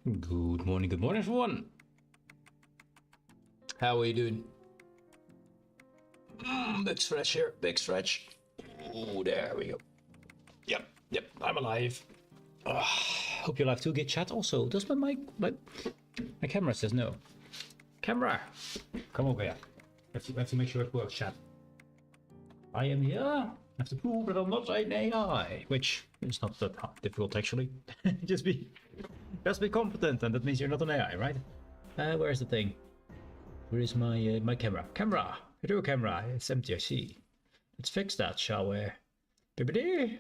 Good morning, everyone. How are you doing? Big stretch here, big stretch. Oh, there we go. Yep, I'm alive. Hope you're alive too. Get chat also. Does my camera says no. Camera, come over here. I have to make sure it works, chat. I am here. I have to prove that I'm not an AI, which is not that difficult actually. just be competent, and that means you're not an AI, right? Where's the thing? Where is my camera? Camera! Hello, camera. It's empty, I see. Let's fix that, shall we? Bibbidi!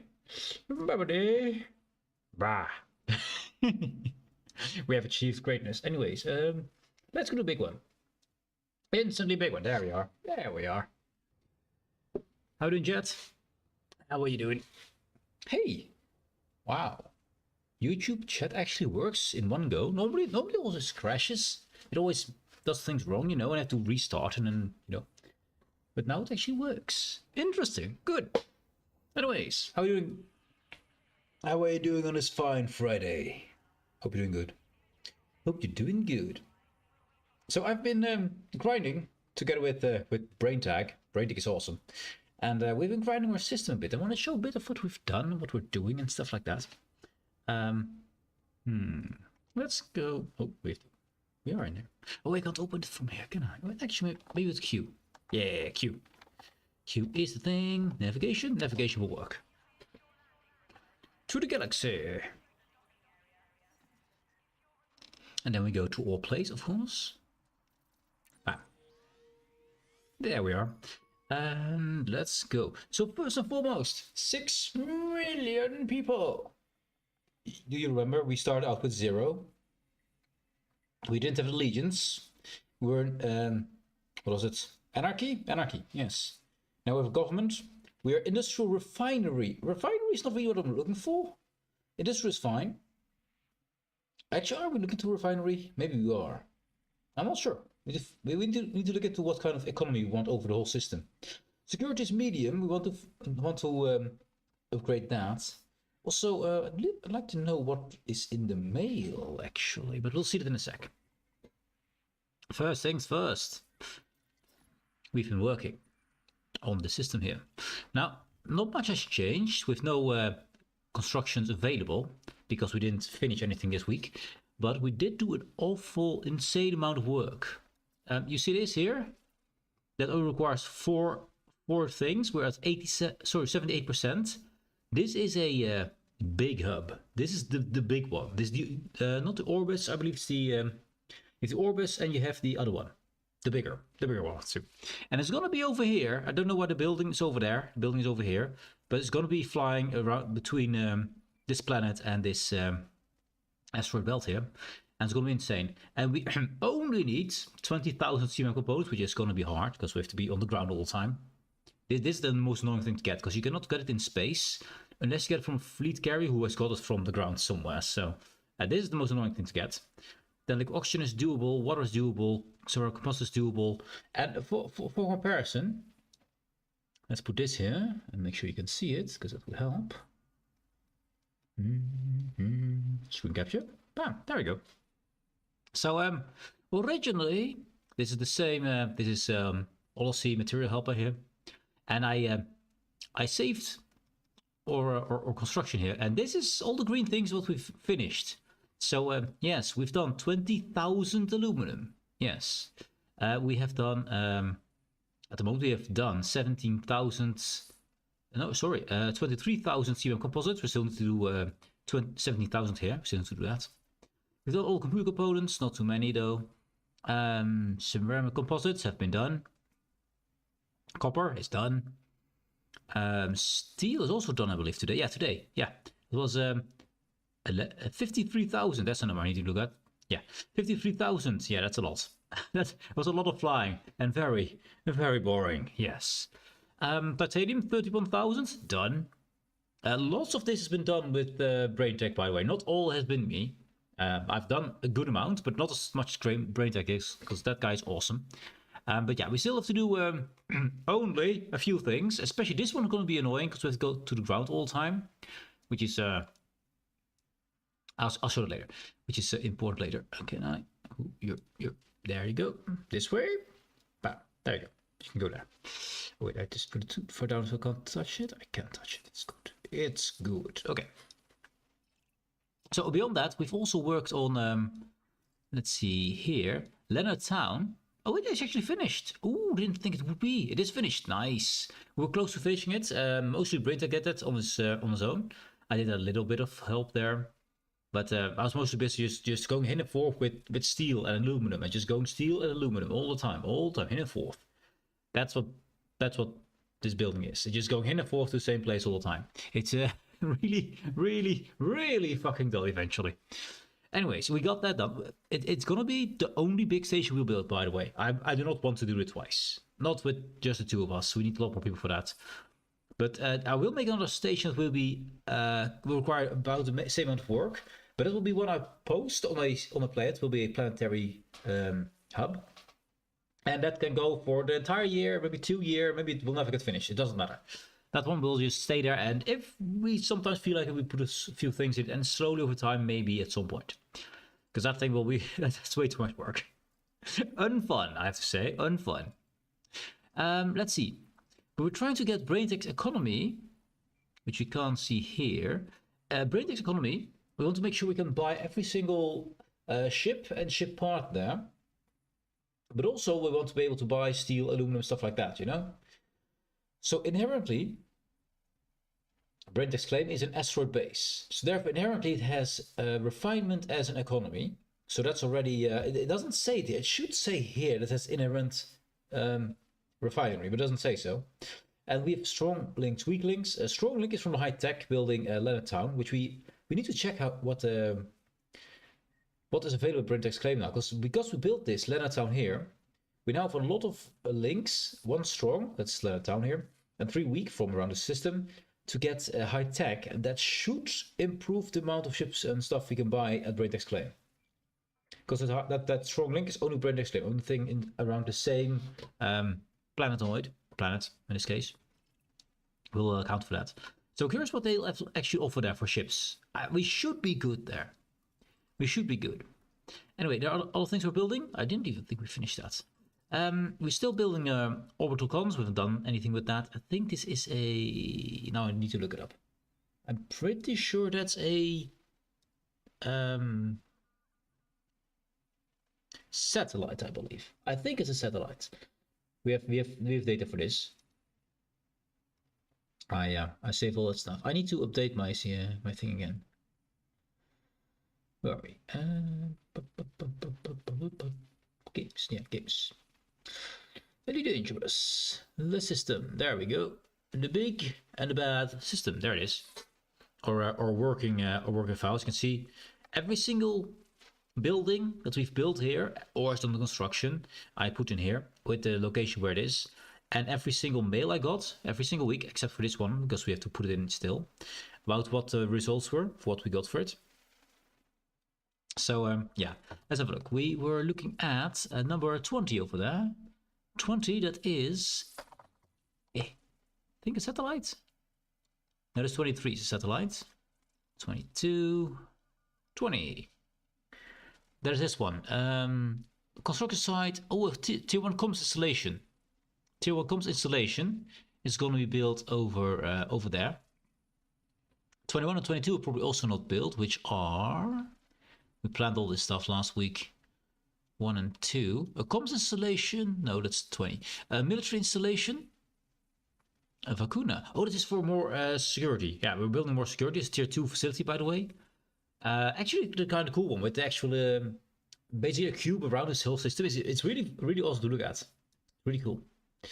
Bibbidi! Bah! We have achieved greatness. Anyways, let's go to a big one. Instantly big one. There we are. There we are. How doing, Jet? How are you doing? Hey! Wow. YouTube chat actually works in one go. Normally it always crashes. It always does things wrong, you know, and I have to restart and then, you know. But now it actually works. Interesting. Good. Anyways, how are you doing? How are you doing on this fine Friday? Hope you're doing good. Hope you're doing good. So I've been grinding together with BrainTag. BrainTag is awesome. And we've been grinding our system a bit. I want to show a bit of what we've done, what we're doing and stuff like that. Let's go. Oh, wait. We are in there. Oh, I can't open it from here, can I? Well, actually, maybe with Q. Yeah, Q. Q is the thing. Navigation. Navigation will work. To the galaxy. And then we go to all place, of course. There we are. And let's go. So first and foremost, 6 million people. Do you remember we started out with 0? We didn't have allegiance. We were what was it? Anarchy? Anarchy, yes. Now we have government. We are industrial refinery. Refinery is not really what I'm looking for. Industry is fine. Actually, are we looking to refinery? Maybe we are. I'm not sure. We need to look into what kind of economy we want over the whole system. Security is medium. We want to upgrade that. Also, I'd like to know what is in the mail, actually, but we'll see that in a sec. First things first. We've been working on the system here. Now, not much has changed with no constructions available because we didn't finish anything this week, but we did do an awful, insane amount of work. You see this here? That only requires four things. We're at 78%. This is a big hub. This is the big one. This is not the Orbis. I believe it's the Orbis, and you have the other one, the bigger one too. And it's gonna be over here. I don't know why the building is over there. The building is over here, but it's gonna be flying around between this planet and this asteroid belt here, and it's gonna be insane. And we only need 20,000 CMM components, which is gonna be hard because we have to be on the ground all the time. This is the most annoying thing to get, because you cannot get it in space unless you get it from a fleet carrier who has got it from the ground somewhere. So this is the most annoying thing to get. Then like oxygen is doable, water is doable, solar composite is doable. And for comparison, let's put this here and make sure you can see it, because that will help. Screen capture. Bam, there we go. So originally this is the same. This is Odyssey material helper here. And I saved or construction here, and this is all the green things what we've finished. So yes, we've done 20,000 aluminum. Yes, we have done at the moment we have done 17,000. No, sorry, 23,000 CMM composites. We still need to do 17,000 here. We still need to do that. We've done all computer components, not too many though. Ceramic composites have been done. Copper is done. Steel is also done, I believe, today. Yeah, today. Yeah, it was 53,000. That's the number I need to look at. Yeah, 53,000. Yeah, that's a lot. That was a lot of flying and very, very boring. Yes. Titanium, 31,000. Done. Lots of this has been done with BrainTag, by the way. Not all has been me. I've done a good amount, but not as much BrainTag is, because that guy's awesome. But yeah, we still have to do only a few things. Especially this one is going to be annoying because we have to go to the ground all the time, which is I'll show it later, which is important later. Okay, now you're there. You go this way. Bam, there you go. You can go there. Wait, I just put it too far down so I can't touch it. I can't touch it. It's good. It's good. Okay. So beyond that, we've also worked on. Let's see here, Leonard Town. Oh, it is actually finished. Oh, didn't think it would be. It is finished. Nice. We're close to finishing it. Mostly Brinta did that on his own. I did a little bit of help there, but I was mostly busy just going hin and forth with steel and aluminum, and just going steel and aluminum all the time, hin and forth. That's what this building is. It's just going hin and forth to the same place all the time. It's really, really, really fucking dull eventually. Anyways, we got that done. It's gonna be the only big station we'll build, by the way. I do not want to do it twice. Not with just the two of us. We need a lot more people for that. But I will make another station that will require about the same amount of work. But it will be one I post on a planet. It will be a planetary hub. And that can go for the entire year, maybe 2 years, maybe it will never get finished. It doesn't matter. That one will just stay there, and if we sometimes feel like we put a few things in, and slowly over time, maybe at some point. Because that thing will be, that's way too much work. Unfun, I have to say, unfun. Let's see. We're trying to get Braintex economy, which you can't see here. Braintex economy, we want to make sure we can buy every single ship and ship part there. But also we want to be able to buy steel, aluminum, stuff like that, you know? So inherently, Braintex claim is an asteroid base. So therefore, inherently, it has refinement as an economy. So that's already, it doesn't say it. It should say here that it has inherent refinery, but it doesn't say so. And we have strong links, weak links. A strong link is from the high-tech building Leonard Town, which we need to check out what is available at Braintex claim now. Because we built this Leonard Town here, we now have a lot of links, 1 strong, that's Leonard Town here, and 3 weak from around the system to get high tech, and that should improve the amount of ships and stuff we can buy at Braintex claim. Because that strong link is only Braintex claim, only thing around the same planet in this case. We'll account for that. So here's what they'll actually offer there for ships. We should be good there. We should be good. Anyway, there are other things we're building. I didn't even think we finished that. We're still building orbital columns. We haven't done anything with that. I think this is a... Now I need to look it up. I'm pretty sure that's a... satellite, I believe. I think it's a satellite. We have data for this. I save all that stuff. I need to update my thing again. Where are we? Games, yeah, games. Very dangerous. The system. There we go. The big and the bad system. There it is. Or working files. You can see every single building that we've built here or is under construction. I put in here with the location where it is, and every single mail I got every single week, except for this one because we have to put it in still, about what the results were for what we got for it. So yeah, let's have a look. We were looking at number 20 over there. 20, that is, I think a satellite. No, that's 23 is a satellite. 22, 20. There's this one. Construction site. Oh, tier 1 comms installation. Tier 1 comms installation is going to be built over there. 21 and 22 are probably also not built, which are... We planned all this stuff last week. 1 and 2. A comms installation. No, that's 20. Military installation. A vacuna. Oh, this is for more security. Yeah, we're building more security. It's a tier 2 facility, by the way. Actually, the kind of cool one with the actual basically a cube around this whole system. It's really, really awesome to look at. Really cool. I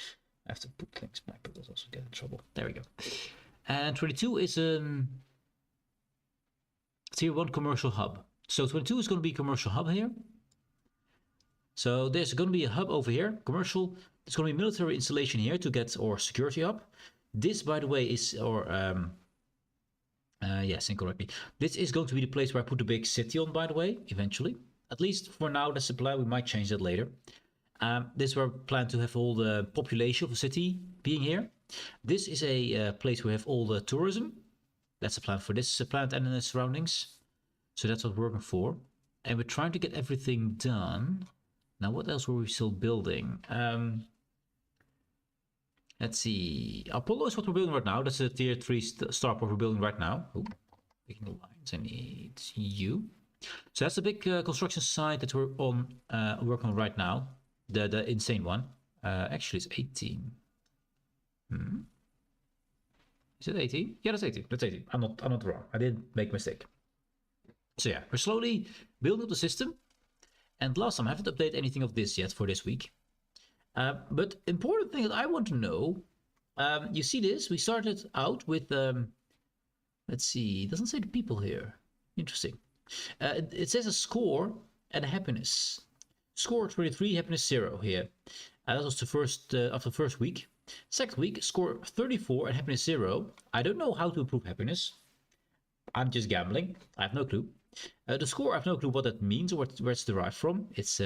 have to put things back, but also get in trouble. There we go. And 22 is tier 1 commercial hub. So 22 is going to be commercial hub here. So there's going to be a hub over here, commercial. There's going to be military installation here to get our security hub. This, by the way, is yes, incorrectly. This is going to be the place where I put the big city on, by the way, eventually. At least for now, that's the plan. We might change that later. This is where I plan to have all the population of the city being here. This is a place where we have all the tourism. That's the plan for this planet and the surroundings. So that's what we're working for. And we're trying to get everything done. Now, what else were we still building? Let's see. Apollo is what we're building right now. That's a tier 3 starport we're building right now. Oh, picking the lines. I need you. So that's a big construction site that we're on working on right now. The insane one. Actually, it's 18. Is it 18? Yeah, that's 18. That's 18. I'm not wrong. I didn't make a mistake. So yeah, we're slowly building up the system. And last time, I haven't updated anything of this yet for this week. But important thing that I want to know, you see this? We started out with, let's see, it doesn't say the people here. Interesting. It says a score and a happiness. Score 23, happiness 0 here. That was the first, after the first week. Second week, score 34 and happiness 0. I don't know how to improve happiness. I'm just gambling. I have no clue. The score, I have no clue what that means or where it's derived from. It's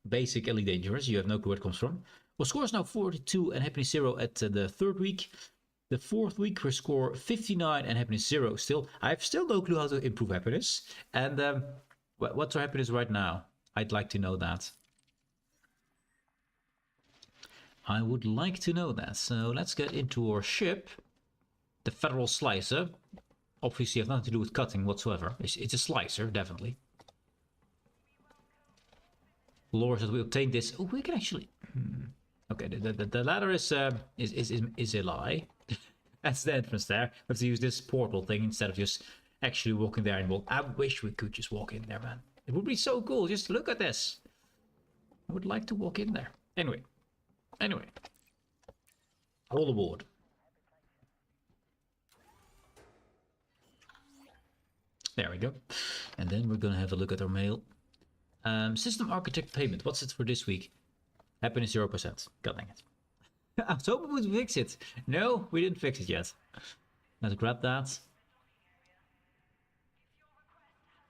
basically dangerous. You have no clue where it comes from. Well, score is now 42 and happiness 0 at the third week. The fourth week, we score 59 and happiness 0 still. I have still no clue how to improve happiness. And what's our happiness right now? I'd like to know that. I would like to know that. So let's get into our ship. The Federal Slicer. Obviously, have nothing to do with cutting whatsoever. It's a slicer, definitely. Lore says we obtained this. Oh, we can actually. Okay, the ladder is a lie. That's the entrance there. We have to use this portal thing instead of just actually walking there and walk. I wish we could just walk in there, man. It would be so cool. Just look at this. I would like to walk in there. Anyway. All aboard. There we go. And then we're gonna have a look at our mail. System architect payment. What's it for this week? Happiness 0%. God dang it. I was hoping we'd fix it. No, we didn't fix it yet. Let's grab that.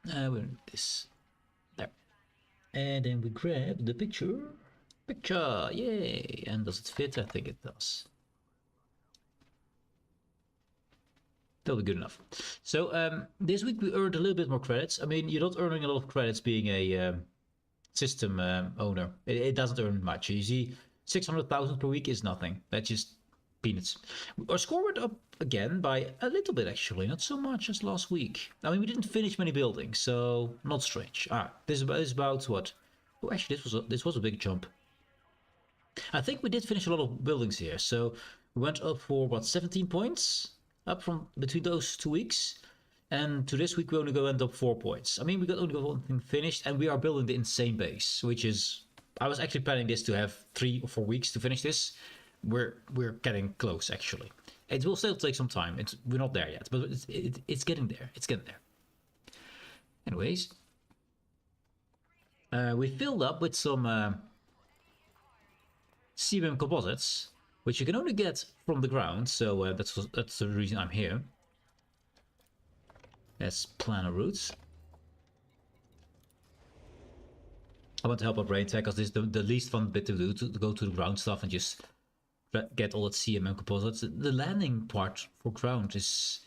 We're in this. There. And then we grab the picture. Picture! Yay! And does it fit? I think it does. Totally good enough. So this week we earned a little bit more credits. I mean, you're not earning a lot of credits being a system owner. It doesn't earn much. You see, 600,000 per week is nothing. That's just peanuts. Our score went up again by a little bit, actually. Not so much as last week. I mean, we didn't finish many buildings, so not strange. This is about what? Oh, actually, this was a big jump. I think we did finish a lot of buildings here. So we went up for what, 17 points? Up from between those 2 weeks, and to this week we only go end up 4 points. I mean, we only got one thing finished, and we are building the insane base, which is, I was actually planning this to have 3 or 4 weeks to finish this. We're getting close, actually. It will still take some time. We're not there yet, but it's getting there. It's getting there. Anyways, we filled up with some CBM composites, which you can only get from the ground, so that's the reason I'm here. Let's plan a route. I want to help our brain tech, because this is the least fun bit to do, to go to the ground stuff and just get all that CMM composites. The landing part for ground is...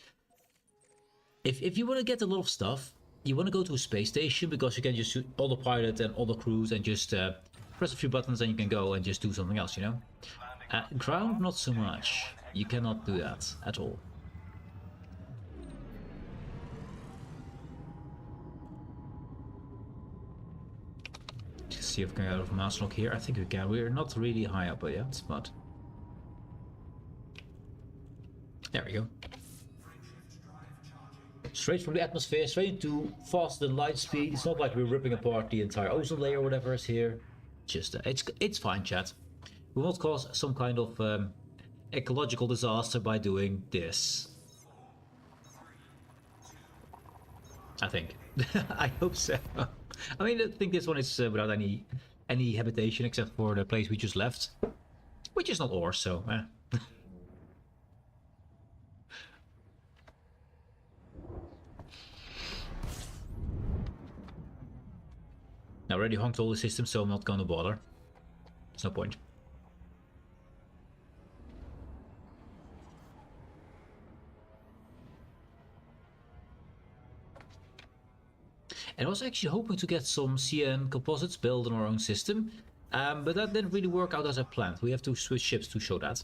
If you want to get a lot of stuff, you want to go to a space station, because you can just shoot all the pilots and all the crews and just press a few buttons and you can go and just do something else, you know? Ground, not so much. You cannot do that at all. Just see if we can get out of mouse lock here. I think we can. We're not really high up yet, but... There we go. Straight from the atmosphere, straight into faster than light speed. It's not like we're ripping apart the entire ozone layer or whatever is here. Just, it's fine, chat. We won't cause some kind of ecological disaster by doing this. I think. I hope so. I mean, I think this one is without any habitation except for the place we just left, which is not ours, so. I already honked all the systems, so I'm not gonna bother. There's no point. And I was actually hoping to get some CN composites built on our own system, but that didn't really work out as I planned. We have to switch ships to show that,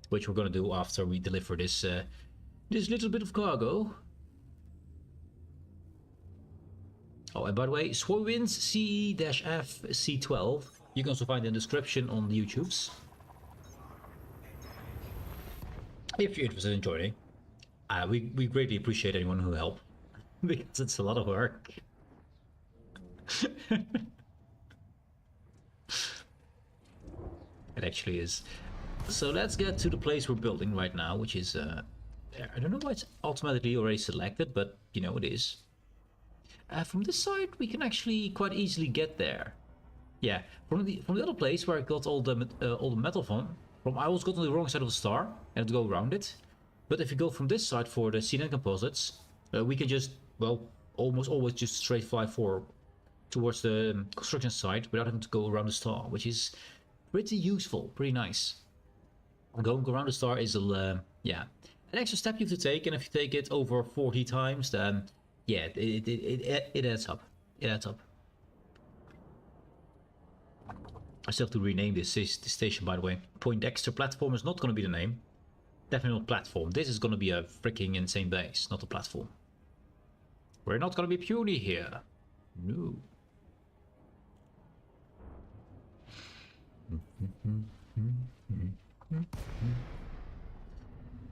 which we're gonna do after we deliver this this little bit of cargo. Oh, and by the way, Swoiwns CE-F C12. You can also find in the description on the YouTubes. If you're interested in joining, we greatly appreciate anyone who help, because it's a lot of work. It actually is. So let's get to the place we're building right now, which is I don't know why it's automatically already selected, but you know it is. From this side, we can actually quite easily get there. Yeah, from the other place where I got all the metal from, I always got on the wrong side of the star and to go around it. But if you go from this side for the CNN composites, we can just, well, almost always just straight fly towards the construction site without having to go around the star, which is pretty useful, pretty nice. Going around the star is yeah, an extra step you have to take, and if you take it over 40 times, then yeah, it adds up. It adds up. I still have to rename this station, by the way. Poindexter Platform is not going to be the name. Definitely not platform. This is going to be a freaking insane base, not a platform. We're not going to be puny here. No.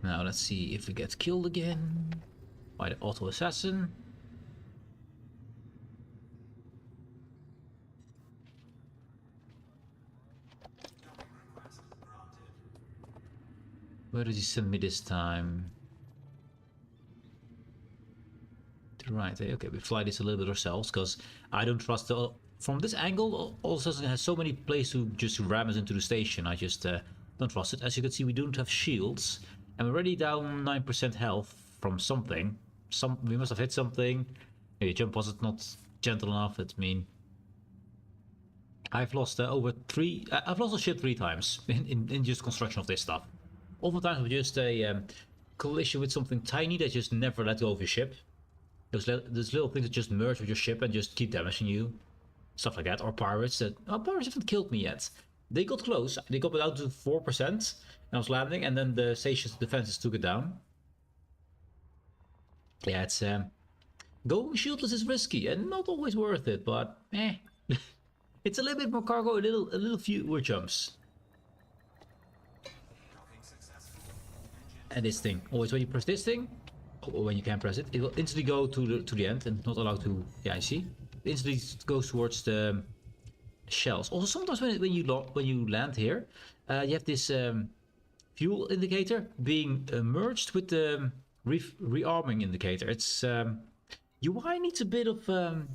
Now let's see if we get killed again by the auto assassin. Where does he send me this time? To the right, eh? Okay, we fly this a little bit ourselves, because I don't trust the... From this angle, all of a sudden it has so many places to just ram us into the station. I just don't trust it. As you can see, we don't have shields. And we're already down 9% health from something. We must have hit something. Maybe jump wasn't not gentle enough. I mean, I've lost over 3... I've lost a ship 3 times in just construction of this stuff. Oftentimes with just a collision with something tiny that just never let go of your ship. Those little things that just merge with your ship and just keep damaging you. Stuff like that. Or pirates that... Oh, pirates haven't killed me yet. They got close. They got down to 4%. And I was landing, and then the station's defenses took it down. Yeah, it's... going shieldless is risky and not always worth it, but eh. It's a little bit more cargo, a little fewer jumps. And this thing, always when you press this thing, or when you can press it, it will instantly go to the end and not allowed to. Yeah, I see. It instantly goes towards the shells. Also, sometimes when you land here, you have this fuel indicator being merged with the rearming indicator. It's UI needs a bit of a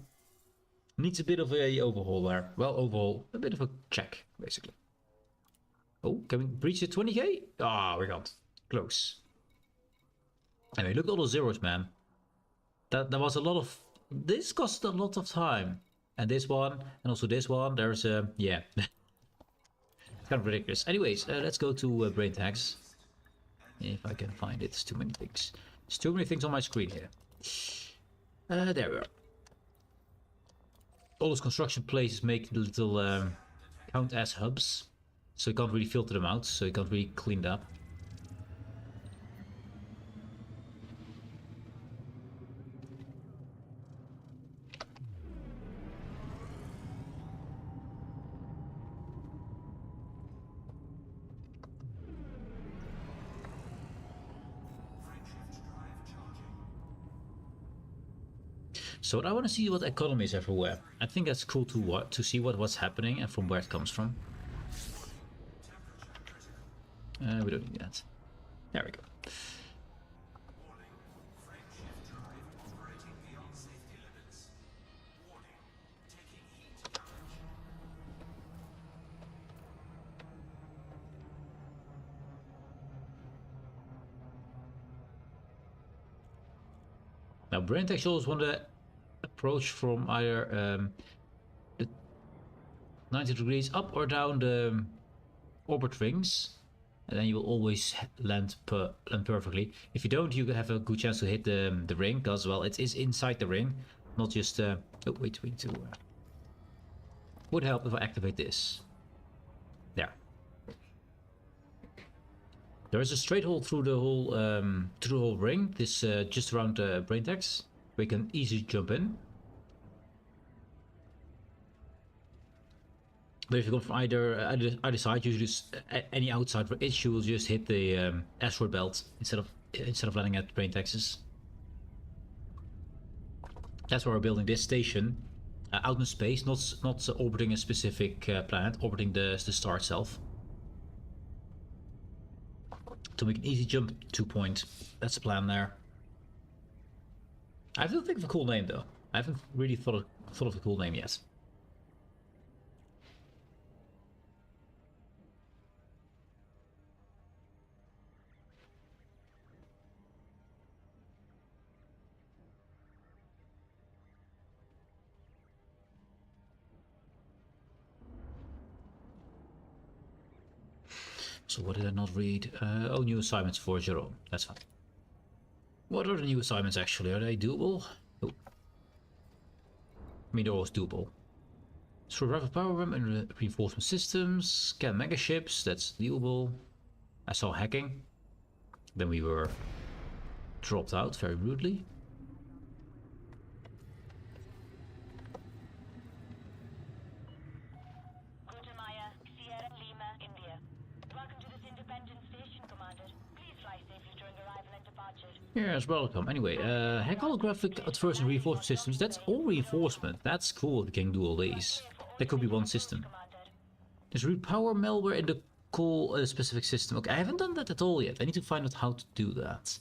overhaul there. Well, overhaul, a bit of a check basically. Oh, can we breach the 20k? Ah, we can't. Close. Anyway, look at all those zeros, man. That was a lot of... This cost a lot of time. And this one, and also this one, there's a... yeah. It's kind of ridiculous. Anyways, let's go to brain tags. If I can find it. There's too many things. There's too many things on my screen here. There we are. All those construction places make the little count as hubs. So you can't really filter them out. So you can't really clean it up. So I want to see what economy is everywhere. I think that's cool to see what's happening and from where it comes from. We don't need that. There we go. Now, brain textuals want to approach from either the 90 degrees up or down the orbit rings, and then you will always land perfectly. If you don't, you have a good chance to hit the ring, because, well, it is inside the ring. Not just... oh, wait, we need to... would help if I activate this. There. There is a straight hole through the whole ring. This just around Braintex. We can easily jump in. But if you go from either side, you just any outside for it, you will just hit the asteroid belt instead of landing at Braintexes. That's why we're building this station out in space, not orbiting a specific planet, orbiting the star itself. To make an easy jump to point. That's the plan there. I have to think of a cool name though. I haven't really thought of a cool name yet. So what did I not read? Oh, new assignments for Jerome. That's fine. What are the new assignments actually? Are they doable? Oh. I mean, they're always doable. Survival power room and reinforcement systems. Scan megaships. That's doable. I saw hacking. Then we were dropped out very rudely. Yes, welcome. Anyway, hack holographic adversary reinforcement systems. That's all reinforcement. That's cool if we can do all these. That could be one system. There's root power malware in the call specific system. Okay, I haven't done that at all yet. I need to find out how to do that.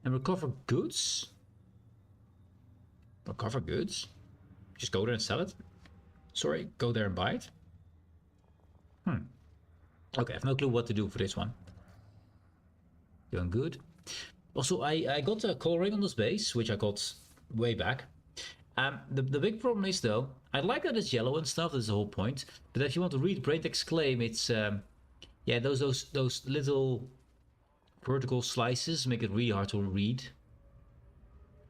And recover goods? Recover goods? Just go there and sell it? Sorry, go there and buy it? Okay, I have no clue what to do for this one. Doing good. Also, I got a color ring on this base, which I got way back. The big problem is though, I like that it's yellow and stuff. That's the whole point. But if you want to read Braintex claim, it's yeah, those little vertical slices make it really hard to read,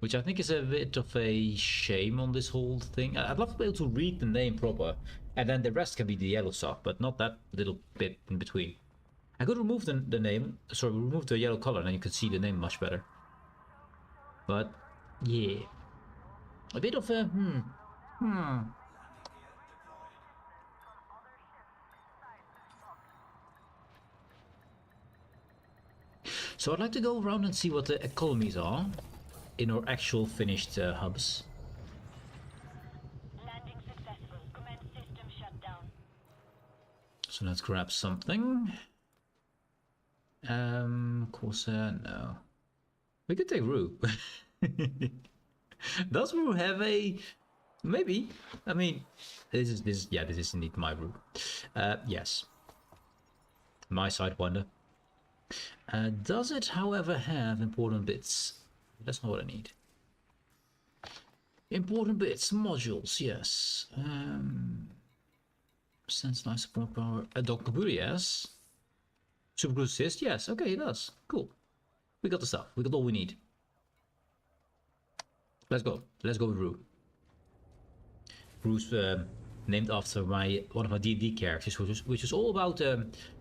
which I think is a bit of a shame on this whole thing. I'd love to be able to read the name proper, and then the rest can be the yellow stuff, but not that little bit in between. I could remove the name, sorry, remove the yellow color, and then you could see the name much better. But yeah, a bit of a So I'd like to go around and see what the economies are in our actual finished hubs. Landing successful. Commence system shutdown. So let's grab something. Corsair, no. We could take Rue. Does Rue have a... Maybe. I mean, this is indeed my Rue. Yes. My side wonder. Does it, however, have important bits? That's not what I need. Important bits, modules, yes. Sense life support power. Dock computer, yes. Super glue assist, yes. Okay, it does. Cool. We got the stuff. We got all we need. Let's go. Let's go with Rue. Rue's named after one of my D&D characters, which is all about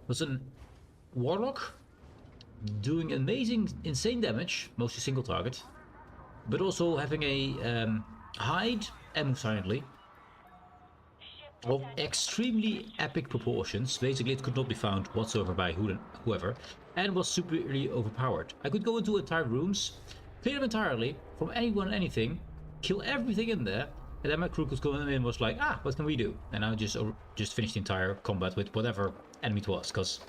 was a warlock doing insane damage, mostly single target, but also having a hide and move silently of extremely epic proportions. Basically, it could not be found whatsoever by whoever, and was superiorly overpowered. I could go into entire rooms, clear them entirely from anyone and anything, kill everything in there, and then my crew could go in and was like, ah, what can we do? And I just finish the entire combat with whatever enemy it was, because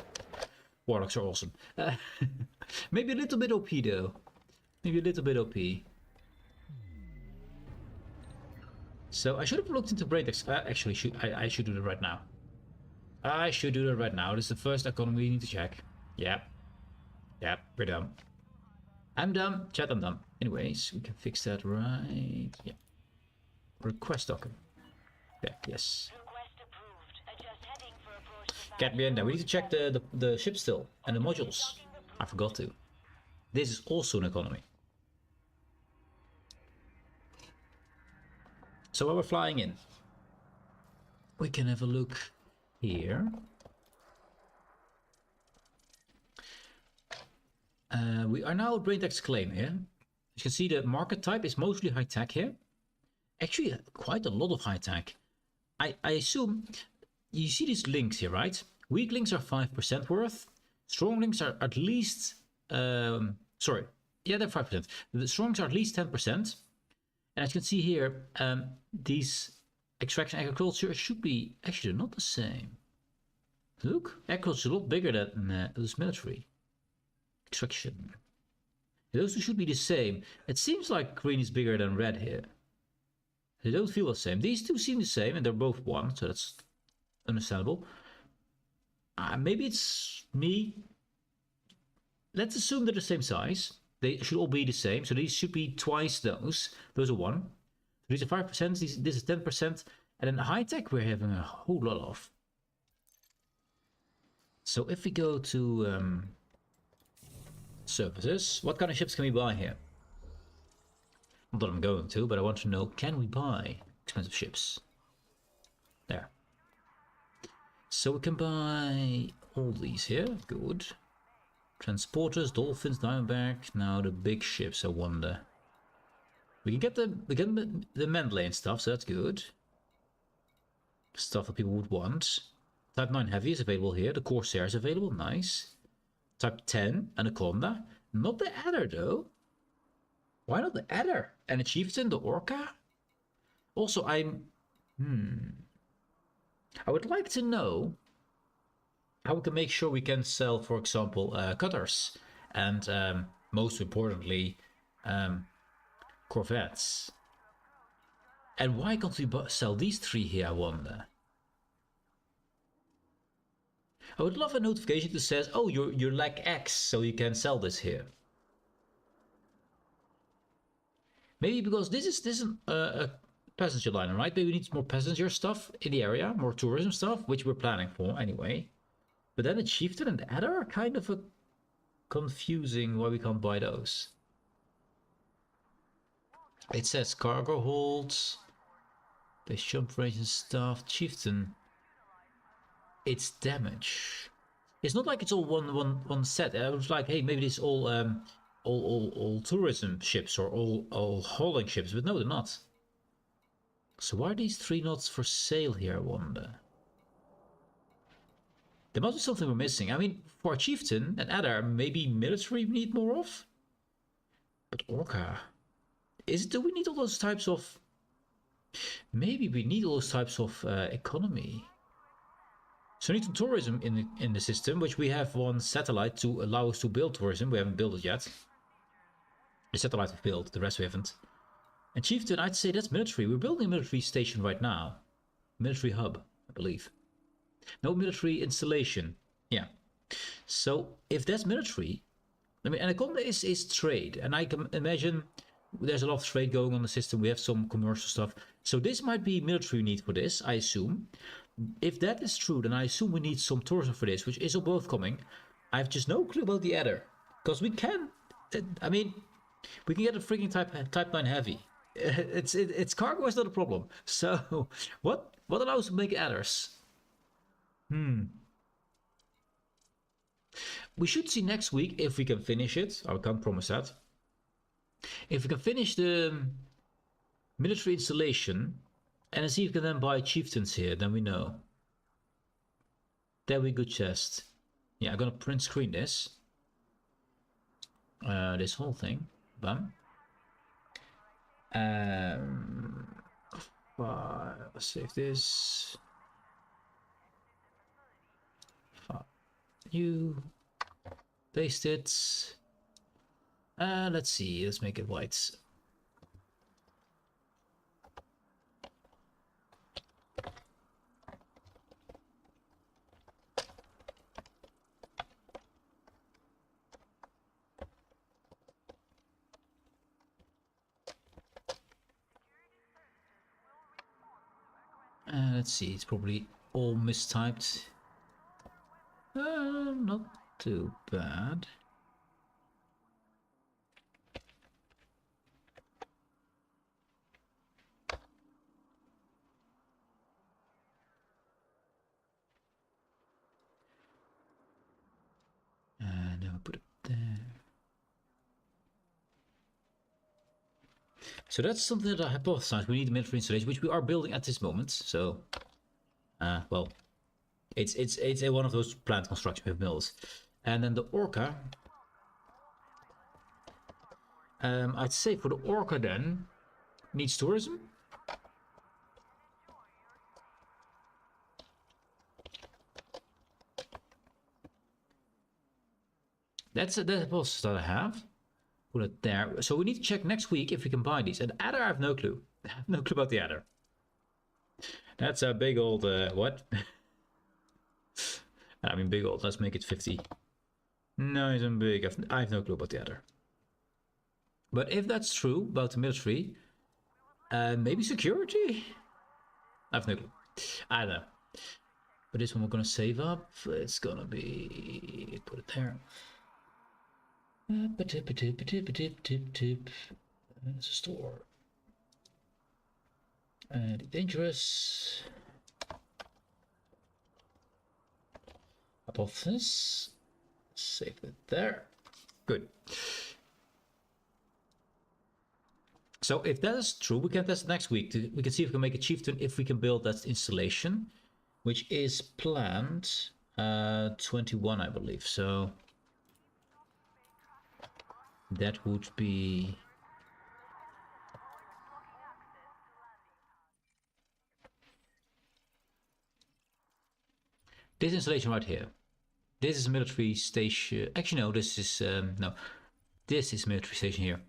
warlocks are awesome. Maybe a little bit OP though. Maybe a little bit OP. So I should have looked into Braintex. Actually, I should do that right now. I should do that right now. This is the first economy we need to check. Yeah. Yeah, we're done. I'm done. Chat, I'm done. Anyways, we can fix that right. Yeah. Request document. Yeah, yes. Get me in there. We need to check the ship still and the modules. I forgot to. This is also an economy. So while we're flying in, we can have a look here. We are now at Braintex claim here. You can see the market type is mostly high tech here. Actually, quite a lot of high tech. I assume you see these links here, right? Weak links are 5% worth. Strong links are at least, sorry, yeah, they're 5%. The strong links are at least 10%. And as you can see here, these extraction agriculture should be actually not the same. Look, agriculture is a lot bigger than this military. Extraction. Those two should be the same. It seems like green is bigger than red here. They don't feel the same. These two seem the same, and they're both 1, so that's understandable. Maybe it's me. Let's assume they're the same size. They should all be the same, so these should be twice those. Those are 1. These are 5%, this is 10%, and then high tech we're having a whole lot of. So if we go to services, what kind of ships can we buy here? Not that I'm going to, but I want to know, can we buy expensive ships? There. So we can buy all these here, good. Transporters, dolphins, diamondback, now the big ships, I wonder. We can get the Mendeley and stuff, so that's good. Stuff that people would want. Type 9 Heavy is available here, the Corsair is available, nice. Type 10, Anaconda. Not the Adder though. Why not the Adder? And the Chieftain, the Orca? Also, I would like to know how we can make sure we can sell, for example, cutters. And most importantly, corvettes. And why can't we sell these 3 here, I wonder? I would love a notification that says, oh, you're like X, so you can sell this here. Maybe because this is a passenger liner, right? Maybe we need more passenger stuff in the area, more tourism stuff, which we're planning for anyway. But then the Chieftain and the Adder are kind of confusing why we can't buy those. It says cargo holds, base jump range and stuff. Chieftain, it's damage. It's not like it's all one set. I was like, hey, maybe this is all tourism ships or all hauling ships, but no, they're not. So why are these 3 not for sale here, I wonder? There must be something we're missing. I mean, for a Chieftain and Adder, maybe military we need more of? But Orca... do we need all those types of... Maybe we need all those types of economy. So we need some tourism in the system, which we have one satellite to allow us to build tourism. We haven't built it yet. The satellite we've built, the rest we haven't. And Chieftain, I'd say that's military. We're building a military station right now. Military hub, I believe. No military installation. Yeah. So if that's military, I mean, Anaconda is trade, and I can imagine there's a lot of trade going on in the system. We have some commercial stuff. So this might be military need for this, I assume. If that is true, then I assume we need some tourism for this, which is both coming. I have just no clue about the Adder. Because we can, I mean, we can get a freaking Type 9 Heavy. Its cargo is not a problem. So, what allows us to make Adders? We should see next week if we can finish it. I can't promise that. If we can finish the military installation and see if we can then buy chieftains here, then we know. There we go, chest. Yeah, I'm gonna print screen this. This whole thing. Bam. Let's save this. You paste it. Let's see. Let's make it white. Let's see. It's probably all mistyped. Not too bad. there. So that's something that I hypothesized. We need a military installation, which we are building at this moment. So, well, it's one of those plant construction we have built. And then the Orca. I'd say for the Orca then needs tourism. That's the hypothesis that I have. Put it there. So we need to check next week if we can buy these. And Adder, I have no clue. I have no clue about the Adder. That's a big old, what? I mean, big old. Let's make it 50. Nice and big. I have no clue about the Adder. But if that's true about the military, maybe security? I have no clue. I don't know. But this one we're gonna save up. It's gonna be... Put it there. It's a store. And dangerous. Above this. Save it there. Good. So if that is true, we can test it next week. We can see if we can make a chieftain, if we can build that installation, which is planned 21, I believe. So that would be... this installation right here. This is a military station. Actually, no, this is... no. This is military station here.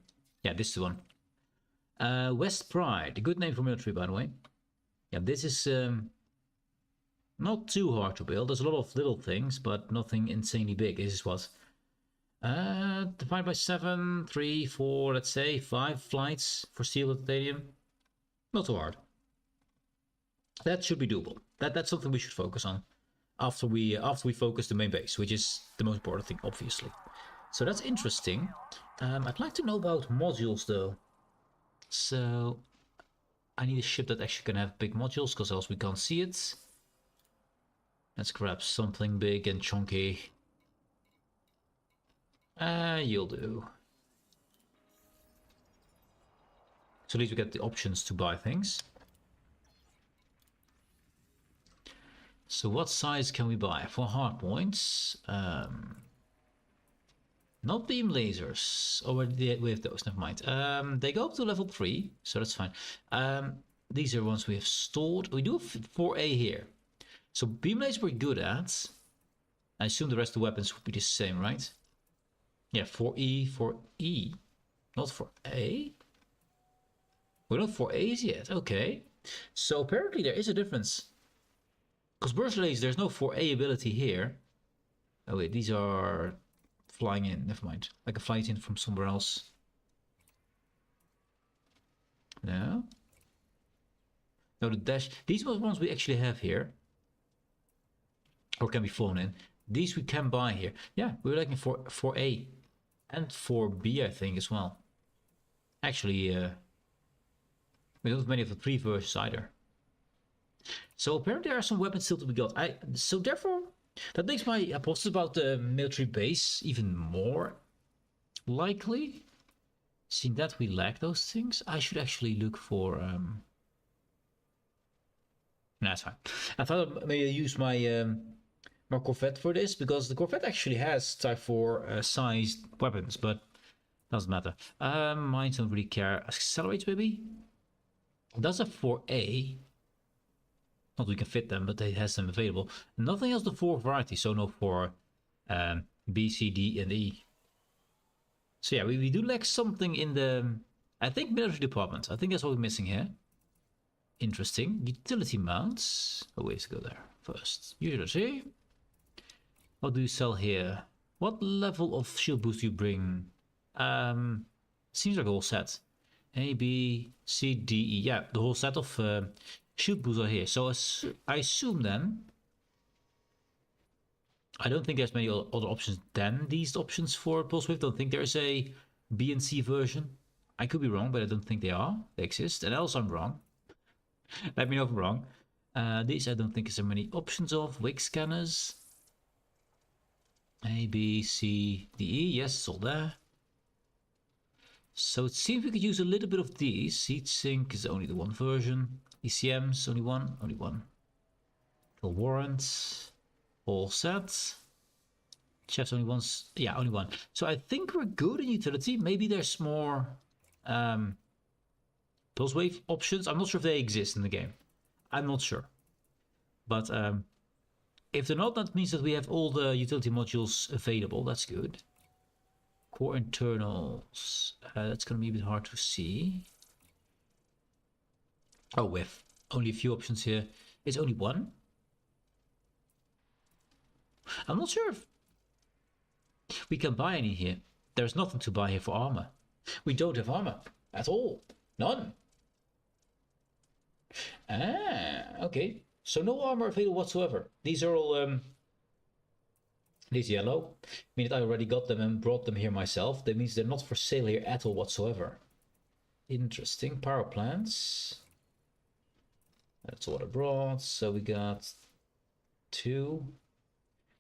Yeah, this is the one. West Pride. A good name for military, by the way. Yeah, this is not too hard to build. There's a lot of little things, but nothing insanely big. This is what... divided by 7, 3, 4, let's say 5 flights for steel titanium. Not too hard. That should be doable. That's something we should focus on after we focus the main base, which is the most important thing, obviously. So that's interesting. I'd like to know about modules though. So I need a ship that actually can have big modules, because else we can't see it. Let's grab something big and chunky. You'll do. So at least we get the options to buy things. So what size can we buy for hardpoints? Not beam lasers. Oh, we have those, never mind. They go up to level 3, so that's fine. These are ones we have stored. We do have 4A here. So beam lasers we're good at. I assume the rest of the weapons would be the same, right? Yeah, 4E, 4E. Not 4A? We're not 4A's yet, okay. So apparently there is a difference. Because burst lasers, there's no 4A ability here. Oh wait, these are flying in, never mind. I can fly it in from somewhere else. No. No, the dash. These are the ones we actually have here. Or can be flown in. These we can buy here. Yeah, we're looking for 4A. And 4B, I think, as well. Actually, we don't have many of the 3 versions either. So apparently there are some weapons still to be got. So therefore, that makes my hypothesis about the military base even more likely. Seeing that we lack those things, I should actually look for... No, that's fine. I thought maybe I use my... my Corvette for this, because the Corvette actually has Type 4 sized weapons, but doesn't matter. Mine don't really care. Accelerates maybe? It does have 4A. Not we can fit them, but it has them available. Nothing else the 4 variety, so no 4 B, C, D, and E. So yeah, we do lack something in the, I think, military department. I think that's what we're missing here. Interesting. Utility mounts. Oh, ways to go there first. Utility. What do you sell here? What level of shield boost do you bring? Seems like a whole set. A, B, C, D, E. Yeah, the whole set of shield boosts are here. So I assume then, I don't think there's many other options than these options for Pulse Wave. Don't think there's a B and C version. I could be wrong, but I don't think they are. They exist. And else I'm wrong. Let me know if I'm wrong. These I don't think is there many options of. Wake scanners. A, B, C, D, E. Yes, it's all there. So it seems we could use a little bit of these. Heatsink is only the one version. ECM's only one. Only one. Kill warrants. All set. Chef's only one. Yeah, only one. So I think we're good in utility. Maybe there's more pulse wave options. I'm not sure if they exist in the game. I'm not sure. But if they're not, that means that we have all the utility modules available. That's good. Core internals. That's going to be a bit hard to see. Oh, we have only a few options here. It's only one. I'm not sure if we can buy any here. There's nothing to buy here for armor. We don't have armor at all. None. Ah, okay. So no armor available whatsoever. These are all these yellow. I mean that I already got them and brought them here myself. That means they're not for sale here at all whatsoever. Interesting. Power plants. That's what I brought. So we got 2.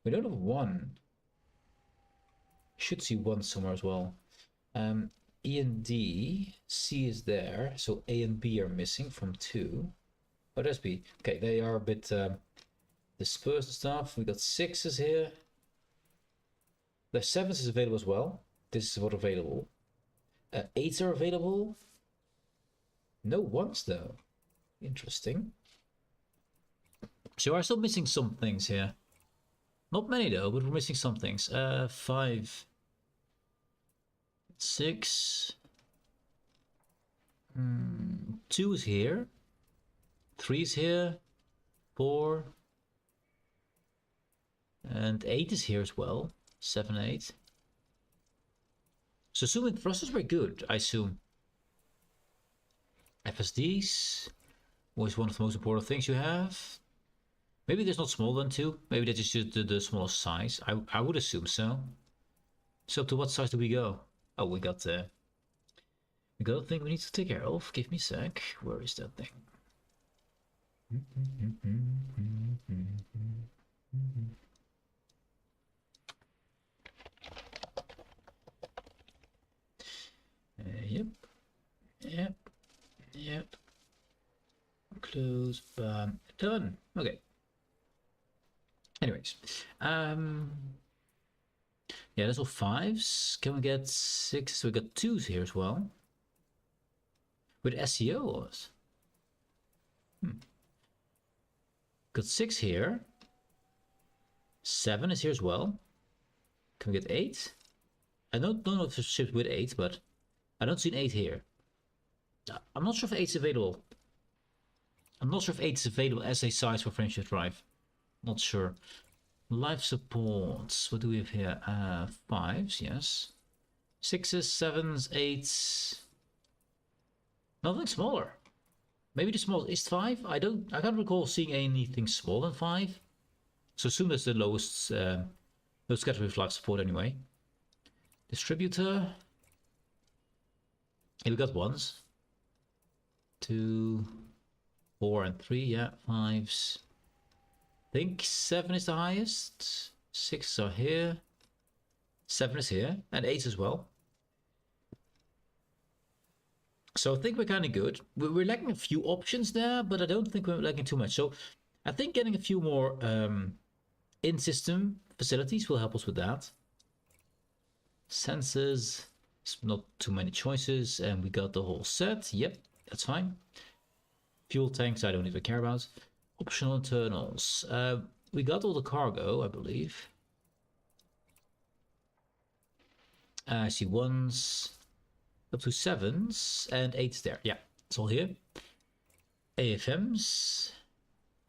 We don't have 1. Should see 1 somewhere as well. E and D. C is there. So A and B are missing from 2. Oh, there's B. Okay, they are a bit dispersed and stuff. We got 6s here. The 7s is available as well. This is what available. 8s are available. No 1s though. Interesting. So we're still missing some things here. Not many though, but we're missing some things. 5, 6. 2 is here. 3 is here. 4. And 8 is here as well. 7, 8. So assuming thrusters were good, I assume. FSDs. Always one of the most important things you have. Maybe there's not smaller than 2. Maybe that's just the smallest size. I would assume so. So to what size do we go? Oh, we got a thing we need to take care of. Give me a sec. Where is that thing? Yep. Close. Bam. Done. Okay. Anyways, yeah, that's all 5s. Can we get 6? We got 2s here as well. With SEOs. Got 6 here. 7 is here as well. Can we get 8? I don't know if it's shipped with 8, but I don't see an 8 here. I'm not sure if 8 is available. I'm not sure if 8 is available as a size for Friendship Drive. Not sure. Life supports. What do we have here? 5s, yes. 6s, 7s, 8s. Nothing smaller. Maybe the smallest is 5. I can't recall seeing anything smaller than 5. So assume that's the lowest category of life support anyway. Distributor. Here we got 1s. 2, 4 and 3, yeah, 5s. I think 7 is the highest. 6 are here. 7 is here. And 8 as well. So I think we're kind of good. We're lacking a few options there, but I don't think we're lacking too much. So I think getting a few more in-system facilities will help us with that. Sensors. Not too many choices. And we got the whole set. Yep, that's fine. Fuel tanks I don't even care about. Optional internals. We got all the cargo, I believe. I see 1s up to 7s and 8s there. Yeah, it's all here. AFMs.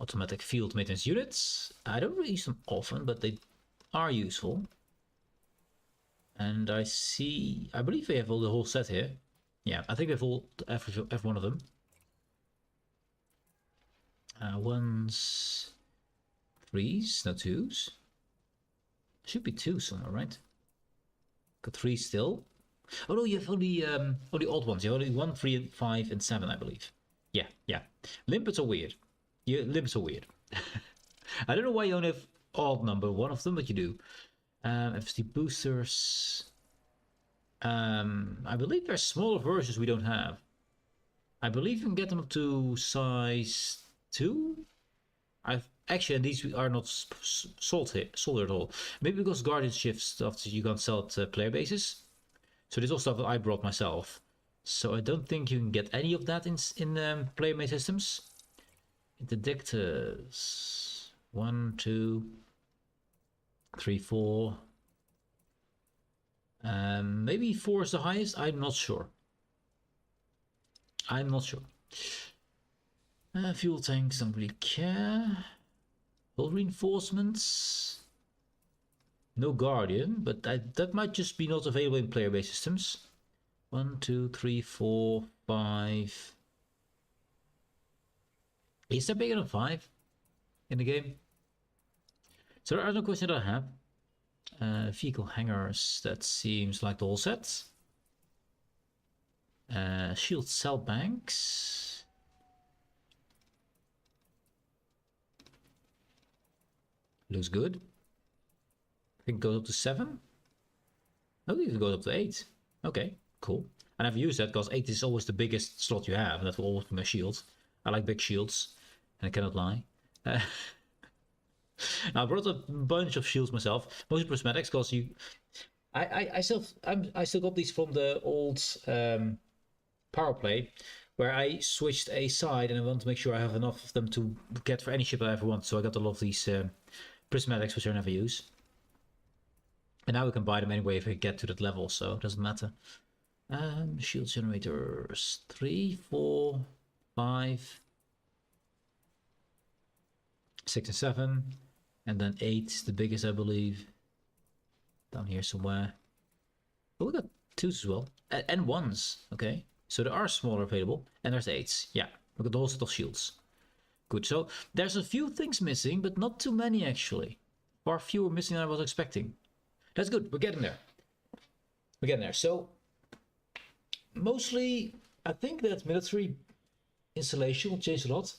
Automatic field maintenance units. I don't really use them often, but they are useful. And I believe we have all the whole set here. Yeah, I think we have all every one of them. 1s, 3s, no 2s. Should be 2 somewhere, right? Got 3 still. Oh no, you have only odd ones. You have only 1, 3, 5, and 7, I believe. Yeah. Limpets are weird. Limpets are weird. I don't know why you only have odd number one of them, but you do. FSD boosters. I believe there's smaller versions we don't have. I believe you can get them up to size 2. Actually, these are not sold at all. Maybe because Guardian shift stuff you can't sell at player bases. So this is all stuff that I brought myself. So I don't think you can get any of that in player made systems. Interdictors. 1, 2, 3, 4. Maybe 4 is the highest. I'm not sure. Fuel tanks, don't really care. Hull reinforcements. No Guardian, but that might just be not available in player-based systems. 1, 2, 3, 4, 5. Is that bigger than 5 in the game? So there are no questions that I have. Vehicle hangars, that seems like the whole set. Shield cell banks. Looks good. I think it goes up to 7. I think it goes up to 8. Okay, cool. And I've used that because 8 is always the biggest slot you have, and that will always be my shield. I like big shields, and I cannot lie. Now, I brought a bunch of shields myself, mostly prismatics, because I still got these from the old power play, where I switched a side, and I want to make sure I have enough of them to get for any ship I ever want. So I got a lot of these prismatics, which I never use. And now we can buy them anyway if we get to that level, so it doesn't matter. Shield generators 3, 4, 5, 6 and 7, and then 8, the biggest I believe. Down here somewhere. Oh, we got 2s as well, and 1s. Okay, so there are smaller available, and there's 8s. Yeah, look at the whole set of shields. Good. So there's a few things missing, but not too many actually. Far fewer missing than I was expecting. That's good. We're getting there. We're getting there. So mostly, I think that military installation will change a lot.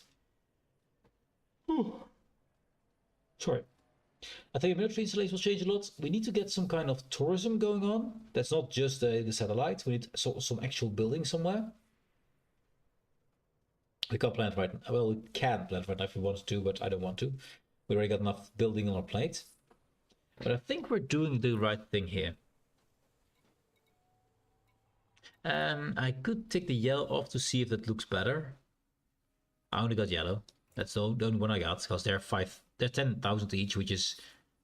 Ooh. Sorry. I think military installation will change a lot. We need to get some kind of tourism going on. That's not just the satellite. We need some actual building somewhere. We can't plant right now. Well, we can plant right now if we wanted to, but I don't want to. We already got enough building on our plate. But I think we're doing the right thing here. I could take the yellow off to see if that looks better. I only got yellow. That's the only one I got, because they're 10,000 each, which is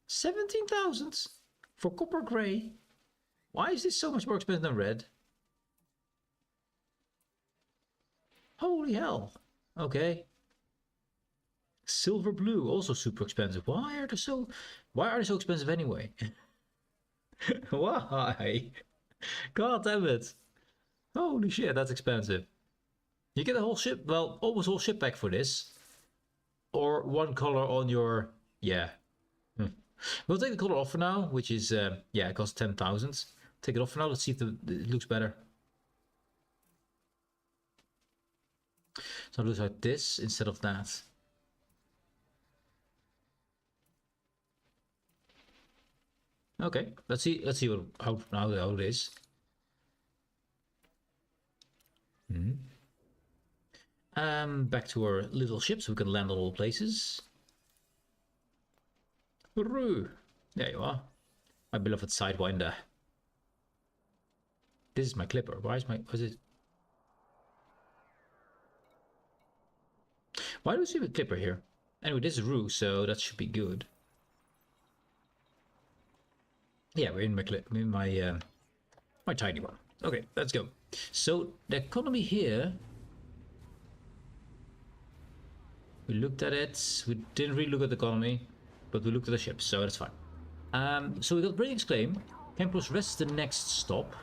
17,000 for copper gray. Why is this so much more expensive than red? Holy hell. Okay. Silver blue, also super expensive. Why are they so expensive anyway? Why? God damn it. Holy shit, that's expensive. You get a whole ship, well, almost whole ship pack for this. Or one color on your, yeah. We'll take the color off for now, which is, yeah, it costs 10,000. Take it off for now, let's see if it looks better. So it looks like this instead of that. Okay, let's see how it is. Back to our little ship so we can land on all places. Hooroo! There you are. My beloved Sidewinder. This is my clipper. Why is it? Why do we see a clipper here? Anyway, this is Rue, so that should be good. Yeah, we're in my my tiny one. Okay, let's go. So the economy here, we looked at it. We didn't really look at the economy, but we looked at the ship, so that's fine. So we got Brilliant's claim. Campus Rest the next stop.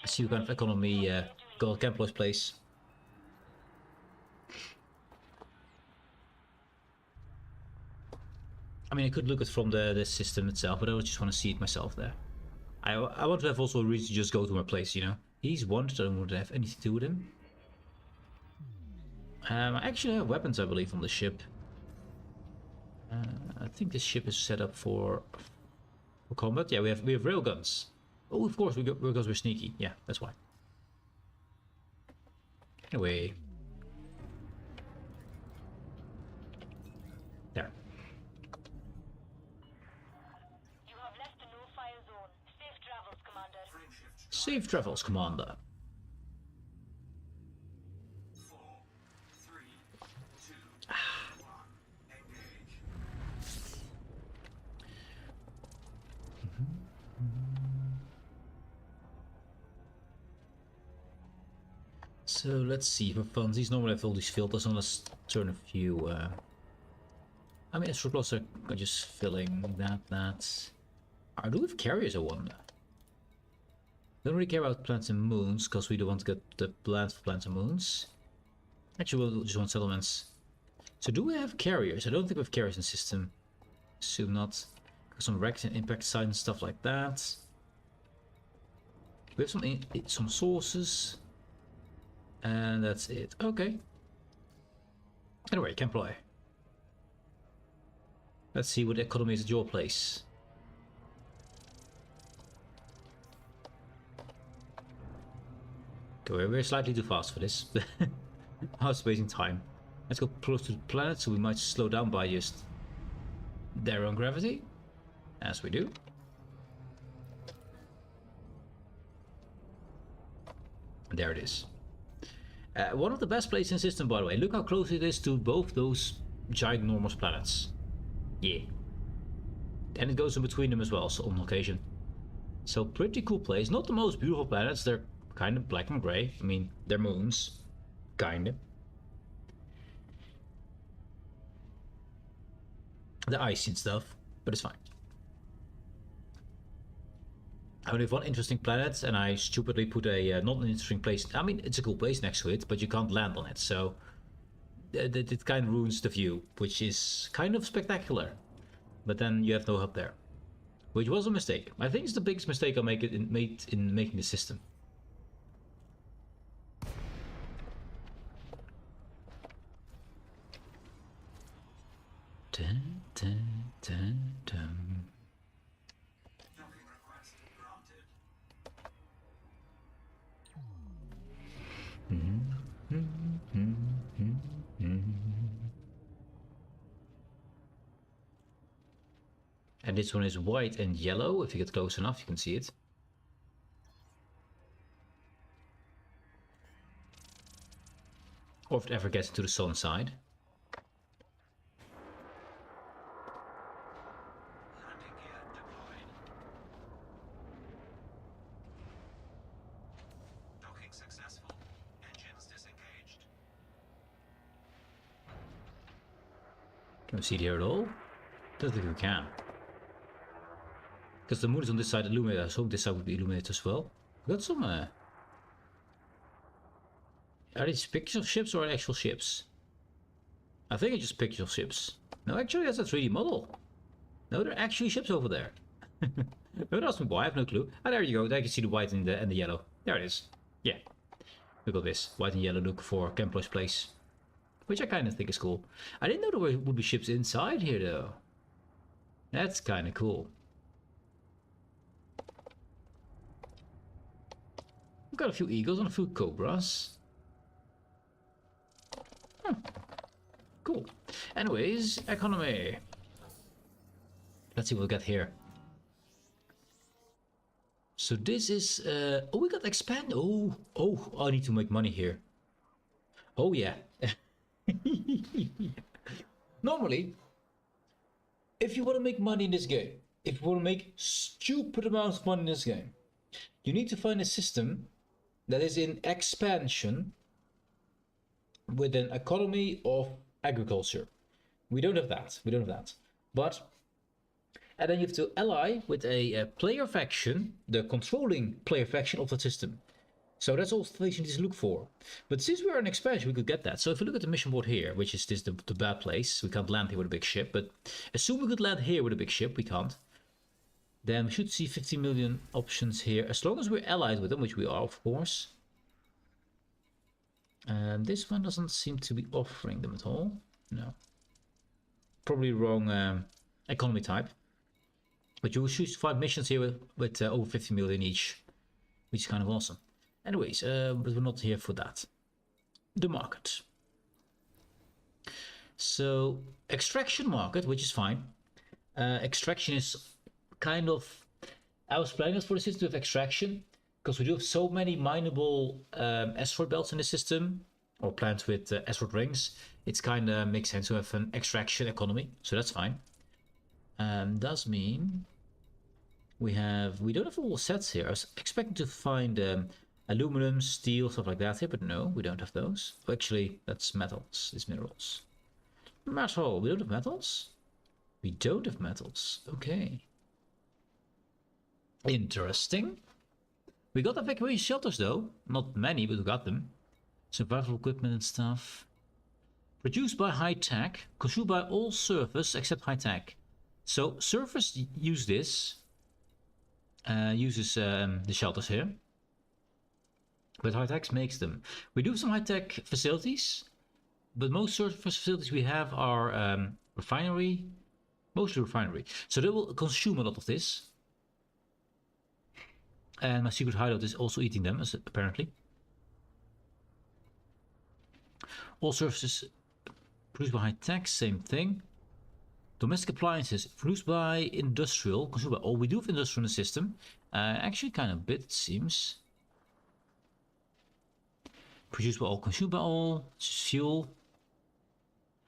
Let's see what kind of economy got Campus place. I mean, I could look at from the system itself, but I just want to see it myself there. I want to have also a reason to just go to my place, you know. He's wanted, I don't want to have anything to do with him. I actually have weapons, I believe, on the ship. I think this ship is set up for combat. Yeah, we have railguns. Oh, of course, because we're sneaky. Yeah, that's why. Anyway. There. You have left the no-fire zone. Safe travels, Commander. Safe travels, Commander. 4, 3, 2, 1, engage. So let's see, for funsies, normally I have all these filters on, let's turn a few, I mean, extra closer are just filling that. I do have carriers, I wonder. Don't really care about planets and moons, because we don't want to get the plans for planets and moons. Actually, we'll just want settlements. So do we have carriers? I don't think we have carriers in the system. Assume not. Got some wrecks and impact sites and stuff like that. We have some sources. And that's it. Okay. Anyway, can play. Let's see what economy is at your place. Okay, we're slightly too fast for this. I was wasting time. Let's go close to the planet, so we might slow down by just their own gravity. As we do. There it is. One of the best places in the system, by the way. Look how close it is to both those ginormous planets. Yeah. And it goes in between them as well, so on occasion. So pretty cool place. Not the most beautiful planets. They're kind of black and gray. I mean, they're moons. Kinda. They're icy and stuff, but it's fine. I only have one interesting planet, and I stupidly put a not an interesting place. I mean, it's a cool place next to it, but you can't land on it, so it kind of ruins the view, which is kind of spectacular. But then you have no help there, which was a mistake. I think it's the biggest mistake I made in making the system. Dun, dun, dun, dun. Docking request granted. And this one is white and yellow. If you get close enough, you can see it. Or if it ever gets into the sun side. Landing gear deployed. Docking successful. Engines disengaged. Can we see it here at all? Don't think we can. Because the moon is on this side illuminated. I hope this side would be illuminated as well. We got some are these pictures of ships or actual ships? I think it's just pictures of ships. No, actually that's a 3D model. No, there are actually ships over there. Don't ask me why, I have no clue. Ah, there you go. There you can see the white and the yellow. There it is. Yeah. Look at this. White and yellow look for Kempler's place. Which I kind of think is cool. I didn't know there would be ships inside here though. That's kind of cool. We've got a few eagles and a few cobras. Cool. Anyways, economy. Let's see what we got here. So this is oh, we got expand. Oh, I need to make money here. Oh yeah. Normally, if you want to make money in this game, if you want to make stupid amounts of money in this game, you need to find a system that is in expansion with an economy of agriculture. We don't have that. But and then you have to ally with a player faction, the controlling player faction of the system. So that's all things you need to look for. But since we're in expansion, we could get that. So if we look at the mission board here, which is this the bad place, we can't land here with a big ship. But assume we could land here with a big ship, we can't. Then we should see 50 million options here, as long as we're allied with them, which we are, of course. And this one doesn't seem to be offering them at all. No. probably wrong economy type. But you will choose to find missions here with over 50 million each, which is kind of awesome. Anyways, but we're not here for that. The market. So extraction market, which is fine. Extraction is kind of, I was planning for the system of extraction because we do have so many mineable asteroid belts in the system, or planets with asteroid rings. It's kind of makes sense to have an extraction economy, so that's fine. Does mean we don't have all the sets here. I was expecting to find aluminum, steel, stuff like that here, but no, we don't have those. Oh, actually, that's metals. It's minerals. Metal. We don't have metals. We don't have metals. Okay. Interesting. We got evacuation shelters though. Not many, but we got them. Survival equipment and stuff. Produced by high tech. Consumed by all surface except high tech. So surface use this. Uses the shelters here. But high tech makes them. We do have some high tech facilities. But most surface facilities we have are refinery. Mostly refinery. So they will consume a lot of this. And my secret hideout is also eating them, apparently. All surfaces produced by high tech, same thing. Domestic appliances produced by industrial, consumed by all. We do have industrial in the system. Actually, kind of a bit, it seems. Produced by all, consumed by all. Fuel.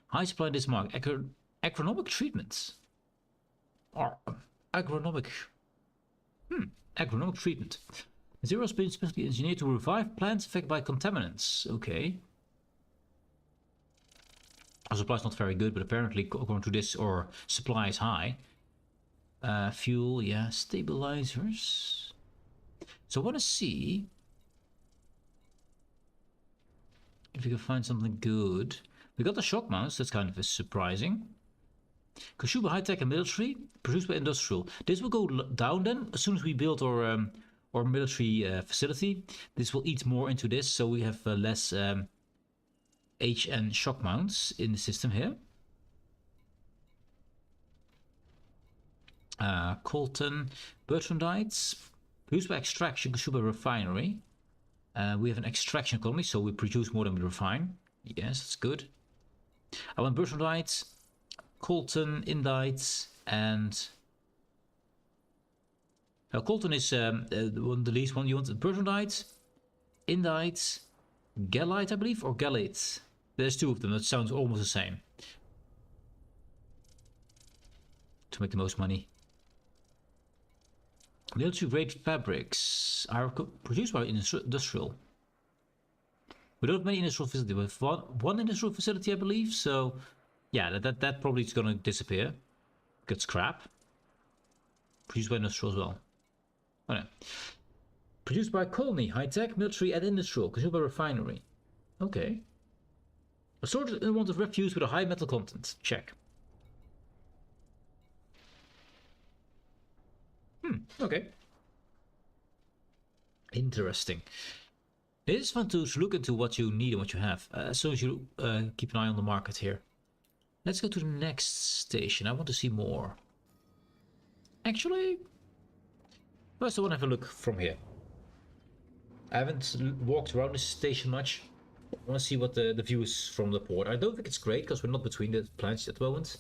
High supply in this market. Agronomic treatments. Or agronomic. Agronomic treatment. Zero has been specifically engineered to revive plants affected by contaminants. Okay. Our supply is not very good, but apparently, according to this, our supply is high. Fuel, yeah. Stabilizers. So I want to see if we can find something good. We got the shock mounts. That's kind of surprising. Consumed by high tech and military, produced by industrial. This will go down then as soon as we build our military facility. This will eat more into this, so we have less HN shock mounts in the system here. Colton, Bertrandites, produced by extraction, consumed by refinery. We have an extraction economy, so we produce more than we refine. Yes, that's good. I want Bertrandites, Colton, Indites, and Colton is the least one. You want Bertrandites, Indites, Gallite, I believe, or Gallate. There's two of them. That sounds almost the same. To make the most money. Military grade fabrics are produced by industrial. We don't have many industrial facilities. We have one industrial facility, I believe. So, yeah, that probably is going to disappear. Get scrap. Produced by industrial as well. Oh no. Produced by colony, high tech, military, and industrial. Consumed by refinery. Okay. Assorted in want of refuse with a high metal content. Check. Okay. Interesting. It is fun to look into what you need and what you have. As long as you keep an eye on the market here. Let's go to the next station. I want to see more. Actually, first I want to have a look from here. I haven't walked around this station much. I want to see what the view is from the port. I don't think it's great because we're not between the planets at the moment.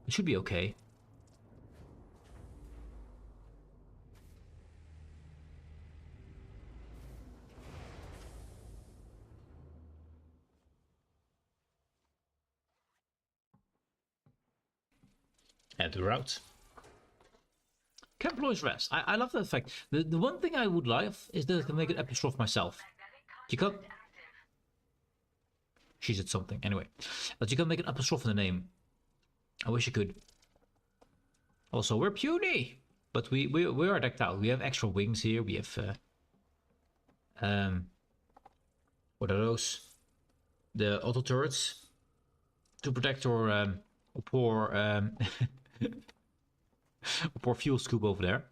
It should be okay. And we're out. Camp employees rest. I love that fact. The one thing I would like is that I can make an apostrophe myself. You can't. She said something. Anyway. But you can make an apostrophe in the name. I wish you could. Also, we're puny. But we are decked out. We have extra wings here. We have what are those? The auto turrets to protect our poor poor fuel scoop over there.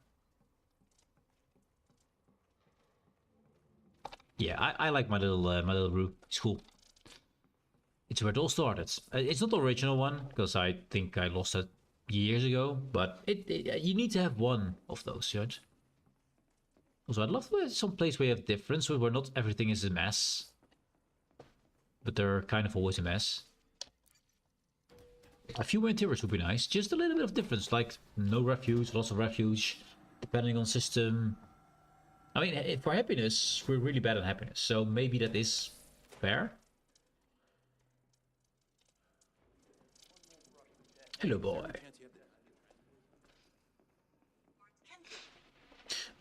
Yeah, I like my little room. It's cool. It's where it all started. It's not the original one, because I think I lost it years ago, but you need to have one of those, right? Also, I'd love to have some place where you have difference, where not everything is a mess. But they're kind of always a mess. A few interiors would be nice. Just a little bit of difference, like no refuge, lots of refuge, depending on system. I mean, for happiness, we're really bad at happiness, so maybe that is fair. Hello, boy.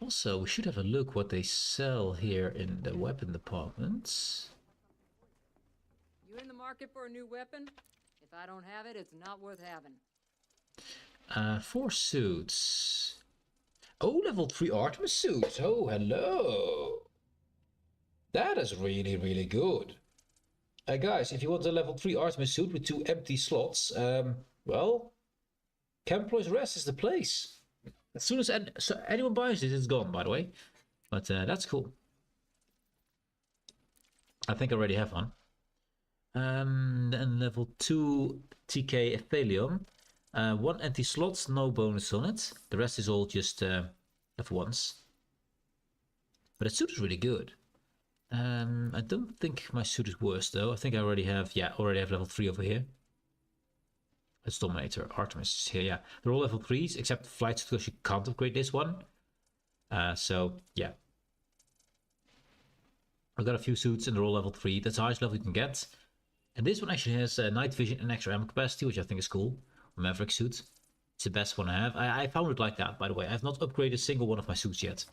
Also, we should have a look what they sell here in the weapon department. You in the market for a new weapon? If I don't have it, it's not worth having. 4 suits. Oh, level 3 Artemis suit. Oh, hello. That is really, really good. Guys, if you want a level 3 Artemis suit with 2 empty slots, well, Camploy's Rest is the place. As soon as anyone buys this, it's gone, by the way. But that's cool. I think I already have one. Then level 2 TK Aphelion. 1 empty slot, no bonus on it. The rest is all just level 1s. But the suit is really good. I don't think my suit is worse though. I think I already have, already have level 3 over here. Let's Dominator, Artemis is here, yeah. They're all level 3s, except Flight Suit, because you can't upgrade this one. So, yeah. I've got a few suits and they're all level 3. That's the highest level you can get. And this one actually has night vision and extra ammo capacity, which I think is cool. Maverick suit. It's the best one I have. I found it like that, by the way. I have not upgraded a single one of my suits yet.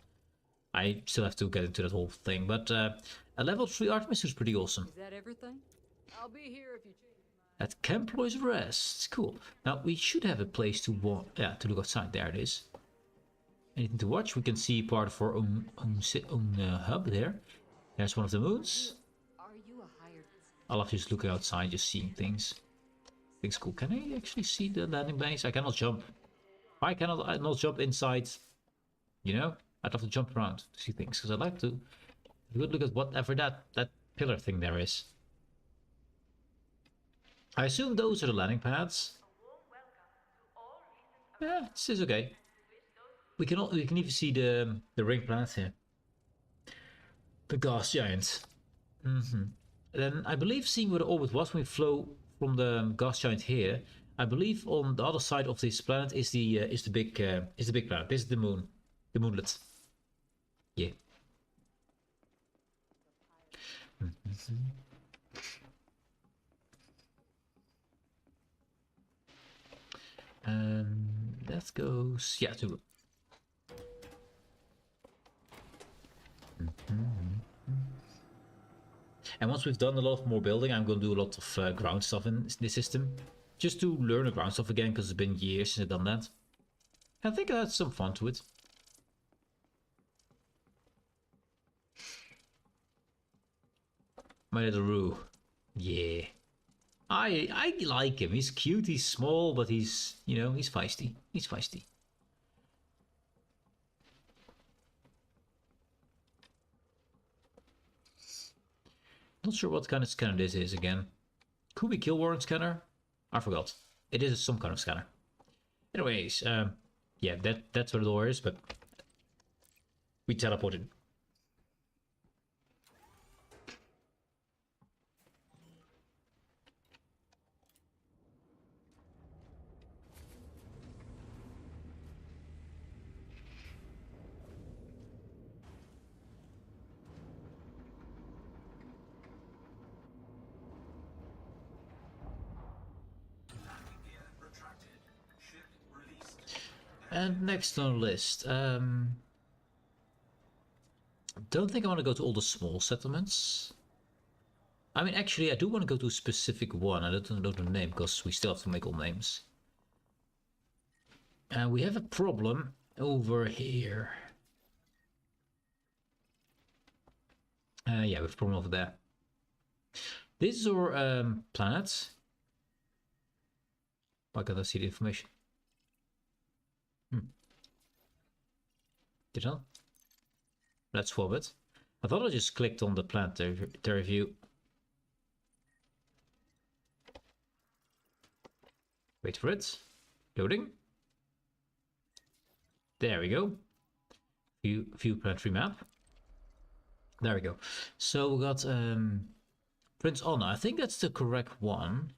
I still have to get into that whole thing. But a level 3 Artemis suit is pretty awesome. Is that everything? I'll be here if you change your mind. At Camploy's Rest. Cool. Now, we should have a place to walk. Yeah, to look outside. There it is. Anything to watch? We can see part of our own hub there. There's one of the moons. Are you a hired? I love just looking outside, just seeing things. Things cool. Can I actually see the landing base? I cannot jump. Why cannot I not jump inside? You know? I'd love to jump around to see things, because I'd like to look at whatever that pillar thing there is. I assume those are the landing pads. Yeah, this is okay. We can even see the ring planet here. The gas giant. Then I believe seeing where the orbit was when we flew from the gas giant here. I believe on the other side of this planet is the big planet. This is the moon, the moonlet. Yeah. That goes to. And once we've done a lot more building, I'm going to do a lot of ground stuff in this system. Just to learn the ground stuff again, because it's been years since I've done that. I think I had some fun to it. My little Roo. Yeah. I like him. He's cute, he's small, but he's, you know, he's feisty. He's feisty. Not sure what kind of scanner this is again. Could be kill warrant scanner? I forgot. It is some kind of scanner. Anyways, yeah, that's what the door is, but we teleported. And next on the list, don't think I want to go to all the small settlements. I mean, actually, I do want to go to a specific one. I don't know the name because we still have to make all names. And we have a problem over here. Yeah, we have a problem over there. This is our planet. Why can't I see the information? Did I? Let's swap it. I thought I just clicked on the planet to review. Wait for it. Loading. There we go. View planetary map. There we go. So we got Prince Anna. I think that's the correct one.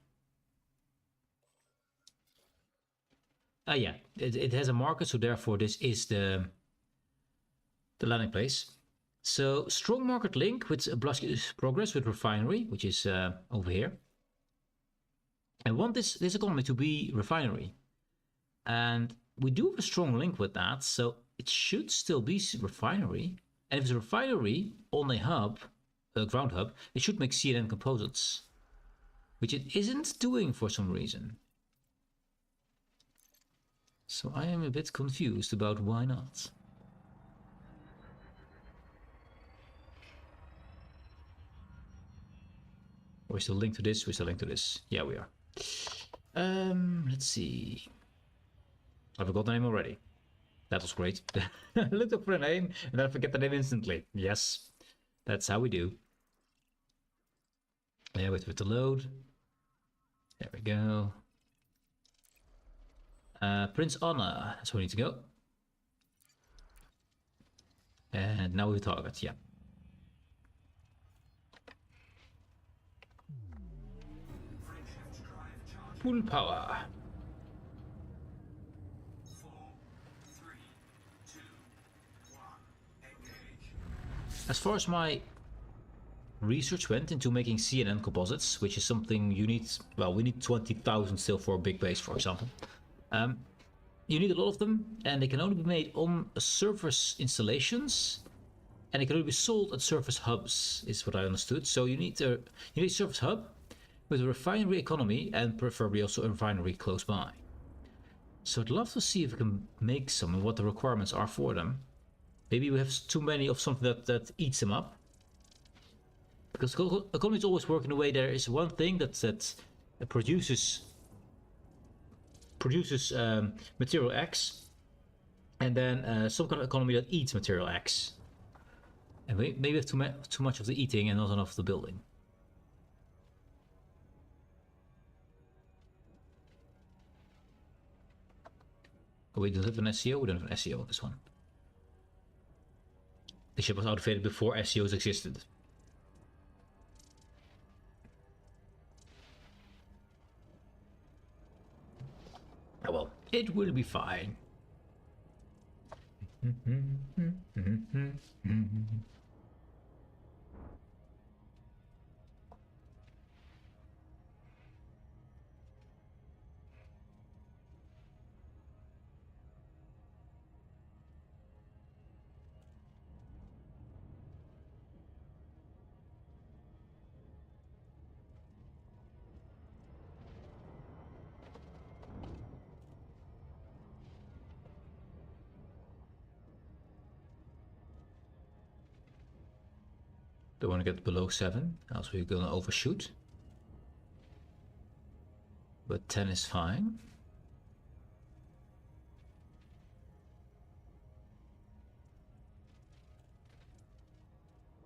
Yeah, it has a marker, so therefore this is the landing place. So strong market link with progress with refinery, which is over here. I want this economy to be refinery, and we do have a strong link with that, so it should still be refinery. And if it's a refinery on a hub, a ground hub, it should make CNN composites, which it isn't doing for some reason. So I am a bit confused about why not. We're still linked to this, we're still linked to this. Yeah, we are. Let's see. I forgot the name already. That was great. I looked up for a name and then I forget the name instantly. Yes, that's how we do. Yeah, wait for it to load. There we go. Prince Anna, that's where we need to go. And now we target, yeah. Full power. 4, 3, 2, 1. Engage. As far as my research went into making CNN composites, which is something you need, well, we need 20,000 still for a big base, for example. You need a lot of them, and they can only be made on surface installations, and they can only be sold at surface hubs, is what I understood. So you need a surface hub with a refinery economy, and preferably also a refinery close by. So I'd love to see if we can make some and what the requirements are for them. Maybe we have too many of something that eats them up. Because economies always work in a way there is one thing that produces material X, and then some kind of economy that eats material X. And maybe we have too much of the eating and not enough of the building. Oh, we don't have an SEO? We don't have an SEO on this one. The ship was outfitted before SEOs existed. Oh well, it will be fine. Don't want to get below 7, else we're gonna overshoot. But 10 is fine.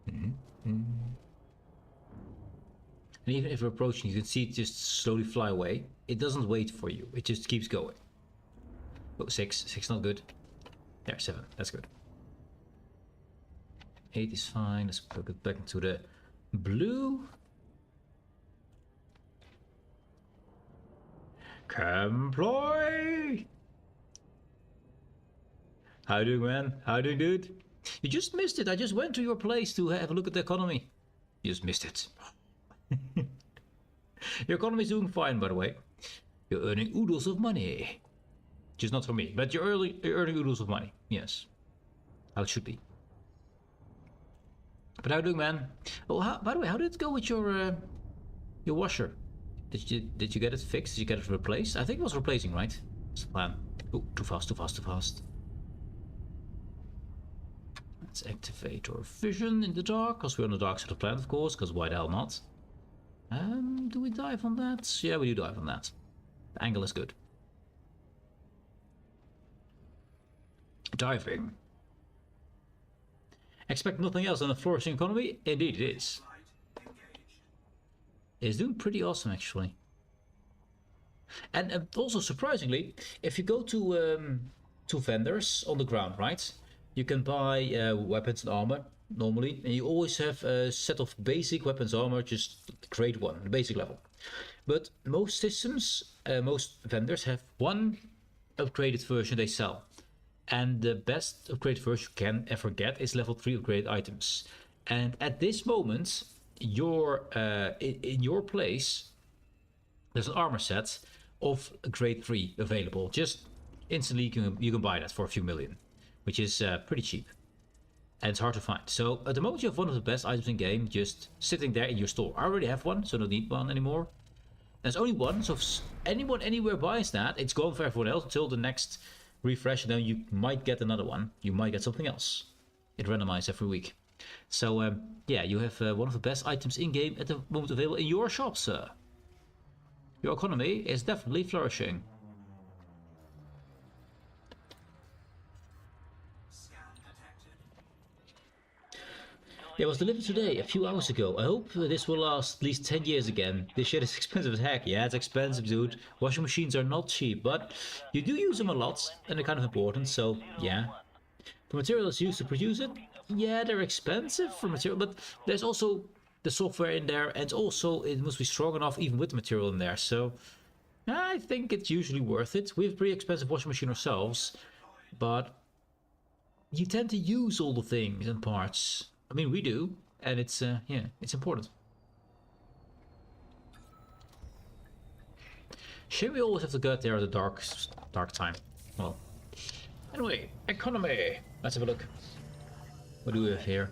And even if we're approaching, you can see it just slowly fly away. It doesn't wait for you, it just keeps going. Oh, 6 not good. There, 7, that's good. 8 is fine. Let's plug it back into the blue. Comploy! How you doing, man? How you doing, dude? You just missed it. I just went to your place to have a look at the economy. You just missed it. Your economy is doing fine, by the way. You're earning oodles of money. Just not for me, but you're earning oodles of money. Yes. How it should be. But how you doing, man? Oh, by the way, how did it go with your washer? Did you get it fixed? Did you get it replaced? I think it was replacing, right? That's the plan. Oh, too fast. Let's activate our vision in the dark, because we're on the dark side of the planet, of course, because why the hell not? Do we dive on that? Yeah, we do dive on that. The angle is good. Diving. Expect nothing else than a flourishing economy? Indeed it is. It's doing pretty awesome, actually. And also surprisingly, if you go to vendors on the ground, right, you can buy weapons and armor normally, and you always have a set of basic weapons armor, just grade 1, the basic level. But most systems, most vendors have one upgraded version they sell, and the best upgraded version you can ever get is level 3 upgraded items. And at this moment, your in your place, there's an armor set of grade 3 available. Just instantly you can buy that for a few million, which is pretty cheap. And it's hard to find. So at the moment you have one of the best items in game just sitting there in your store. I already have one, so I don't need one anymore. There's only one, so if anyone anywhere buys that, it's gone for everyone else until the next refresh, and then you might get another one. You might get something else. It randomizes every week. So yeah, you have one of the best items in game at the moment available in your shop, sir. Your economy is definitely flourishing. Yeah, it was delivered today, a few hours ago. I hope this will last at least 10 years again. This shit is expensive as heck. Yeah, it's expensive, dude. Washing machines are not cheap, but you do use them a lot, and they're kind of important, so yeah. The materials used to produce it, yeah, they're expensive for material, but there's also the software in there, and also it must be strong enough even with the material in there, so I think it's usually worth it. We have a pretty expensive washing machine ourselves, but you tend to use all the things and parts. I mean, we do, and it's yeah, it's important. Should we always have to go out there at a dark time? Well, anyway, economy. Let's have a look. What do we have here?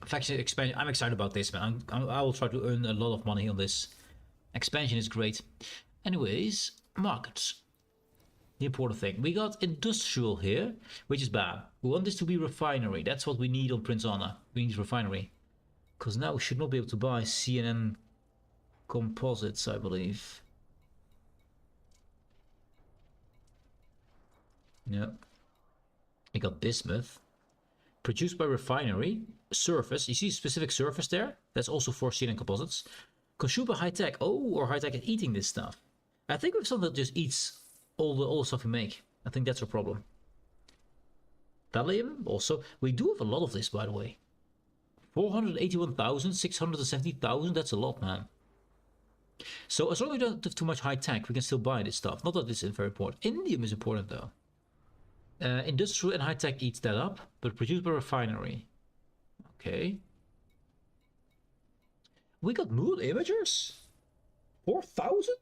Faction expansion. I'm excited about this, man. I will try to earn a lot of money on this. Expansion is great. Anyways, markets. The important thing. We got industrial here, which is bad. We want this to be refinery. That's what we need on Prince Anna. We need refinery. Because now we should not be able to buy CNN composites, I believe. No. We got bismuth. Produced by refinery. Surface. You see specific surface there? That's also for CNN composites. Consumed by high tech. Oh, or high tech is eating this stuff. I think we have something that just eats all the stuff we make. I think that's a problem. Thallium also. We do have a lot of this, by the way. 481,000, 670,000. That's a lot, man. So as long as we don't have too much high tech, we can still buy this stuff. Not that this is very important. Indium is important though. Industrial and high tech eats that up, but produced by refinery. Okay. We got moon imagers. 4,000.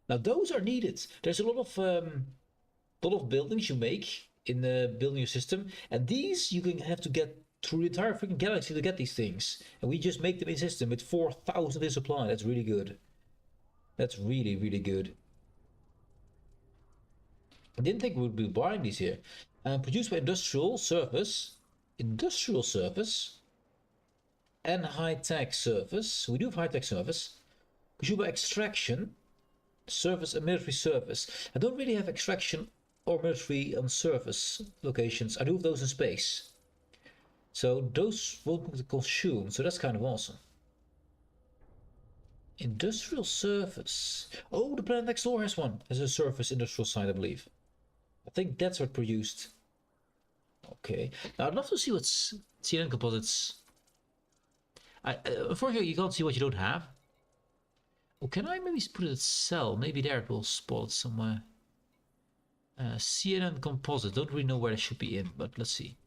Now those are needed. There's a lot of buildings you make in building your system, and these you can have to get through the entire freaking galaxy to get these things. And we just make them in system with 4,000 in supply. That's really good. That's really, really good. I didn't think we would be buying these here. Produced by industrial surface, and high-tech surface. We do have high-tech surface. Consumed by extraction. Surface and military surface. I don't really have extraction or military on surface locations. I do have those in space. So those won't be consumed. So that's kind of awesome. Industrial surface. Oh, the planet next door has one. Has a surface industrial site, I believe. I think that's what produced. Okay. Now I'd love to see what's CNN composites. Unfortunately, you can't see what you don't have. Oh, can I maybe put it at cell? Maybe there it will spot it somewhere. CNN composite. Don't really know where it should be in, but let's see.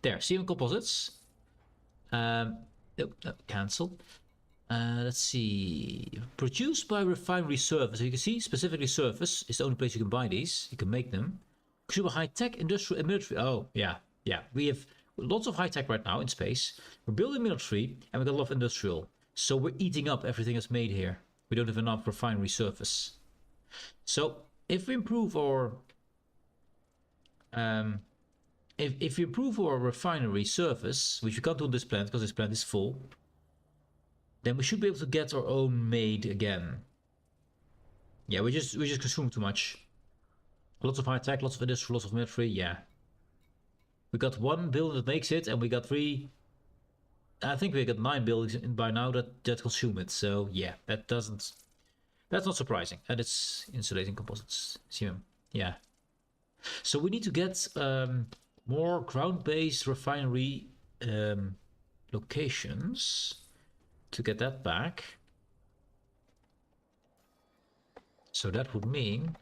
There, CNN composites. Nope, cancel. Let's see. Produced by refinery surface. So you can see specifically surface is the only place you can buy these. You can make them. Consumer high tech, industrial, and military. Oh, yeah. Yeah. We have lots of high tech right now in space. We're building military and we got a lot of industrial. So we're eating up everything that's made here. We don't have enough refinery surface. So if we improve our if we improve our refinery surface, which we can't do on this plant because this plant is full, then we should be able to get our own made again. Yeah, we just consume too much. Lots of high tech, lots of industrial, lots of military. Yeah. We got 1 building that makes it, and we got 3. I think we got 9 buildings by now that consume it. So yeah, that's not surprising. And it's insulating composites. Yeah. So we need to get more ground-based refinery locations to get that back. So that would mean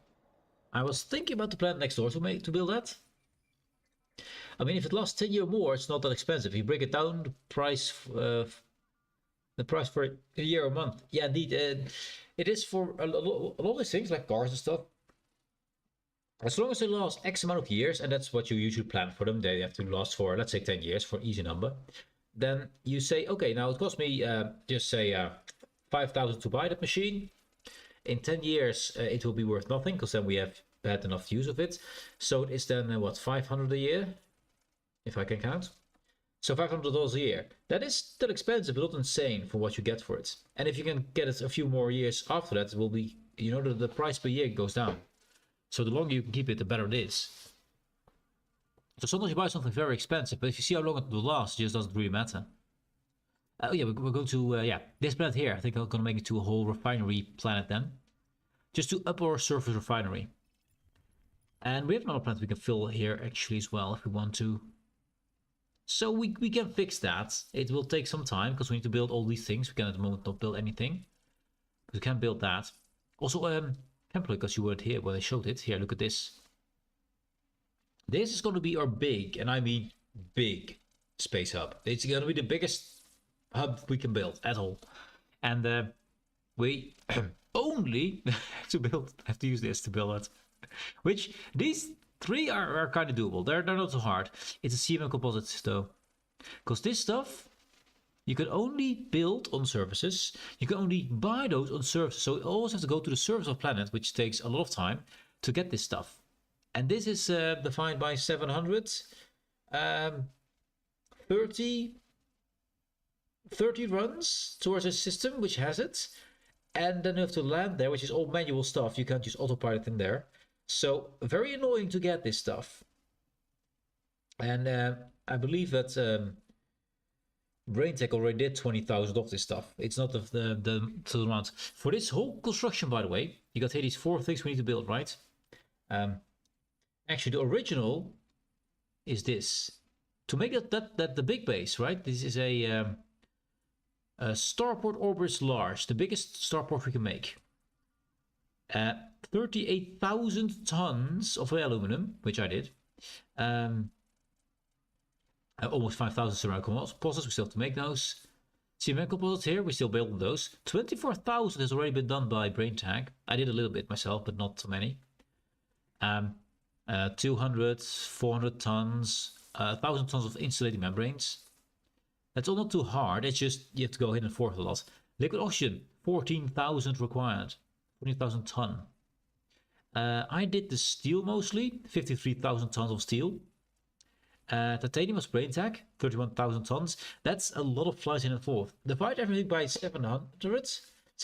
I was thinking about the plant next door to build that. I mean, if it lasts 10 years more, it's not that expensive. You break it down, the price for a year or a month. Yeah, indeed. It is for a lot of these things, like cars and stuff. As long as they last X amount of years, and that's what you usually plan for them, they have to last for, let's say, 10 years for an easy number. Then you say, okay, now it cost me, just say, 5,000 to buy that machine. In 10 years, it will be worth nothing, because then we have had enough use of it. So it is then, what, 500 a year? If I can count. So $500 a year. That is still expensive, but not insane for what you get for it. And if you can get it a few more years after that, it will be, you know, the price per year goes down. So the longer you can keep it, the better it is. So sometimes you buy something very expensive, but if you see how long it will last, it just doesn't really matter. Oh yeah, we're going to, this planet here. I think I'm going to make it to a whole refinery planet then. Just to up our surface refinery. And we have another planet we can fill here actually as well if we want to. So we can fix that. It will take some time because we need to build all these things. We can at the moment not build anything. We can build that. Also, template, because you weren't here when I showed it. Here, look at this. This is going to be our big, and I mean big, space hub. It's going to be the biggest hub we can build at all. And we only have to use this to build it. Which, these 3 are kind of doable. They're not so hard. It's a CMM composite though. Because this stuff, you can only build on surfaces. You can only buy those on surfaces. So you always have to go to the surface of the planet, which takes a lot of time to get this stuff. And this is defined by 700. 30 runs towards a system which has it. And then you have to land there, which is all manual stuff. You can't use autopilot in there. So very annoying to get this stuff. And I believe that BrainTech already did 20,000 of this stuff. It's not the total amount. For this whole construction, by the way, you got here these 4 things we need to build, right? Actually, the original is this. To make that the big base, right? This is a starport orbis large, the biggest starport we can make. 38,000 tons of aluminum, which I did. Almost 5,000 ceramic composites, we still have to make those. Cement composites here, we're still building those. 24,000 has already been done by BrainTag. I did a little bit myself, but not too many. 200, 400 tons, 1,000 tons of insulating membranes. That's all not too hard, it's just you have to go in and forth a lot. Liquid oxygen, 14,000 required. 14,000 ton. I did the steel mostly, 53,000 tons of steel. Titanium was BrainTag, 31,000 tons. That's a lot of flights in and forth. Divide everything by 700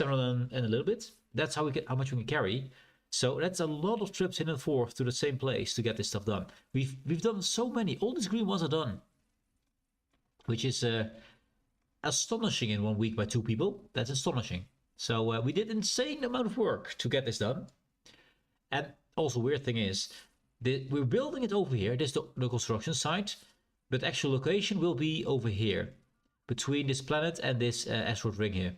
and a little bit. That's how much we can carry. So that's a lot of trips in and forth to the same place to get this stuff done. We've done so many. All these green ones are done, which is astonishing in 1 week by 2 people. That's astonishing. So we did an insane amount of work to get this done. And also weird thing is, we're building it over here. This is the construction site, but the actual location will be over here, between this planet and this asteroid ring here.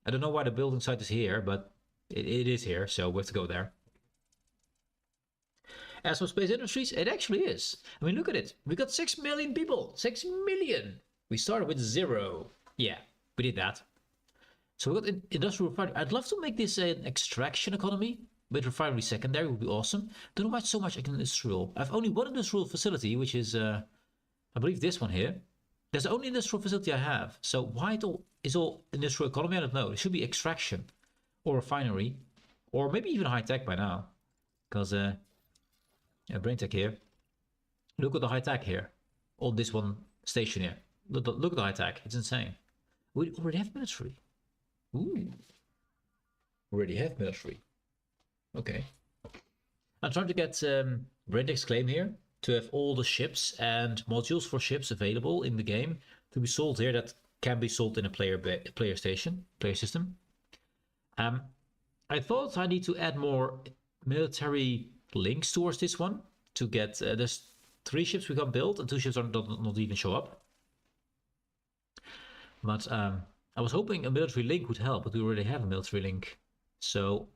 I don't know why the building site is here, but it is here, so we have to go there. As for space industries, it actually is. I mean, look at it. We got 6 million people. 6 million. We started with 0. Yeah, we did that. So we got industrial refinery. I'd love to make this an extraction economy. With refinery secondary would be awesome. Don't know why so much industrial. I have only one industrial facility, which is, I believe this one here. That's the only industrial facility I have. So why it is all industrial economy? I don't know. It should be extraction or refinery, or maybe even high tech by now. Because BrainTech here. Look at the high tech here. On this one station here. Look at the high tech. It's insane. We already have military. Ooh. Already have military. Okay. I'm trying to get BrainTech's claim here to have all the ships and modules for ships available in the game to be sold here that can be sold in a player system. I thought I need to add more military links towards this one to get there's 3 ships we can build and 2 ships not even show up. But I was hoping a military link would help, but we already have a military link, so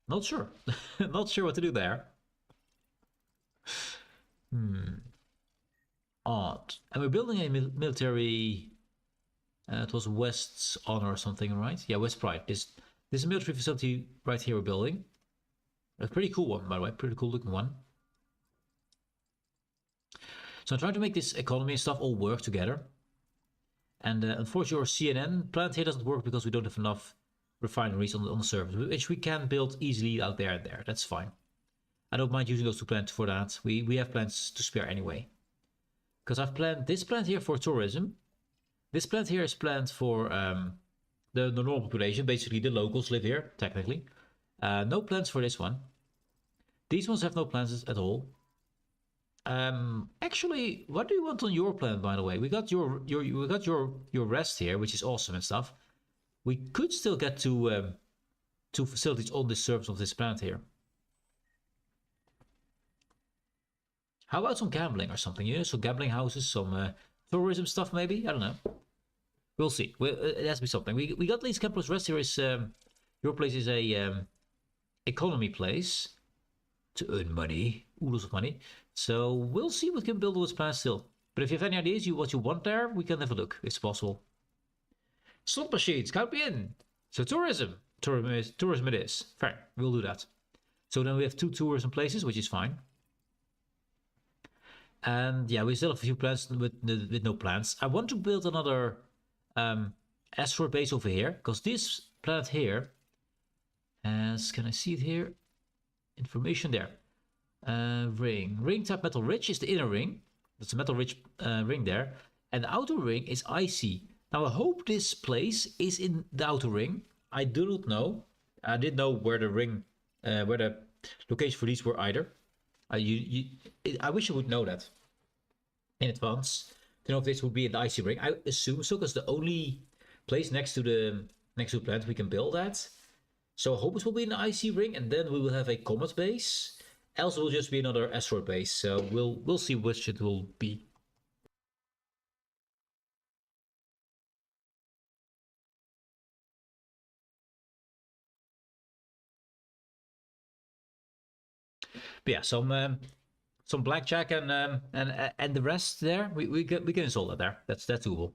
not sure. Not sure what to do there. Odd. And we're building a military. It was West's Honor or something, right? Yeah, West Pride. This is a military facility right here we're building. A pretty cool one, by the way. Pretty cool looking one. So I'm trying to make this economy and stuff all work together. And unfortunately, our CNN plant here doesn't work because we don't have enough refineries on the surface, which we can build easily out there and there. That's fine. I don't mind using those 2 plants for that. We have plants to spare anyway. Because I've planned this plant here for tourism. This plant here is planned for the normal population. Basically, the locals live here, technically. No plans for this one. These ones have no plans at all. Actually, what do you want on your plant, by the way? We got your rest here, which is awesome and stuff. We could still get to facilities on this surface of this plant here. How about some gambling or something? You know, some gambling houses, some tourism stuff maybe. I don't know. We'll see. It has to be something. We got these campus rest here. Is your place is a economy place to earn money, oodles of money. So we'll see what we can build with this plan still. But if you have any ideas what you want there, we can have a look. It's possible. Slot machines, count me in. So tourism it is. Fair, we'll do that. So then we have 2 tourism places, which is fine. And yeah, we still have a few plans with no plans. I want to build another asteroid base over here, because this planet here has, can I see it here? Information there. Ring type metal rich is the inner ring. That's a metal rich ring there. And the outer ring is icy. Now I hope this place is in the outer ring. I do not know. I didn't know where the ring, where the location for these were either. I wish I would know that in advance to know if this would be in the icy ring. I assume so, because the only place next to the planet we can build at. So I hope it will be in the icy ring, and then we will have a comet base. Else it will just be another asteroid base. So we'll see which it will be. But yeah, some blackjack and the rest there. We can install that there. That's doable.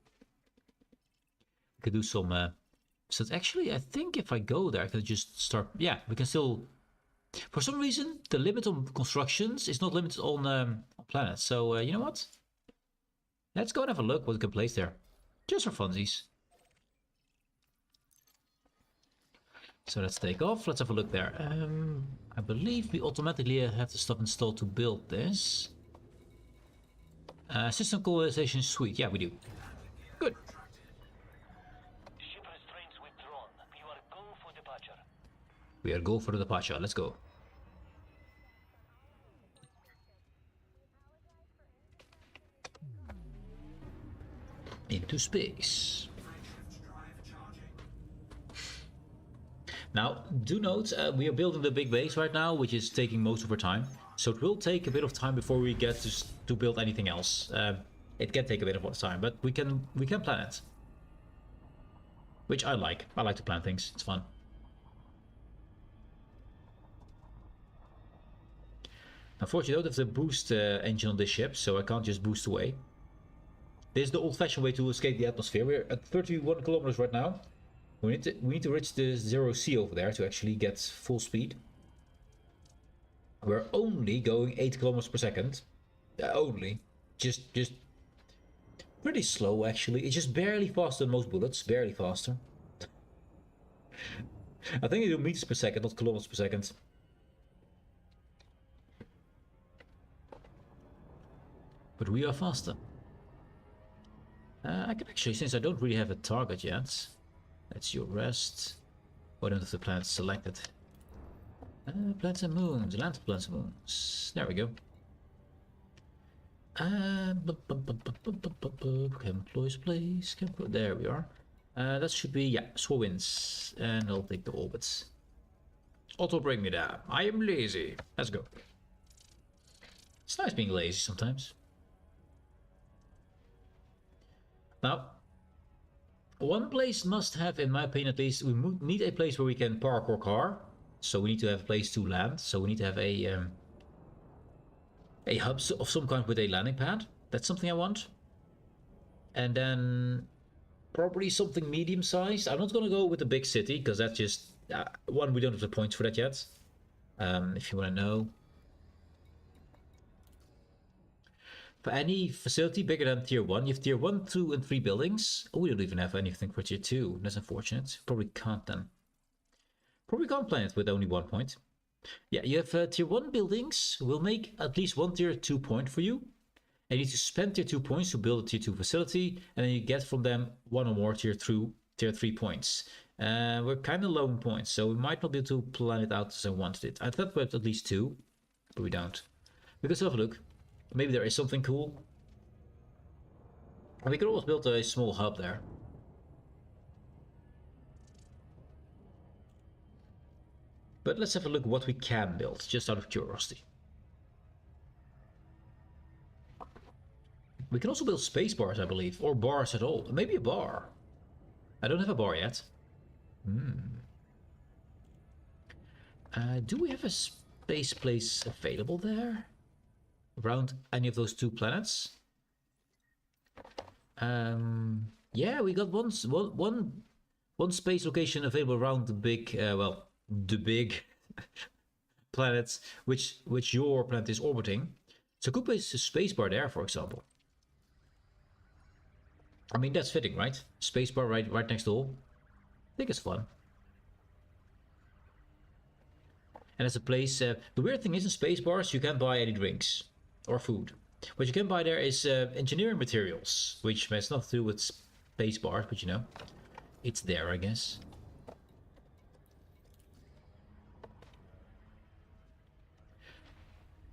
We could do some. So actually, I think if I go there, I can just start. Yeah, we can still. For some reason, the limit on constructions is not limited on planets. So you know what? Let's go and have a look what we can place there, just for funsies. So let's take off. Let's have a look there. I believe we automatically have the stuff installed to build this. System colonization suite. Yeah, we do. Good. Ship restraints withdrawn. You are go for departure. We are go for the departure. Let's go. Into space. Now, do note, we are building the big base right now, which is taking most of our time. So it will take a bit of time before we get to build anything else. It can take a bit of time, but we can plan it. Which I like. I like to plan things. It's fun. Unfortunately, I don't have the boost engine on this ship, so I can't just boost away. This is the old-fashioned way to escape the atmosphere. We're at 31 kilometers right now. We need to reach the 0C over there to actually get full speed. We're only going 8 kilometers per second. Only. Just pretty slow actually. It's just barely faster than most bullets. Barely faster. I think they do meters per second, not kilometers per second. But we are faster. I can actually, since I don't really have a target yet. That's your rest. Why don't have the planets selected? Planets and moons, land planets and moons. There we go. Employees place. There we are. That should be, yeah, Swoiwns. And I'll take the orbits. Auto bring me down. I am lazy. Let's go. It's nice being lazy sometimes. Now, one place must have, in my opinion at least, we need a place where we can park our car. So we need to have a place to land. So we need to have a hub of some kind with a landing pad. That's something I want. And then probably something medium sized. I'm not going to go with a big city because that's just one, we don't have the points for that yet. If you want to know. For any facility bigger than tier 1, you have tier 1, 2 and 3 buildings. Oh, we don't even have anything for tier 2. That's unfortunate. Probably can't then. Probably can't plan it with only 1 point. Yeah, you have tier 1 buildings. Will make at least one tier 2 point for you. And you need to spend tier 2 points to build a tier 2 facility. And then you get from them 1 or more tier 3 points. We're kind of low in points, so we might not be able to plan it out as I wanted it. I thought we had at least 2, but we don't. We can still have a look. Maybe there is something cool. And we could always build a small hub there. But let's have a look what we can build, just out of curiosity. We can also build space bars, I believe, or bars at all. Maybe a bar. I don't have a bar yet. Do we have a space place available there? Around any of those 2 planets? Yeah, we got one space location available around the big, the big planets which your planet is orbiting. So could place a space bar there, for example. I mean, that's fitting, right? Space bar right next door. I think it's fun. And as a place, the weird thing is in space bars you can't buy any drinks or food. What you can buy there is engineering materials, which has nothing to do with space bars, but you know, it's there, I guess.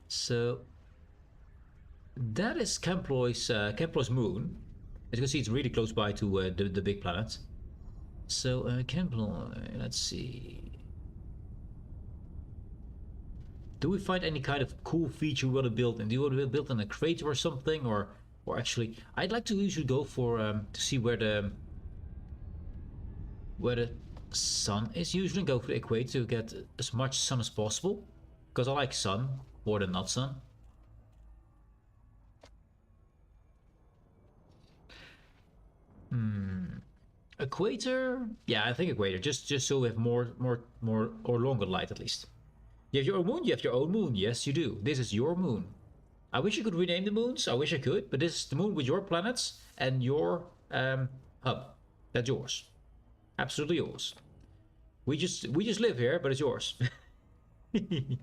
So that is Kemploy's moon. As you can see, it's really close by to the big planet. So Kemploy, let's see. Do we find any kind of cool feature we want to build? And do you want to build in a crater or something, or actually, I'd like to usually go for to see where the sun is. Usually go for the equator to get as much sun as possible, because I like sun more than not sun. Equator? Yeah, I think equator. Just so we have more or longer light at least. You have your own moon? You have your own moon. Yes, you do. This is your moon. I wish you could rename the moons. I wish I could, but this is the moon with your planets and your hub. That's yours. Absolutely yours. We just live here, but it's yours. And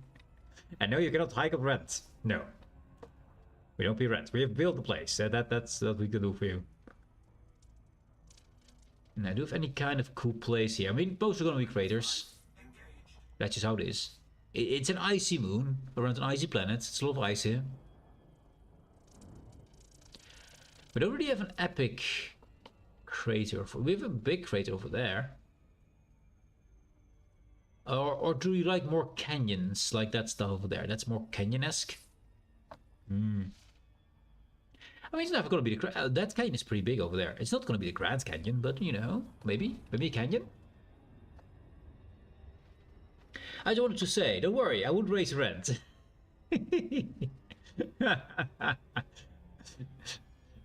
no, you cannot hike up rent. No. We don't pay rent. We have built the place. That's what we can do for you. Now, do we have any kind of cool place here? I mean, both are going to be craters. That's just how it is. It's an icy moon around an icy planet. It's a lot of ice here. We don't really have an epic crater. We have a big crater over there. Or do you like more canyons, like that stuff over there? That's more canyon-esque. I mean, it's never going to be the... that canyon is pretty big over there. It's not going to be the Grand Canyon, but, you know, maybe a canyon. I just wanted to say, don't worry, I won't raise rent.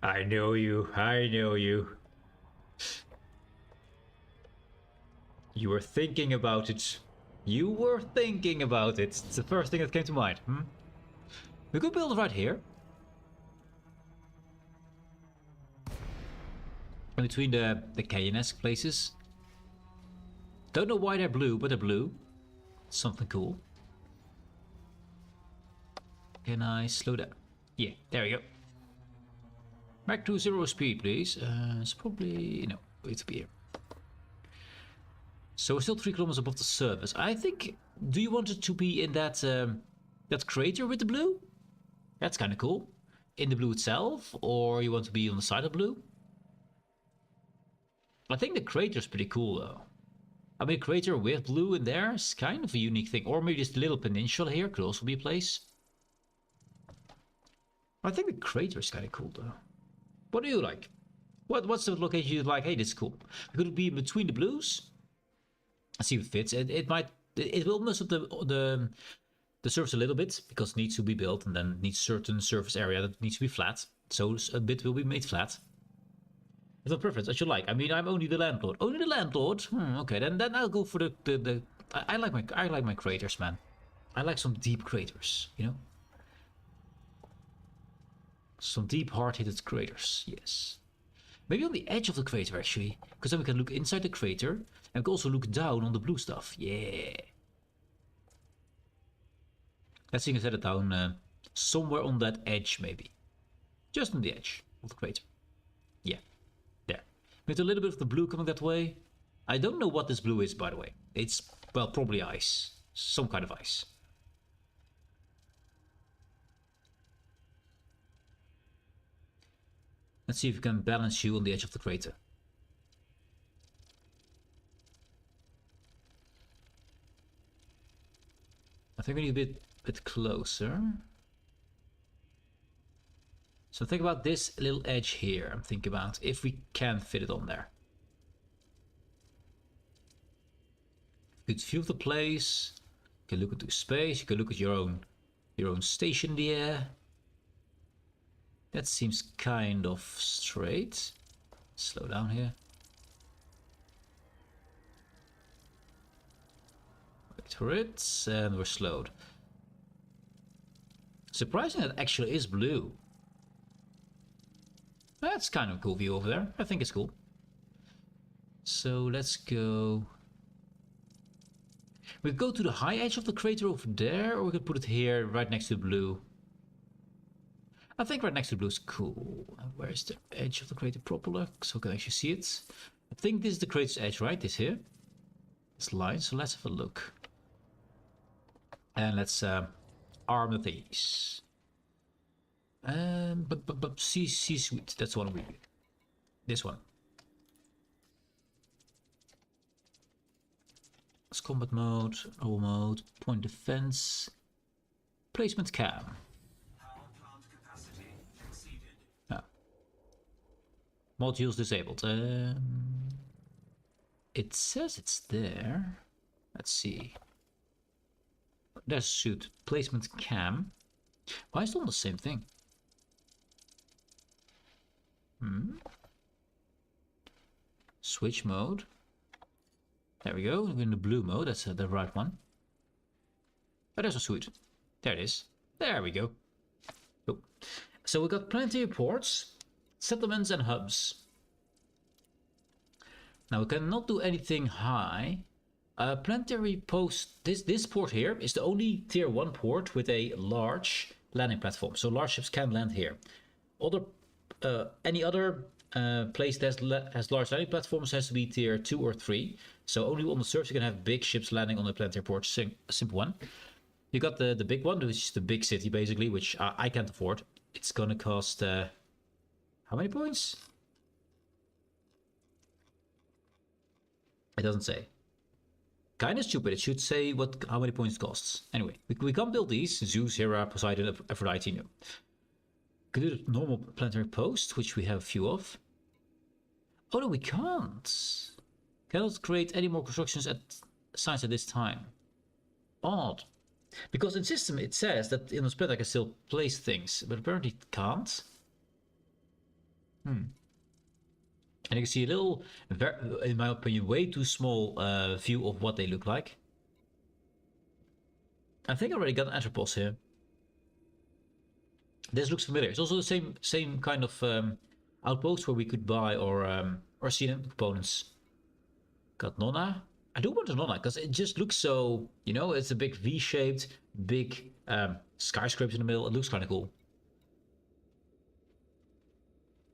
I know you, I know you. You were thinking about it. You were thinking about it. It's the first thing that came to mind. We could build it right here. In between the canyon-esque places. Don't know why they're blue, but they're blue. Something cool. Can I slow down? Yeah, there we go. Back to 0 speed, please. It's probably... no, it's here. So we're still 3 kilometers above the surface. I think... do you want it to be in that that crater with the blue? That's kind of cool. in the blue itself, or you want to be on the side of blue. I think the crater's pretty cool though. I mean, a crater with blue in there is kind of a unique thing. Or maybe this little peninsula here could also be a place. I think the crater is kind of cool though. What do you like? What's the location you like? Hey, this is cool. Could it be between the blues? Let's see if it fits. It will mess up the surface a little bit because it needs to be built and then needs certain surface area that needs to be flat. So a bit will be made flat. It's a preference as you like. I mean, I'm only the landlord. Only the landlord. Okay, then I'll go for the. I like my craters, man. I like some deep craters. You know, some deep, hard-hitted craters. Yes. Maybe on the edge of the crater actually, because then we can look inside the crater and we can also look down on the blue stuff. Yeah. Let's see if we can set it down somewhere on that edge, maybe. Just on the edge of the crater. Yeah. There. With a little bit of the blue coming that way. I don't know what this blue is, by the way. It's, well, probably ice. Some kind of ice. Let's see if we can balance you on the edge of the crater. I think we need a bit closer. So think about this little edge here. I'm thinking about if we can fit it on there. Good view of the place. You can look into space. You can look at your own station in the air. That seems kind of straight. Slow down here. Wait for it, and we're slowed. Surprising that it actually is blue. That's kind of a cool view over there. I think it's cool. So let's go. We could go to the high edge of the crater over there, or we could put it here right next to blue. I think right next to blue is cool. Where's the edge of the crater proper? So we can actually see it. I think this is the crater's edge, right? This here. This line. So let's have a look. And let's arm the things. But C-suite. That's one we. This one. It's combat mode, all mode, point defense, placement cam. Modules disabled. It says it's there. Let's see. There's suit. Placement cam. Why is it on the same thing? Switch mode. There we go. We're in the blue mode. That's the right one. Oh, there's a suit. There it is. There we go. Oh. So we got plenty of ports. Settlements and hubs. Now we cannot do anything high. Planetary post. This port here is the only tier 1 port with a large landing platform. So large ships can land here. Any other place that has large landing platforms has to be tier 2 or 3. So only on the surface you can have big ships landing on the planetary port. Simple one. You got the big one, which is the big city basically, which I can't afford. It's gonna cost. How many points? It doesn't say. Kind of stupid. It should say how many points it costs. Anyway, we can't build these. Zeus, Hera, Poseidon, Aphrodite. No. Could do the normal planetary post, which we have a few of. Oh no, we can't. Cannot create any more constructions at sites at this time. Odd. Because in system it says that in the split I can still place things, but apparently it can't. And you can see a little, in my opinion, way too small view of what they look like. I think I already got an Anthropos here. This looks familiar. It's also the same kind of outpost where we could buy or see components. Got Nonna. I do want a Nonna because it just looks so, you know, it's a big V-shaped, big skyscraper in the middle. It looks kind of cool.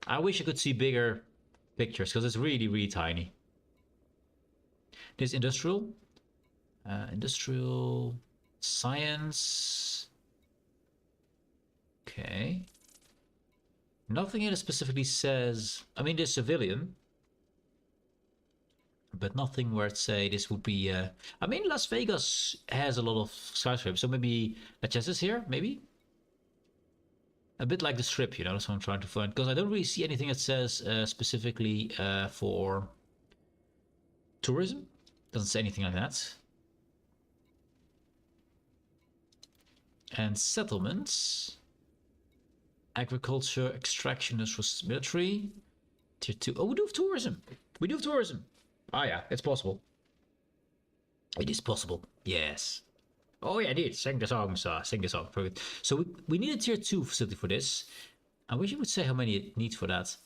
I wish I could see bigger pictures because it's really, really tiny. This industrial. Industrial science. Okay. Nothing here specifically says... I mean, there's civilian. But nothing where it say this would be... I mean, Las Vegas has a lot of skyscrapers. So maybe a chest is here, maybe? A bit like the Strip, you know, that's what I'm trying to find. Because I don't really see anything that says specifically for tourism. Doesn't say anything like that. And settlements. Agriculture, extraction, industrial, military. Tier 2. Oh, we do have tourism. We do have tourism. Ah, yeah, it's possible. It is possible. Yes. Oh, yeah, indeed. Sing the song, sir. Sing the song. Perfect. So we need a tier 2 facility for this. I wish you would say how many it needs for that.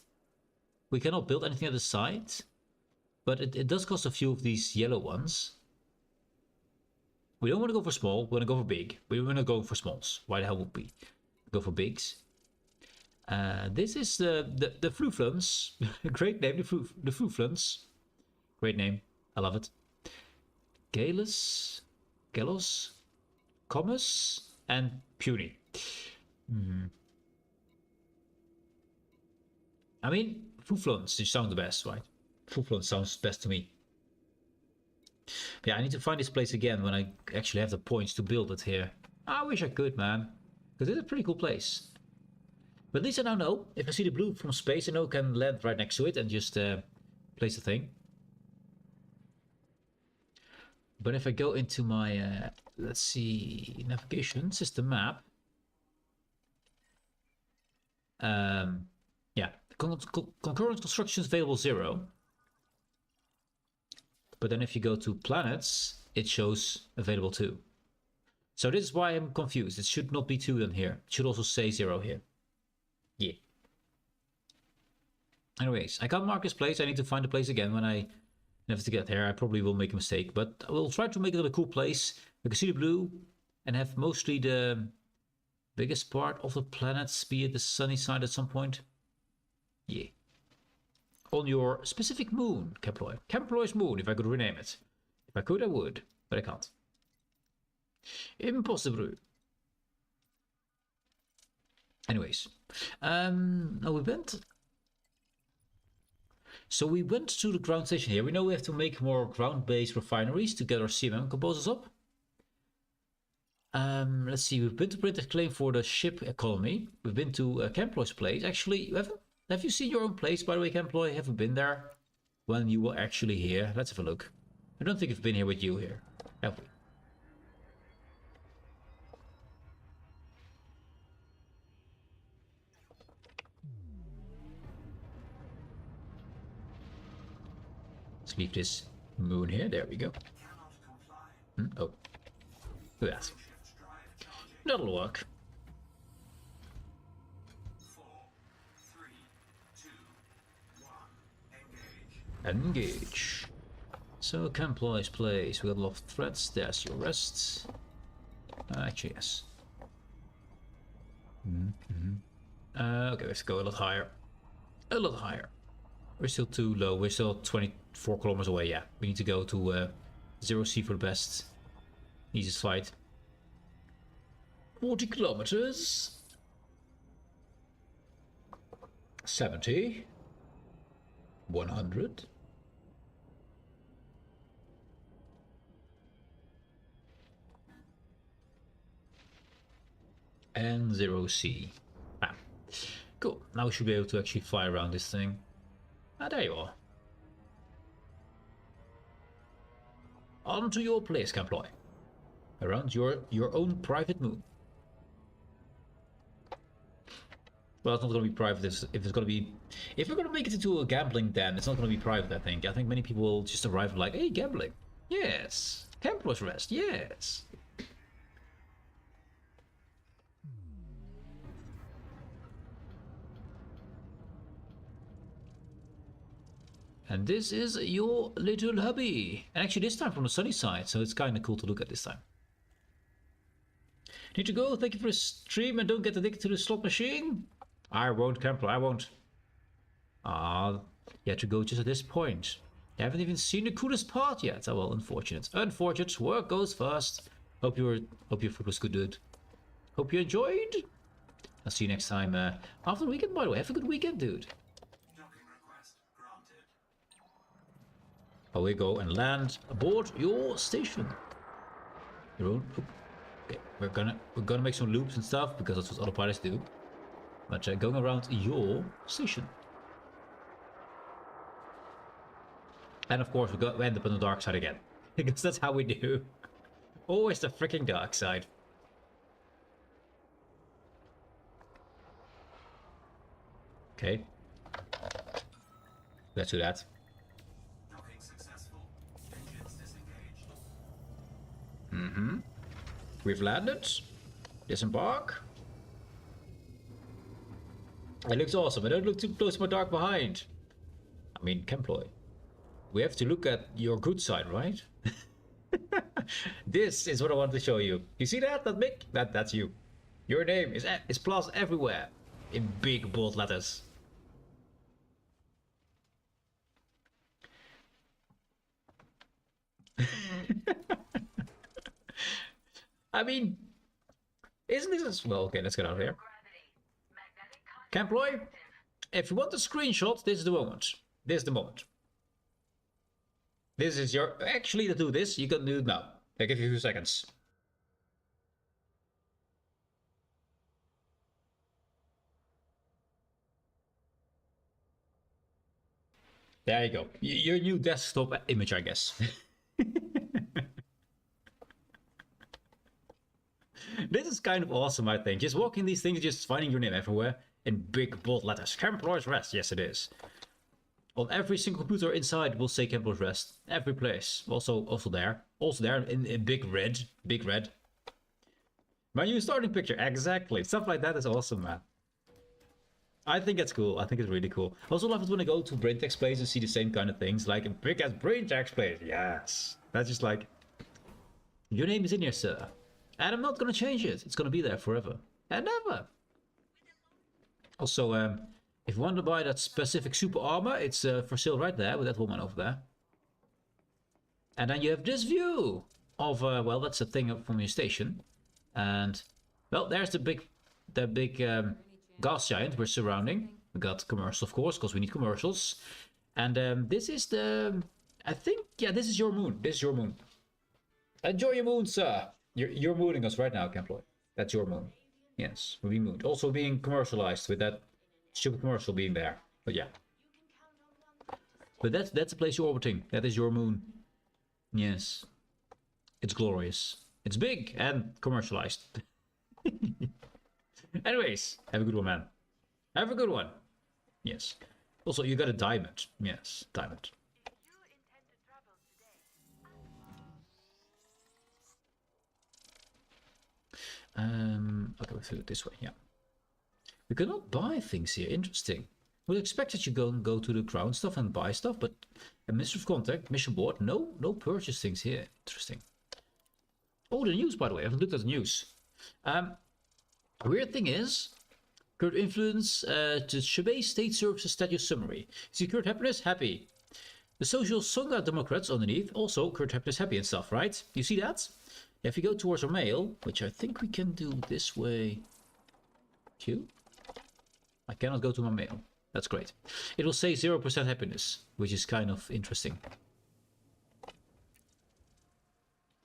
We cannot build anything at the site. But it does cost a few of these yellow ones. We don't want to go for small. We want to go for big. We want to go for smalls. Why the hell would we go for bigs? This is the Flooflums. Great name, the Flooflums. Great name. I love it. Galus, Comus, and Puny. I mean, Flooflums, they sound the best, right? Flooflums sounds best to me. Yeah, I need to find this place again when I actually have the points to build it here. I wish I could, man. Because it's a pretty cool place. But at least I now know. If I see the blue from space, I know I can land right next to it and just place the thing. But if I go into my, let's see, navigation, system map. Yeah, concurrent constructions available 0. But then if you go to planets, it shows available 2. So this is why I'm confused. It should not be 2 then here. It should also say 0 here. Yeah. Anyways, I can't mark this place. I need to find the place again when I have to get there. I probably will make a mistake, but I will try to make it a cool place. We can see the blue and have mostly the biggest part of the planets be at the sunny side at some point. Yeah. On your specific moon, Kemploy. Kemploy's moon, if I could rename it. If I could, I would, but I can't. Impossible. Anyways, now we went. So we went to the ground station here. We know we have to make more ground-based refineries to get our CMM composers up. Let's see. We've been to British Claim for the ship economy. We've been to Kemploy's place. Actually, have you seen your own place, by the way, Kemploy? Have you been there when you were actually here? Let's have a look. I don't think I've been here with you here, have we? Let's leave this moon here. There we go. Oh. Look at that. That'll work. 4, 3, 2, 1, engage. Engage. So, Kemploy's place. We got a lot of threats. There's your rest. Actually, yes. Okay, let's go a lot higher. A lot higher. We're still too low. We're still 24 kilometers away. Yeah, we need to go to 0C for the best. Easiest flight. 40 kilometers. 70. 100. And 0C. Ah, cool. Now we should be able to actually fly around this thing. Ah, there you are. On to your place, Kemploy. Around your own private moon. Well, it's not going to be private if it's going to be... If we're going to make it into a gambling den, it's not going to be private, I think. I think many people will just arrive like, hey, gambling. Yes. Kemploy's rest. Yes. And this is your little hubby. And actually this time from the sunny side, so it's kind of cool to look at this time. Need to go. Thank you for the stream and don't get addicted to the slot machine. I won't, Kempler, I won't. Ah, you had to go just at this point. You haven't even seen the coolest part yet. Oh well, unfortunate. Unfortunate. Work goes first. Hope your food was good, dude. Hope you enjoyed. I'll see you next time after the weekend, by the way. Have a good weekend, dude. Docking request granted. Oh, we go and land aboard your station. Your own. Okay, we're gonna make some loops and stuff because that's what other pilots do. But going around your station. And of course, we end up on the dark side again. Because that's how we do. Always the freaking dark side. Okay. Let's do that. Docking successful. Engines disengaged. Mm-hmm. We've landed. Disembark. It looks awesome. I don't look too close to my dark behind. I mean, Kemploy. We have to look at your good side, right? This is what I want to show you. You see that? That big? That's you. Your name is plus everywhere. In big bold letters. I mean, isn't this... Well, okay, let's get out of here. Kemploy, if you want a screenshot, this is the moment. This is the moment. This is your... Actually, to do this, you can do it now. I give you a few seconds. There you go. Your new desktop image, I guess. This is kind of awesome, I think. Just walking these things, just finding your name everywhere in big bold letters. Kemploy's Rest. Yes, it is. On every single computer inside will say Kemploy's Rest. Every place. Also there. Also there in big red. Big red. My new starting picture. Exactly. Stuff like that is awesome, man. I think it's cool. I think it's really cool. I also love it when I go to BrainTech's place and see the same kind of things. Like a big ass BrainTech's place. Yes. That's just like... Your name is in here, sir. And I'm not going to change it. It's going to be there forever. And ever. Also, if you want to buy that specific super armor, it's for sale right there with that woman over there. And then you have this view of, well, that's a thing from your station. And, well, there's the big gas giant we're surrounding. We got commercials, of course, because we need commercials. And this is the, I think, yeah, this is your moon. This is your moon. Enjoy your moon, sir. You're mooning us right now, Kemploy. That's your moon. Yes, we're being mooned. Also being commercialized with that stupid commercial being there. But yeah. But that's the place you're orbiting. That is your moon. Yes. It's glorious. It's big and commercialized. Anyways, have a good one, man. Have a good one. Yes. Also, you got a diamond. Yes, diamond. Okay, we'll do it this way, yeah. We cannot buy things here, interesting. We'd expect that you go to the crown stuff and buy stuff, but a Minister of Contact, mission board, no purchase things here. Interesting. Oh, the news, by the way, I haven't looked at the news. Weird thing is, current influence to Chubei State Services Status Summary. See, current happiness, happy. The Social Songa Democrats underneath, also current happiness, happy and stuff, right? You see that? If you go towards our mail, which I think we can do this way. Q? I cannot go to my mail. That's great. It will say 0% happiness, which is kind of interesting.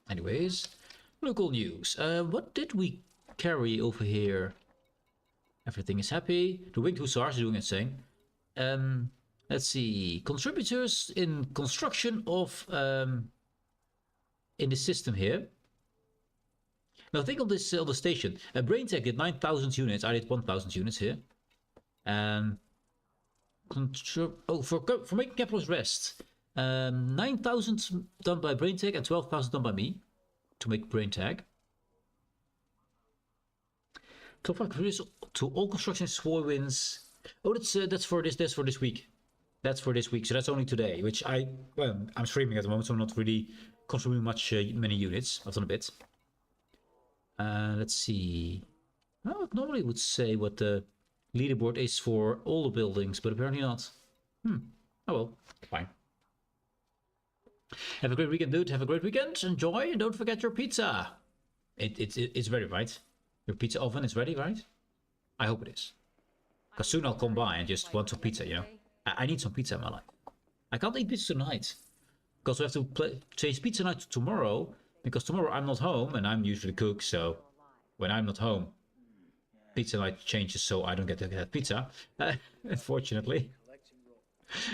Anyways, local news. What did we carry over here? Everything is happy. The Winged Hussars are doing insane. Let's see. Contributors in construction of in the system here. Now think of this on the station. BrainTech did 9,000 units. I did 1,000 units here. For making Kemploy's Rest, 9,000 done by BrainTech and 12,000 done by me to make BrainTag. Top 5 contributors to all construction Swoiwns. Oh, that's for this. That's for this week. That's for this week. So that's only today, which I'm streaming at the moment, so I'm not really consuming many units. I've done a bit. Let's see. Well, it normally would say what the leaderboard is for all the buildings, but apparently not. Oh well, fine. Have a great weekend, dude. Have a great weekend. Enjoy, and don't forget your pizza. It's ready, right? Your pizza oven is ready, right? I hope it is. Because soon I'll come by and just want some pizza, you know? I need some pizza in my life. I can't eat pizza tonight. Because we have to change pizza night to tomorrow. Because tomorrow I'm not home and I'm usually cook, so when I'm not home, pizza night changes so I don't get to have pizza. Unfortunately.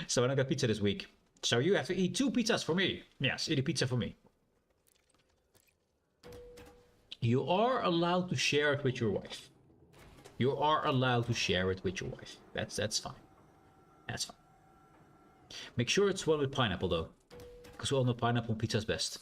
So I don't get pizza this week. So you have to eat 2 pizzas for me. Yes, eat a pizza for me. You are allowed to share it with your wife. You are allowed to share it with your wife. That's fine. That's fine. Make sure it's one with pineapple though. Because we all know pineapple on pizza is best.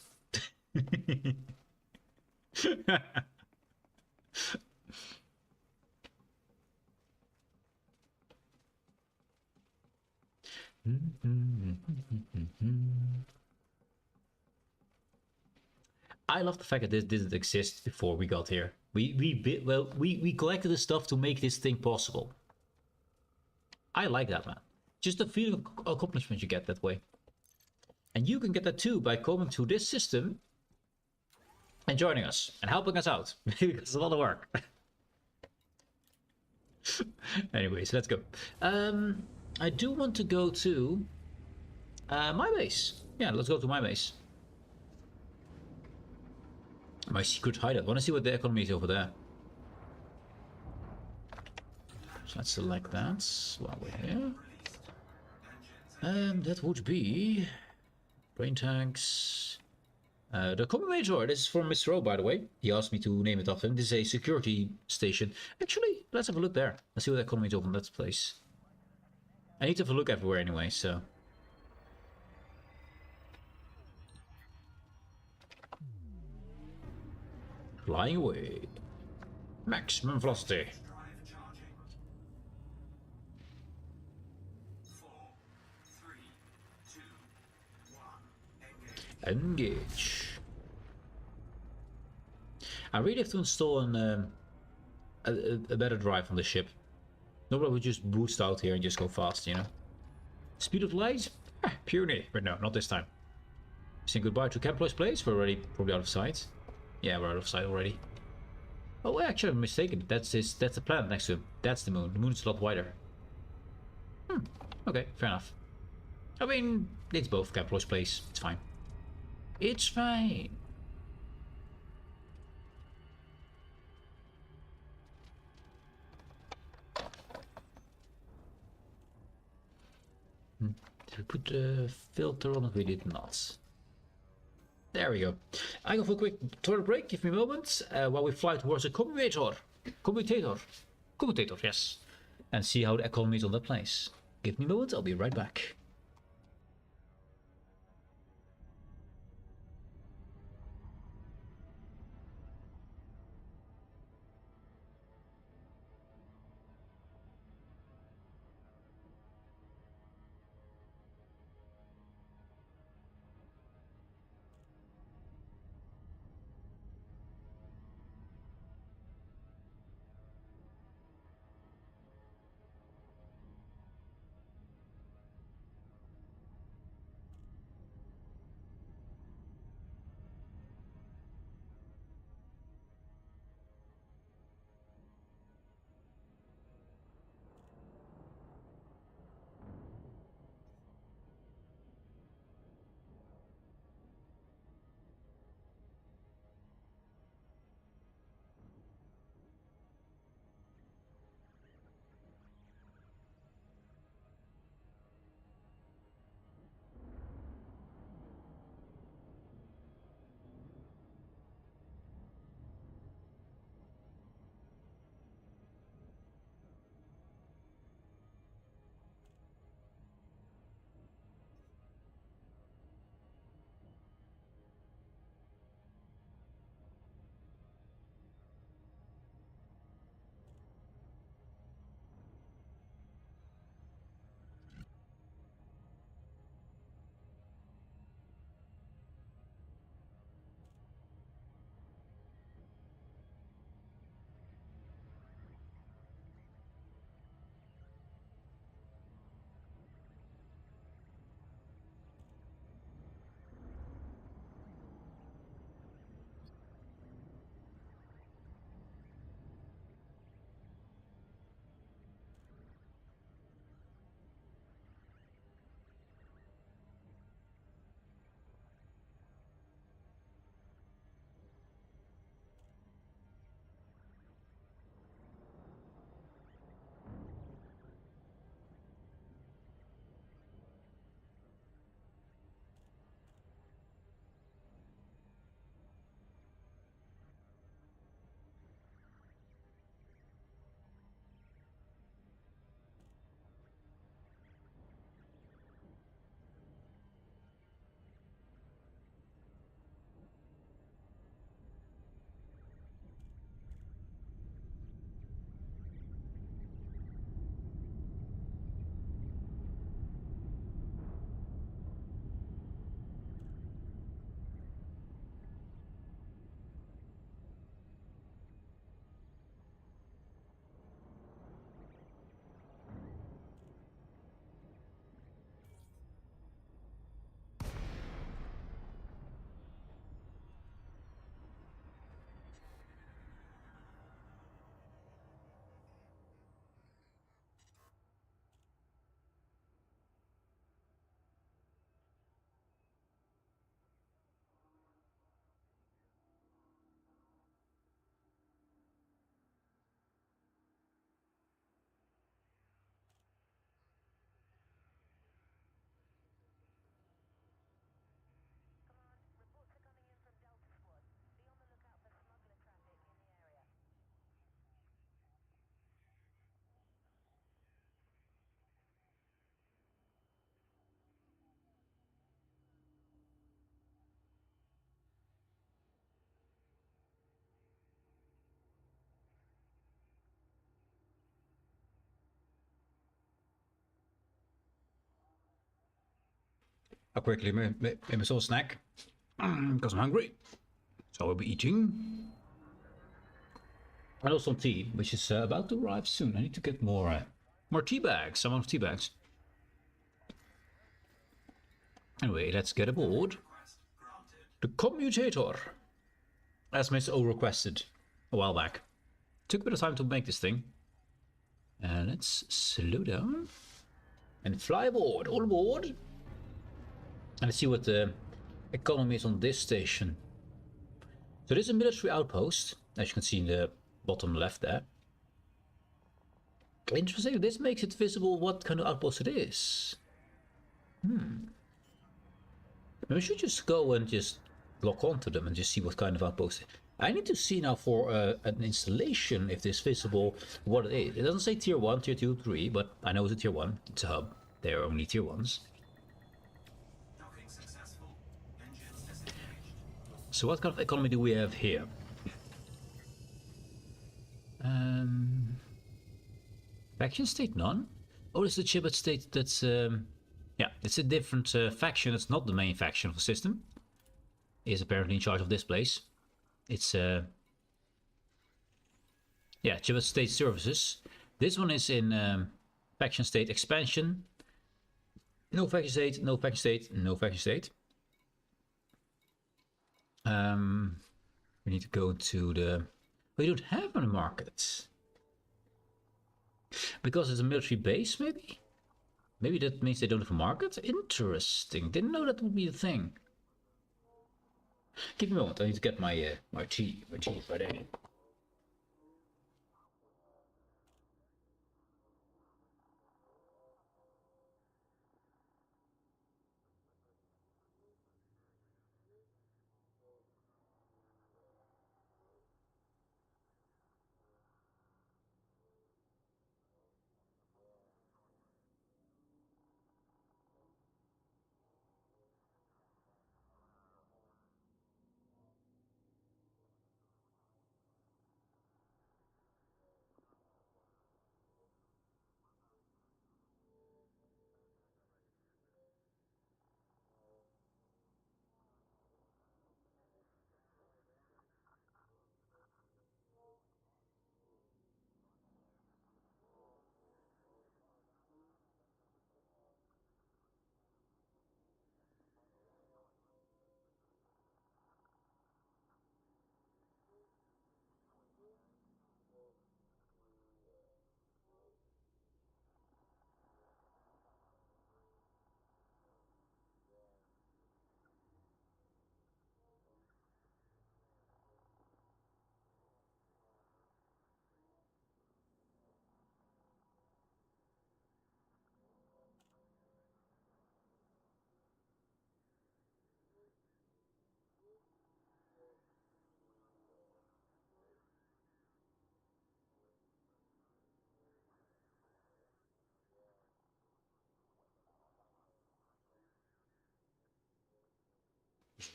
I love the fact that this didn't exist before we got here. We collected the stuff to make this thing possible. I like that, man. Just the feeling of accomplishment you get that way. And you can get that too by coming to this system and joining us and helping us out. Because it's a lot of work. Anyways, let's go. I do want to go to my base. Yeah, let's go to my base. My secret hideout. I want to see what the economy is over there. So let's select that while we're here. That would be brain tanks. The Combinator. This is from Mr. O, by the way. He asked me to name it after him. This is a security station. Actually, let's have a look there. Let's see what the economy is over in that place. I need to have a look everywhere anyway, so. Flying away. Maximum velocity. Drive charging. 4, 3, 2, 1. Engage. Engage. I really have to install a better drive on the ship. Nobody would just boost out here and just go fast, you know. Speed of light? Puny. But no, not this time. Saying goodbye to Kemplo's place. We're already probably out of sight. Yeah, we're out of sight already. Oh, actually, I'm mistaken. That's the planet next to him. That's the moon. The moon is a lot wider. Okay, fair enough. I mean, it's both Kemplo's place. It's fine. It's fine. Did we put the filter on it? We did not. There we go. I go for a quick toilet break. Give me a moment while we fly towards a commutator. Commutator, yes. And see how the economy is on that place. Give me a moment. I'll be right back. I quickly made myself a snack because I'm hungry. So I will be eating. And also some tea, which is about to arrive soon. I need to get more tea bags. Some tea bags. Anyway, let's get aboard Request granted. the commutator, as Mr. O requested a while back. Took a bit of time to make this thing. And let's slow down and fly aboard. All aboard. And let's see what the economy is on this station. So this is a military outpost, as you can see in the bottom left there. Interesting, this makes it visible what kind of outpost it is. Maybe we should just go and just lock onto them and just see what kind of outpost. I need to see now for an installation if this visible what it is. It doesn't say tier 1, tier 2, 3, but I know it's a tier 1. It's a hub. They're only tier 1s. Docking successful. Engines disengaged. So what kind of economy do we have here? Faction state none. Oh, it's the Chibet state that's yeah, it's a different faction. It's not the main faction of the system. It is apparently in charge of this place. It's yeah, Chibet state services. This one is in faction state expansion. No faction state, no faction state, no faction state. We need to go to the... We don't have any markets. Because it's a military base, maybe? Maybe that means they don't have a market? Interesting. Didn't know that would be the thing. Give me a moment. I need to get my my tea. My tea is ready.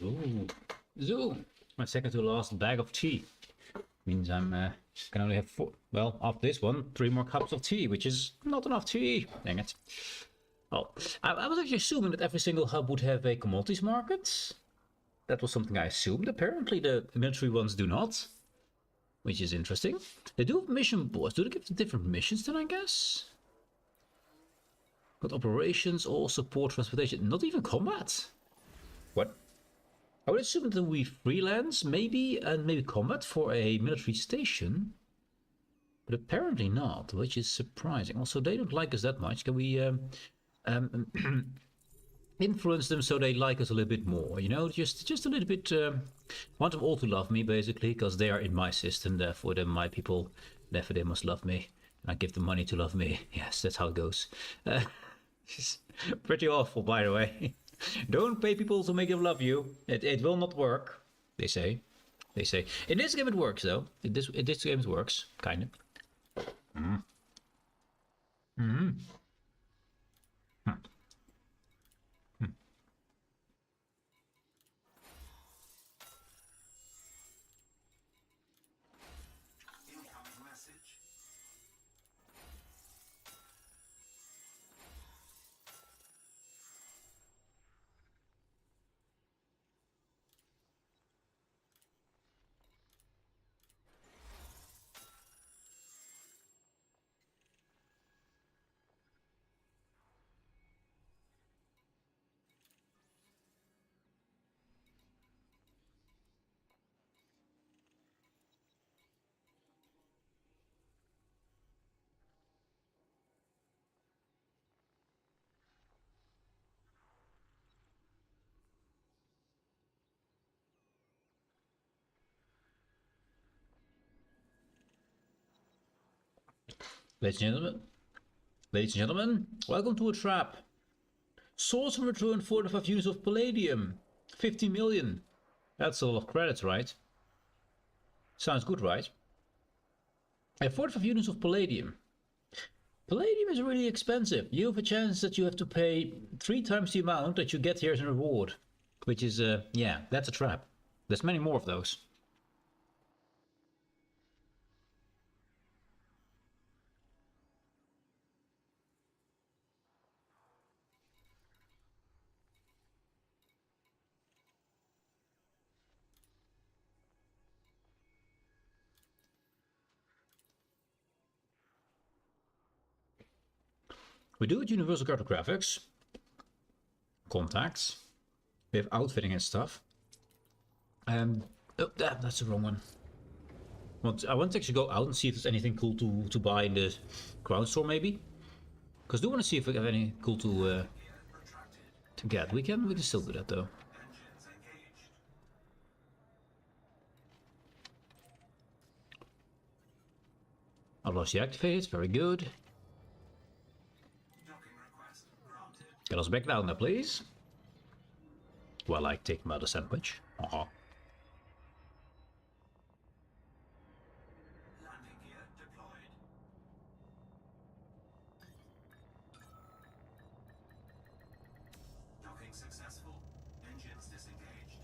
Ooh. Zoom. My second to last bag of tea. Means I'm can only have 4. Well, after this one, 3 more cups of tea, which is not enough tea. Dang it. Well, I was actually assuming that every single hub would have a commodities market. That was something I assumed. Apparently the military ones do not. Which is interesting. They do have mission boards. Do they give different missions then, I guess? Got operations, all support, transportation. Not even combat. What? I would assume that we freelance, maybe, and maybe combat for a military station. But apparently not, which is surprising. Also, they don't like us that much. Can we influence them so they like us a little bit more? You know, just a little bit. Want them all to love me, basically, because they are in my system. Therefore, they're my people. Therefore, they must love me. And I give them money to love me. Yes, that's how it goes. It's pretty awful, by the way. Don't pay people to make them love you. It will not work, they say. They say. In this game it works, though. In this game it works, kind of. Incoming message. Ladies and gentlemen, welcome to a trap. Source and return 45 units of palladium. 50 million. That's a lot of credits, right? Sounds good, right? And 45 units of palladium. Palladium is really expensive. You have a chance that you have to pay 3 times the amount that you get here as a reward. Which is, yeah, that's a trap. There's many more of those. We do it Universal Cartographics. Contacts. We have outfitting and stuff. Oh, that's the wrong one. I want to actually go out and see if there's anything cool to buy in the ground store, maybe. Because I do want to see if we have any cool to get. We can still do that though. Engines engaged. Velocity activated, very good. Docking request granted. Get us back down there, please. While I take my other sandwich. Landing gear deployed. Docking successful. Engines disengaged.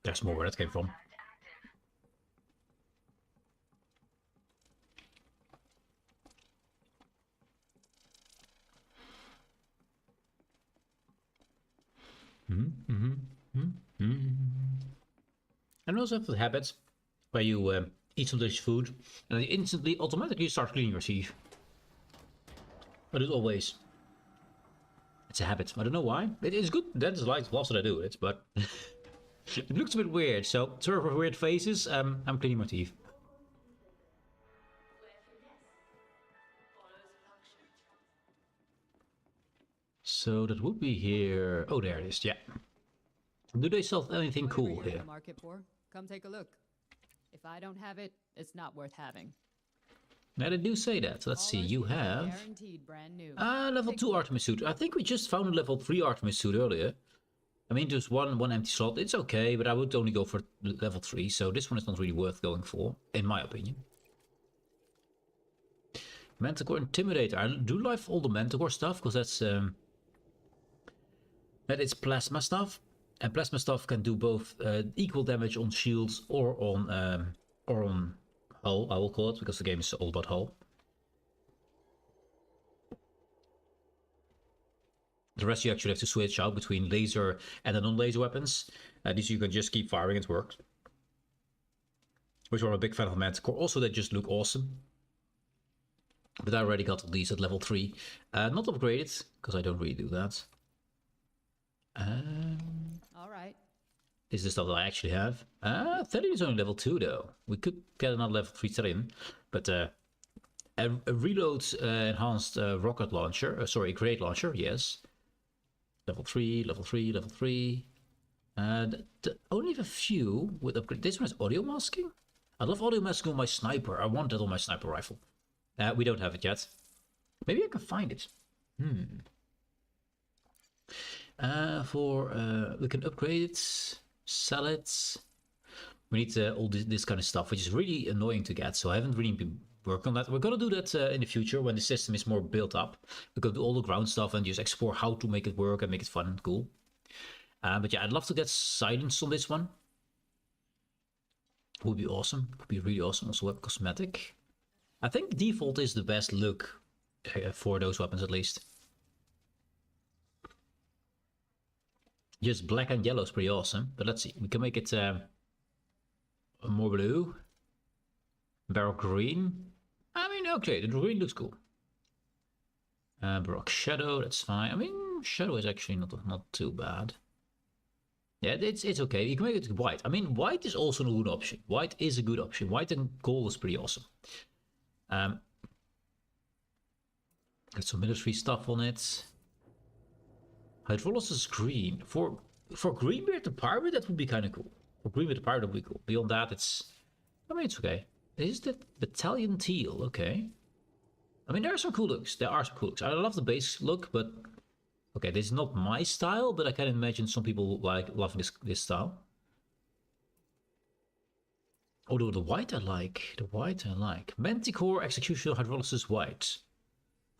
That's more where that came from. And also have the habit where you eat some delicious food and then you instantly automatically start cleaning your teeth. I do it always. It's a habit. I don't know why. It is good. That is like lots that I do it, but it looks a bit weird. So sort of weird faces. I'm cleaning my teeth. So that would be here. Oh, there it is. Yeah. Do they sell anything Whatever cool you're in here? the market for, come take a look. If I don't have it, it's not worth having. Now they do say that. Let's All see. our You suits are have guaranteed brand new. level Take 2 a look. Artemis suit. I think we just found a level 3 Artemis suit earlier. I mean, there's one empty slot. It's okay, but I would only go for level 3. So this one is not really worth going for, in my opinion. Manticore Intimidator. I do like all the Manticore stuff because that's that is plasma stuff, and plasma stuff can do both equal damage on shields or on hull. I will call it because the game is all about hull. The rest you actually have to switch out between laser and the non-laser weapons. These you can just keep firing, it works. Which I'm a big fan of Manticore. Also, they just look awesome. But I already got these at level 3. Not upgraded, because I don't really do that. All right. This is the stuff that I actually have. Therian is only level 2 though. We could get another level 3 Therian. But a reload enhanced rocket launcher. Sorry, grenade launcher, yes. Level 3, level 3, level 3. Only have a few with upgrade. This one is audio masking. I love audio masking on my sniper. I want that on my sniper rifle. We don't have it yet. Maybe I can find it. We can upgrade it, sell it. We need all this kind of stuff, which is really annoying to get. So I haven't really been working on that. We're gonna do that in the future when the system is more built up. We're gonna do all the ground stuff and just explore how to make it work and make it fun and cool. But yeah, I'd love to get silence on this one. Would be awesome. Would be really awesome. Also, web cosmetic. I think default is the best look for those weapons, at least. Just black and yellow is pretty awesome. But let's see. We can make it more blue. Barrel green. I mean, okay, the green looks cool. Baroque shadow, that's fine. I mean, shadow is actually not too bad. Yeah, it's okay. You can make it white. I mean, white is also a good option. White is a good option. White and gold is pretty awesome. Got some military stuff on it. Hydrolysis green. For Greenbeard the Pirate, that would be kind of cool. For Greenbeard the Pirate, that would be cool. Beyond that, I mean, it's okay. Is the battalion teal? Okay. I mean, there are some cool looks. There are some cool looks. I love the base look, but okay, this is not my style. But I can imagine some people loving this style. Oh, the white I like. The white I like. Manticore Execution Hydrolysis white.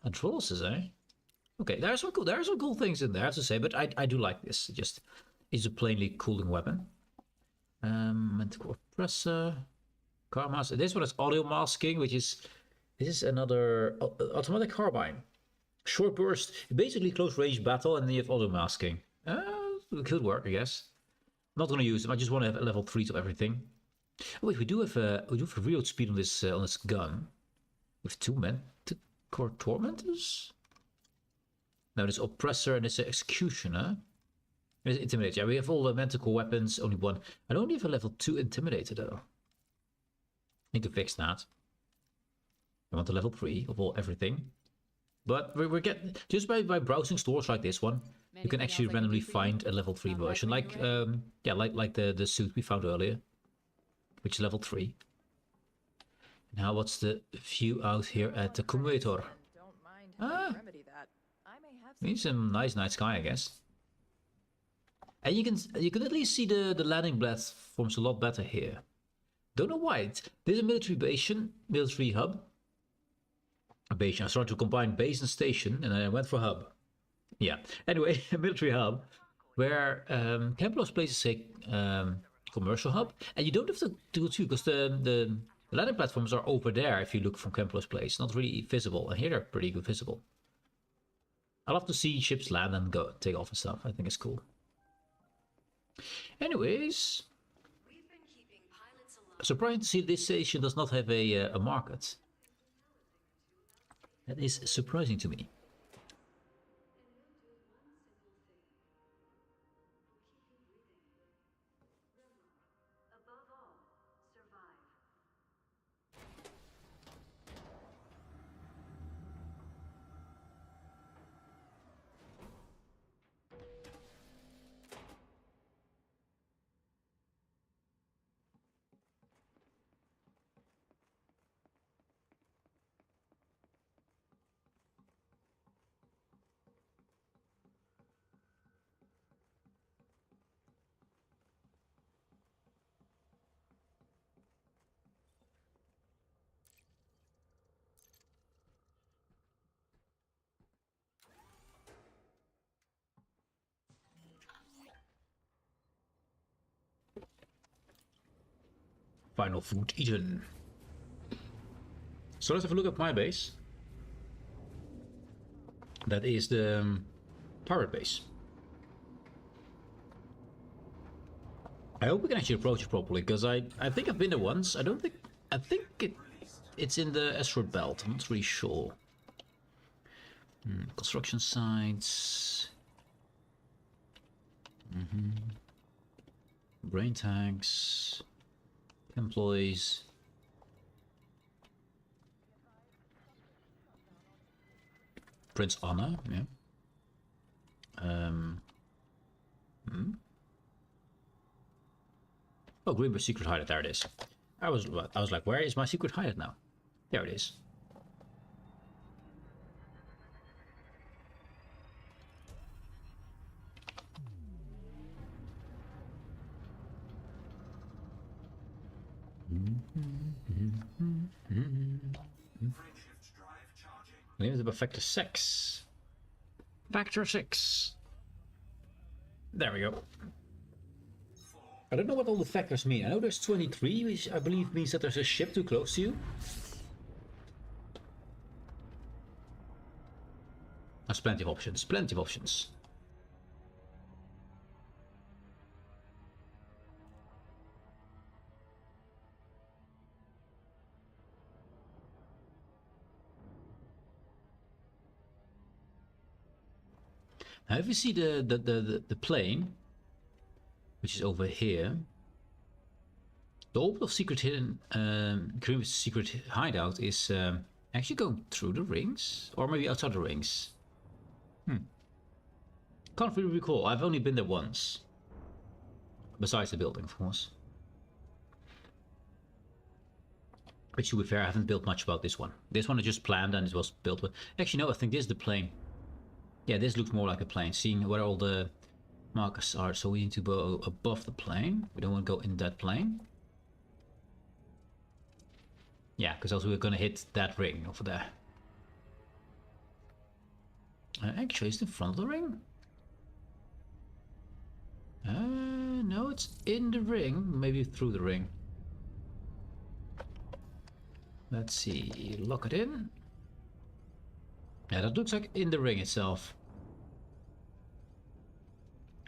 Hydrolysis, eh? Okay, there are some cool things in there, I have to say. But I do like this. It's a plainly cooling weapon. Manticore Presser. Carmas. This one is audio masking, this is another automatic carbine. Short burst, basically close range battle, and then you have auto masking. It could work, I guess. Not gonna use them. I just want to have a level 3 of everything. Oh, wait, we do have a reload speed on this gun. With 2 Manticore Tormentors. Now this Oppressor and this Executioner. It's Intimidator. Yeah, we have all the Manticore weapons. Only one. I don't have a level 2 Intimidator though. Need to fix that. I want a level 3 of everything. But we're getting just by browsing stores like this one, you can actually randomly find a level 3 version, like like the suit we found earlier, which is level 3. Now what's the view out here at the Commutator? Means some nice night sky, I guess. And you can at least see the landing platforms a lot better here. Don't know why. There's a military hub. A base. I started to combine base and station, and I went for hub. Yeah. Anyway, a military hub where Camplos places a commercial hub, and you don't have to do too, because the landing platforms are over there. If you look from Camplos place, not really visible, and here they're pretty good visible. I love to see ships land and go take off and stuff. I think it's cool. Anyways. Surprising to see this station does not have a market. That is surprising to me. Final food eaten. So let's have a look at my base. That is the pirate base. I hope we can actually approach it properly, because I think I've been there once. I think it's in the asteroid belt. I'm not really sure. Construction sites. Brain tanks. Employees. Prince Anna, yeah. Oh, Greenberg's secret hideout. There it is. I was like, where is my secret hideout now? There it is. Limited by factor 6. Factor 6. There we go. I don't know what all the factors mean. I know there's 23, which I believe means that there's a ship too close to you. There's plenty of options. Plenty of options. Now if you see the plane, which is over here, the orbit of secret hidden Grimm's secret hideout is actually going through the rings, or maybe outside the rings. Can't really recall. I've only been there once. Besides the building, of course. Which, to be fair, I haven't built much about this one. This one I just planned and it was built with. Actually, no, I think this is the plane. Yeah, this looks more like a plane. Seeing where all the markers are. So we need to go above the plane. We don't want to go in that plane. Yeah, because also we're going to hit that ring over there. Actually, it's in front of the ring. No, it's in the ring. Maybe through the ring. Let's see. Lock it in. Yeah, that looks like in the ring itself.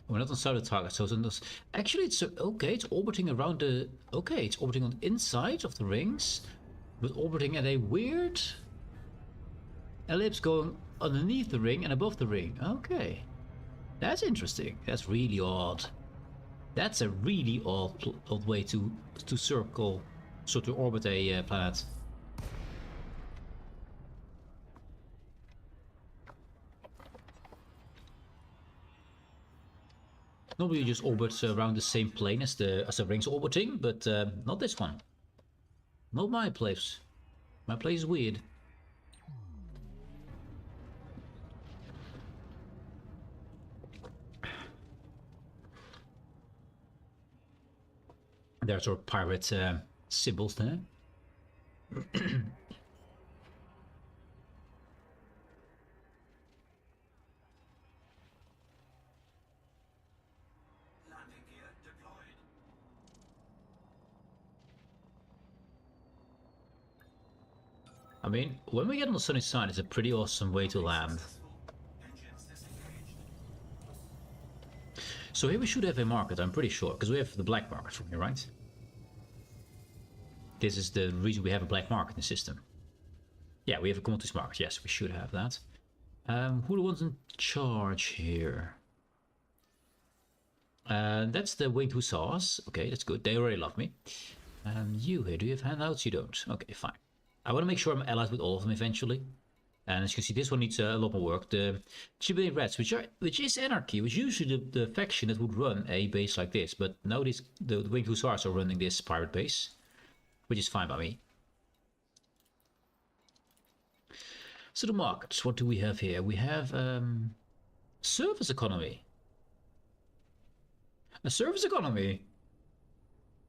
We're not on side of the target, so it's on this. Actually, it's okay. It's orbiting around the. Okay, it's orbiting on the inside of the rings, but orbiting at a weird ellipse going underneath the ring and above the ring. Okay. That's interesting. That's really odd. That's a really odd way to circle, so to orbit a planet. Normally you just orbit around the same plane as the rings orbiting, but not this one. Not my place. My place is weird. There's our pirate symbols there. Landing gear deployed. I mean, when we get on the sunny side, it's a pretty awesome way to land. Engines disengaged. So here we should have a market, I'm pretty sure, because we have the black market from here, right? This is the reason we have a black market in the system. Yeah, we have a commodities market. Yes, we should have that. Who the ones in charge here? That's the winged hussars. Okay, that's good. They already love me. You here, do you have handouts? You don't. Okay, fine. I want to make sure I'm allied with all of them eventually. And as you can see, this one needs a lot more work. The Chibuday Reds, which is anarchy, which is usually the faction that would run a base like this. But now the winged hussars are running this pirate base, which is fine by me. So the markets, what do we have here? We have service economy. A service economy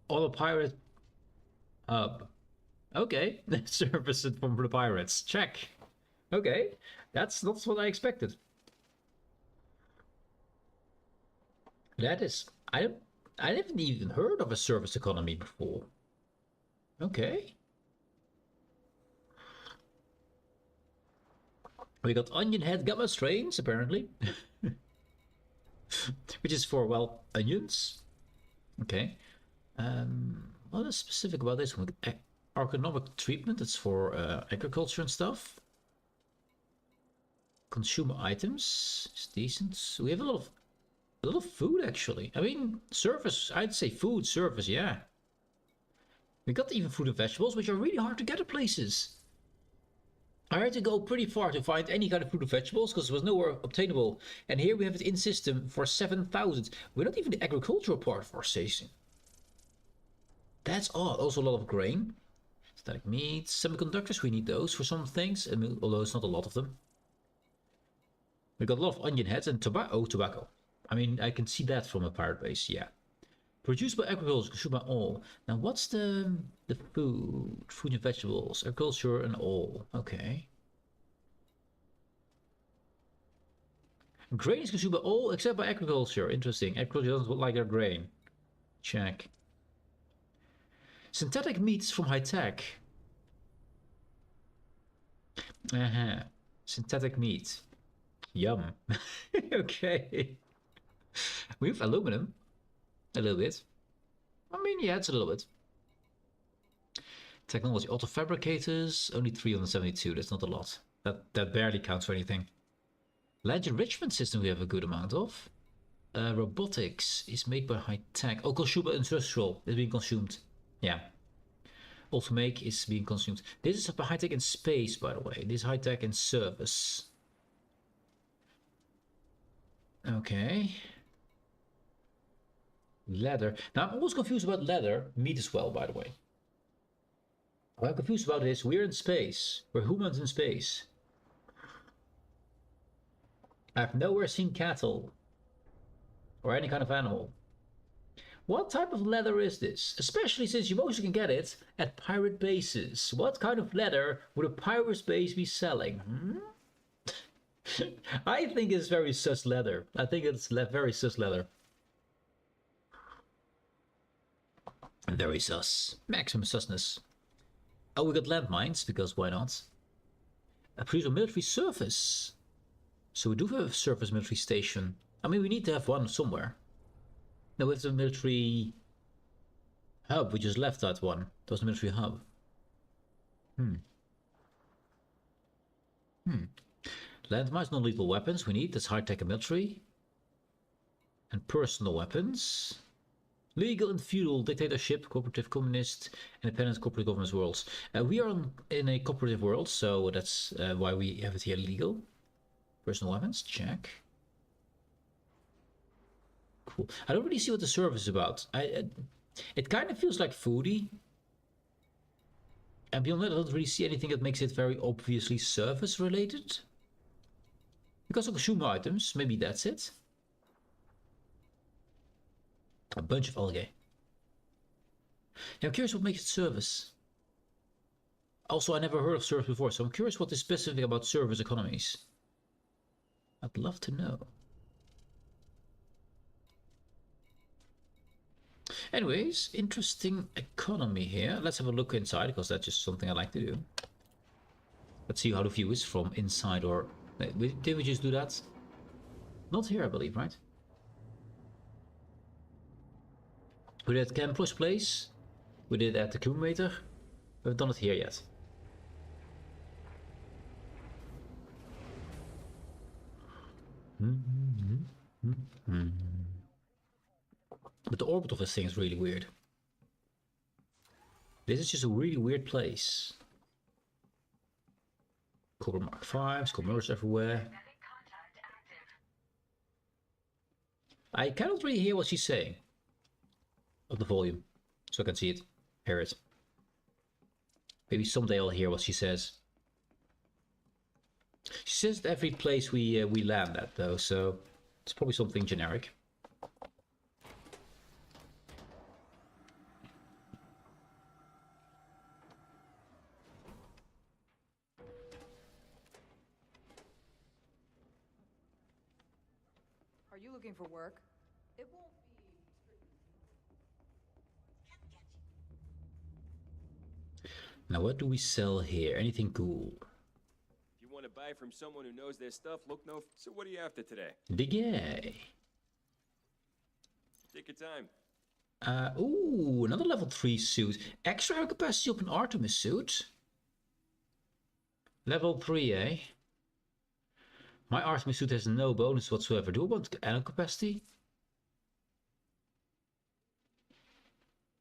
on a pirate hub. Okay, service from the pirates. Check. Okay, that's not what I expected. That is, I haven't even heard of a service economy before. Okay. We got onion head gamma strains, apparently. Which is for, well, onions. Okay. What is specific about this one? Ergonomic treatment, it's for agriculture and stuff. Consumer items, it's decent. We have a lot of food, actually. I mean, service, I'd say food, service, yeah. We got even fruit and vegetables, which are really hard to get at places. I had to go pretty far to find any kind of fruit and vegetables because there was nowhere obtainable. And here we have it in system for 7,000. We're not even the agricultural part of our station. That's odd. Also a lot of grain. Static meats, semiconductors, we need those for some things, although it's not a lot of them. We got a lot of onion heads and tobacco. I mean, I can see that from a pirate base, yeah. Produced by agriculture, consumed by all. Now, what's the food? Fruit and vegetables, agriculture and all. Okay. Grain is consumed by all except by agriculture. Interesting. Agriculture doesn't like their grain. Check. Synthetic meats from high tech. Synthetic meat. Yum. Okay. We have aluminum. A little bit. I mean, yeah, it's a little bit. Technology. Auto fabricators. Only 372. That's not a lot. That barely counts for anything. Land enrichment system we have a good amount of. Robotics is made by high tech. Oh, consumer industrial is being consumed. Yeah. Also make is being consumed. This is high tech in space, by the way. This is high tech in service. Okay. Leather. Now I'm always confused about leather. Meat as well, by the way. What I'm confused about is we're in space. We're humans in space. I've nowhere seen cattle. Or any kind of animal. What type of leather is this? Especially since you mostly can get it at pirate bases. What kind of leather would a pirate base be selling? I think it's very sus leather. I think it's very sus leather. Very sus. Maximum susness. Oh, we got landmines, because why not? A produce a military surface. So we do have a surface military station. I mean, we need to have one somewhere. No, it's a military hub. We just left that one. That was a military hub. Landmines, non-lethal weapons. We need. That's high-tech and military. And personal weapons. Legal and feudal, dictatorship, cooperative, communist, independent, corporate governance worlds. We are in a cooperative world, so that's why we have it here legal. Personal weapons, check. Cool. I don't really see what the service is about. It kind of feels like foodie. And beyond that, I don't really see anything that makes it very obviously service related. Because of consumer items, maybe that's it. A bunch of algae. Yeah, I'm curious what makes it service. Also, I never heard of service before, so I'm curious what is specific about service economies. I'd love to know. Anyways, interesting economy here. Let's have a look inside, because that's just something I like to do. Let's see how the view is from inside, or... Did we just do that? Not here, I believe, right? We did at Campus Place. We did at the Accumulator. We haven't done it here yet. But the orbit of this thing is really weird. This is just a really weird place. Cobra Mark 5s, commerce everywhere. I cannot really hear what she's saying. Of the volume, so I can see it, hear it. Maybe someday I'll hear what she says. She says that every place we land at, though, so it's probably something generic. Are you looking for work? It won't be. Now, what do we sell here? Anything cool? If you want to buy from someone who knows their stuff, look no... So what are you after today? The guy. Take your time. Ooh, another level 3 suit. Extra air capacity up an Artemis suit. Level 3, eh? My Artemis suit has no bonus whatsoever. Do I want air capacity?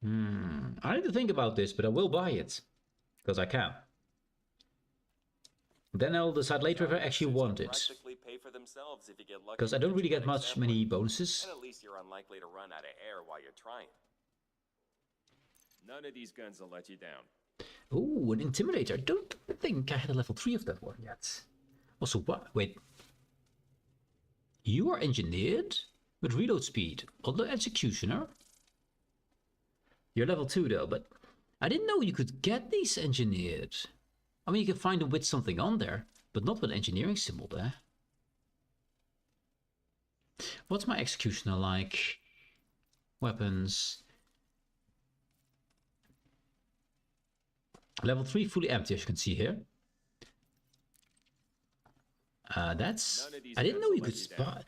I need to think about this, but I will buy it. Because I can. Then I'll decide later if I actually want it. Because I don't really get many bonuses. And at least you're unlikely to run out of air while you're trying. None of these guns will let you down. Ooh, an Intimidator. I don't think I had a level 3 of that one yet. Also, what? Wait. You are engineered with reload speed on the Executioner. You're level 2 though, but I didn't know you could get these engineered. I mean, you can find them with something on there, but not with engineering symbol there. What's my Executioner like? Weapons. Level 3 fully empty, as you can see here. I didn't know you could spy.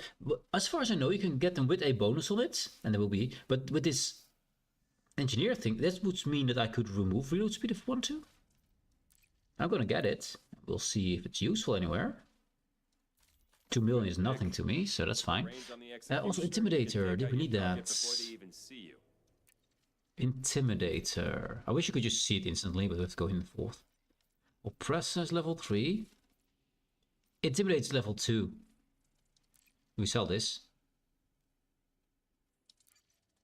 As far as I know, you can get them with a bonus on it, and there will be. But with this engineer thing, that would mean that I could remove reload speed if I want to. I'm gonna get it. We'll see if it's useful anywhere. 2 million is nothing to me, so that's fine. Reins on the Also, executioner, you can Intimidator. take Did out we your need that? target before they even see you. Intimidator. I wish you could just see it instantly, but we have to go in and forth. Oppressor's level 3. Intimidator's level 2. We sell this.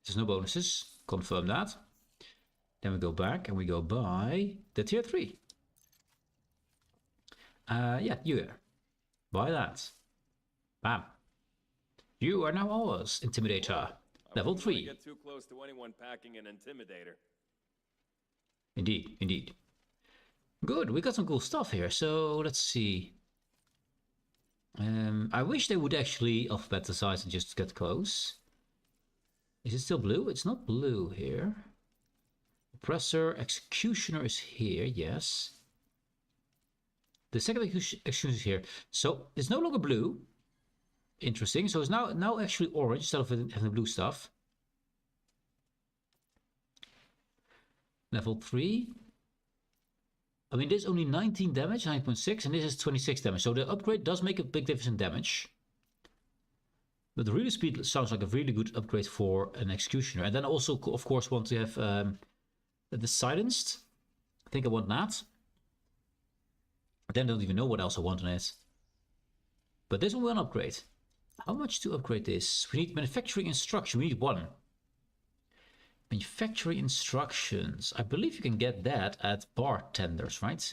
There's no bonuses. Confirm that. Then we go back and we go buy the tier 3. Yeah, you here. Buy that. Bam. You are now ours, Intimidator. Level 3. Get too close to anyone packing an intimidator. Indeed, indeed. Good, we got some cool stuff here. So let's see. I wish they would actually alphabetize and just get close. Is it still blue? It's not blue here. Oppressor, Executioner is here, yes. The second Executioner is here. So it's no longer blue. Interesting. So it's now actually orange instead of having the blue stuff. Level 3. I mean, this is only 19 damage, 9.6, and this is 26 damage. So the upgrade does make a big difference in damage. But the relay speed sounds like a really good upgrade for an Executioner. And then I also, of course, want to have the Silenced. I think I want that. Then I don't even know what else I want on it. But this one will upgrade. How much to upgrade this? We need manufacturing instruction. We need 1. Manufacturing instructions. I believe you can get that at bartenders, right?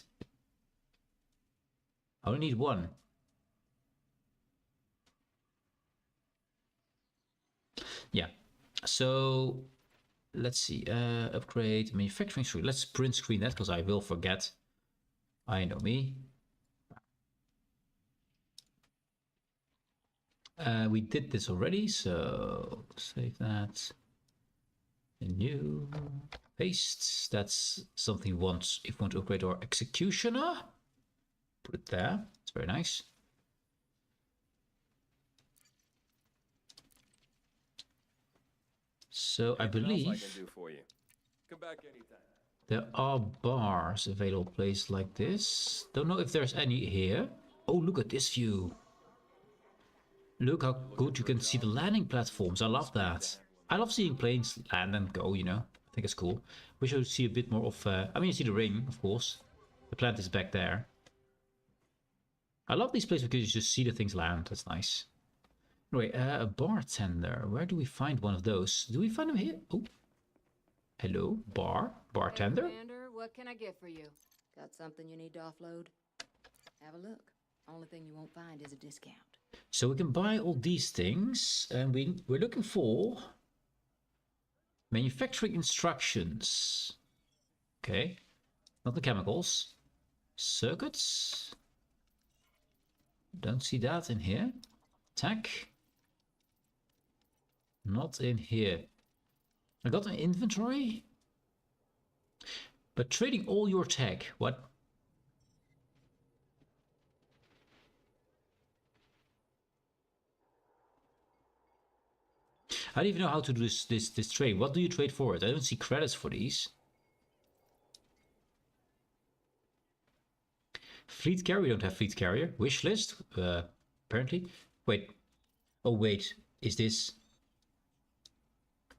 I only need 1. Yeah. So let's see. Upgrade manufacturing screen. Let's print screen that because I will forget. I know me. We did this already, so save that. New paste. That's something we want if we want to upgrade our Executioner. Put it there. It's very nice. So I believe I can do for you. Come back anytime. there are bars available places like this. Don't know if there's any here. Oh, look at this view. Look how good you can see the landing platforms. I love that. I love seeing planes land and go, you know. I think it's cool. Wish I would see a bit more of... I mean, you see the ring, of course. The plant is back there. I love these places because you just see the things land. That's nice. Anyway, a bartender. Where do we find one of those? Do we find them here? Oh. Hello, bartender? Hey, Commander, what can I get for you? Got something you need to offload? Have a look. Only thing you won't find is a discount. So we can buy all these things, and we're looking for manufacturing instructions. Okay, not the chemicals. Circuits. Don't see that in here. Tech. Not in here. I got an inventory. But trading all your tech. What? I don't even know how to do this trade. What do you trade for it? I don't see credits for these. Fleet carrier, we don't have fleet carrier. Wish list, apparently. Wait. Oh wait, is this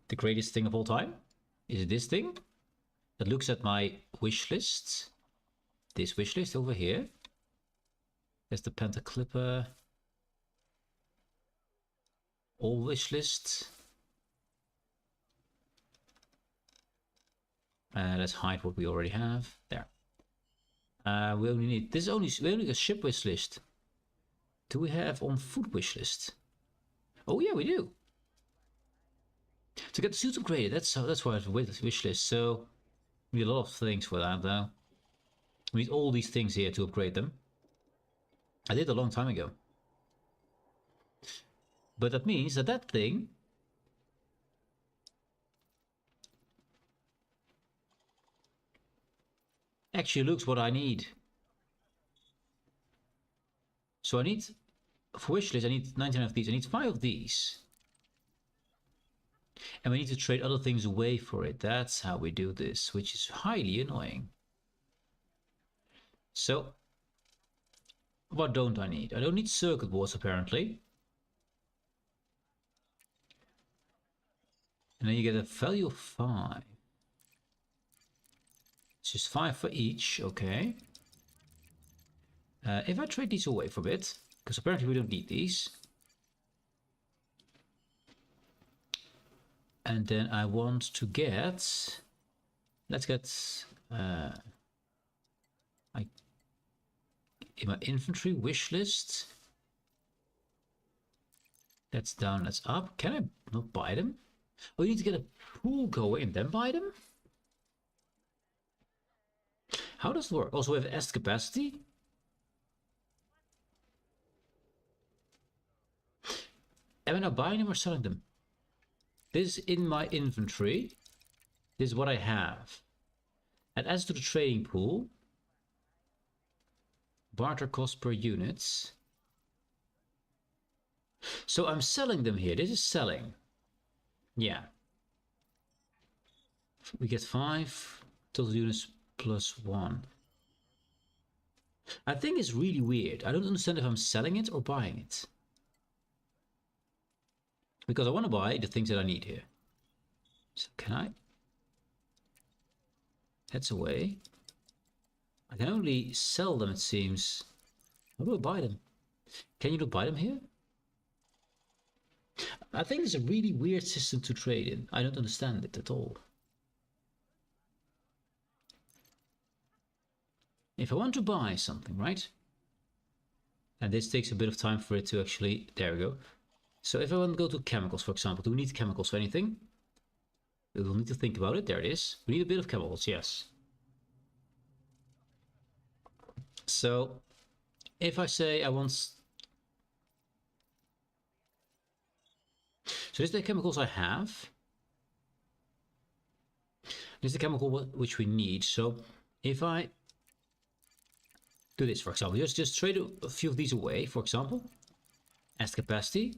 the greatest thing of all time? Is it this thing? That looks at my wish list. This wish list over here. There's the Pentaclipper. All wish list. Let's hide what we already have. There. We only need this. We only a ship wish list. Do we have on food wish list? Oh yeah, we do. To get the suits upgraded. That's why I have a wish list. So we need a lot of things for that though. We need all these things here to upgrade them. I did a long time ago. But that means that thing actually looks what I need. So I need, for wish list, I need 99 of these. I need 5 of these. And we need to trade other things away for it. That's how we do this, which is highly annoying. So What don't I need? I don't need circuit boards apparently. And then you get a value of 5. It's just 5 for each, okay. If I trade these away for a bit, because apparently we don't need these. And then I want to get, let's get, in my inventory wish list. That's down, that's up. Can I not buy them? Oh, you need to get a pool going and then buy them? How does it work? Also, we have S capacity. Am I now buying them or selling them? This is in my inventory. This is what I have. And as to the trading pool, barter cost per unit. So I'm selling them here. This is selling. Yeah. We get 5 total units plus 1. I think it's really weird. I don't understand if I'm selling it or buying it. Because I want to buy the things that I need here. So can I? That's away. I can only sell them, it seems. How do I buy them? Can you not buy them here? I think it's a really weird system to trade in. I don't understand it at all. If I want to buy something, right? And this takes a bit of time for it to actually... There we go. So if I want to go to chemicals, for example, do we need chemicals for anything? We will need to think about it. There it is. We need a bit of chemicals, yes. So if I say I want... So this is the chemicals I have. This is the chemical which we need. So if I do this, for example, just trade a few of these away, for example, as capacity.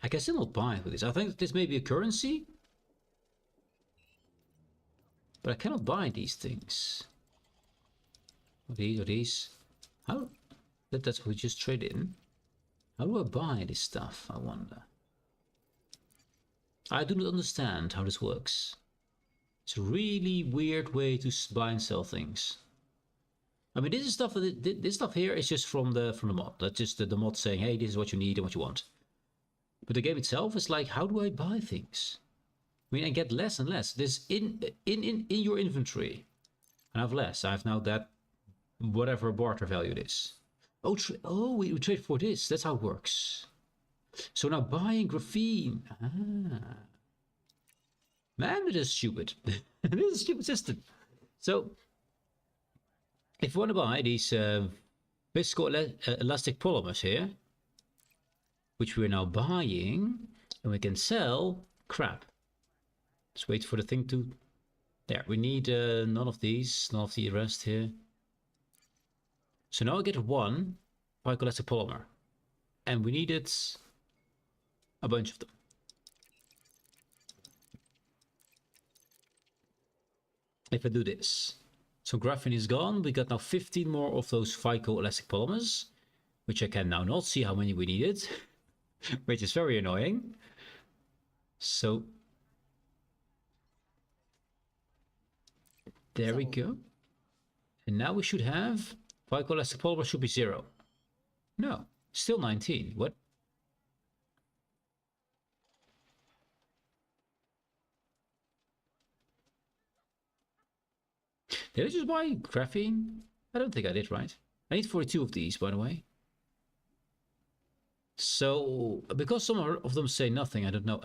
I can still not buy with this. I think this may be a currency, but I cannot buy these things. Or these. How? That's what we just trade in. How do I buy this stuff, I wonder? I do not understand how this works. It's a really weird way to buy and sell things. I mean, this is stuff. This stuff here is just from the mod. That's just the mod saying, "Hey, this is what you need and what you want." But the game itself is like, how do I buy things? I mean, I get less and less. This in your inventory, and I have less. I have now that whatever barter value it is. Oh, we trade for this. That's how it works. So now buying graphene. Ah. Man, it is stupid. This is a stupid system. So if we want to buy these viscoelastic polymers here, which we're now buying, and we can sell crap. Let's wait for the thing to... There, we need none of these, none of the rest here. So now I get 1 viscoelastic polymer, and we needed a bunch of them. If I do this, so graphene is gone, we got now 15 more of those viscoelastic polymers, which I can now not see how many we needed, which is very annoying. So there we go. And now we should have viscoelastic polymer should be 0. No, still 19. What? Did I just buy graphene? I don't think I did, right? I need 42 of these, by the way. So, because some of them say nothing, I don't know.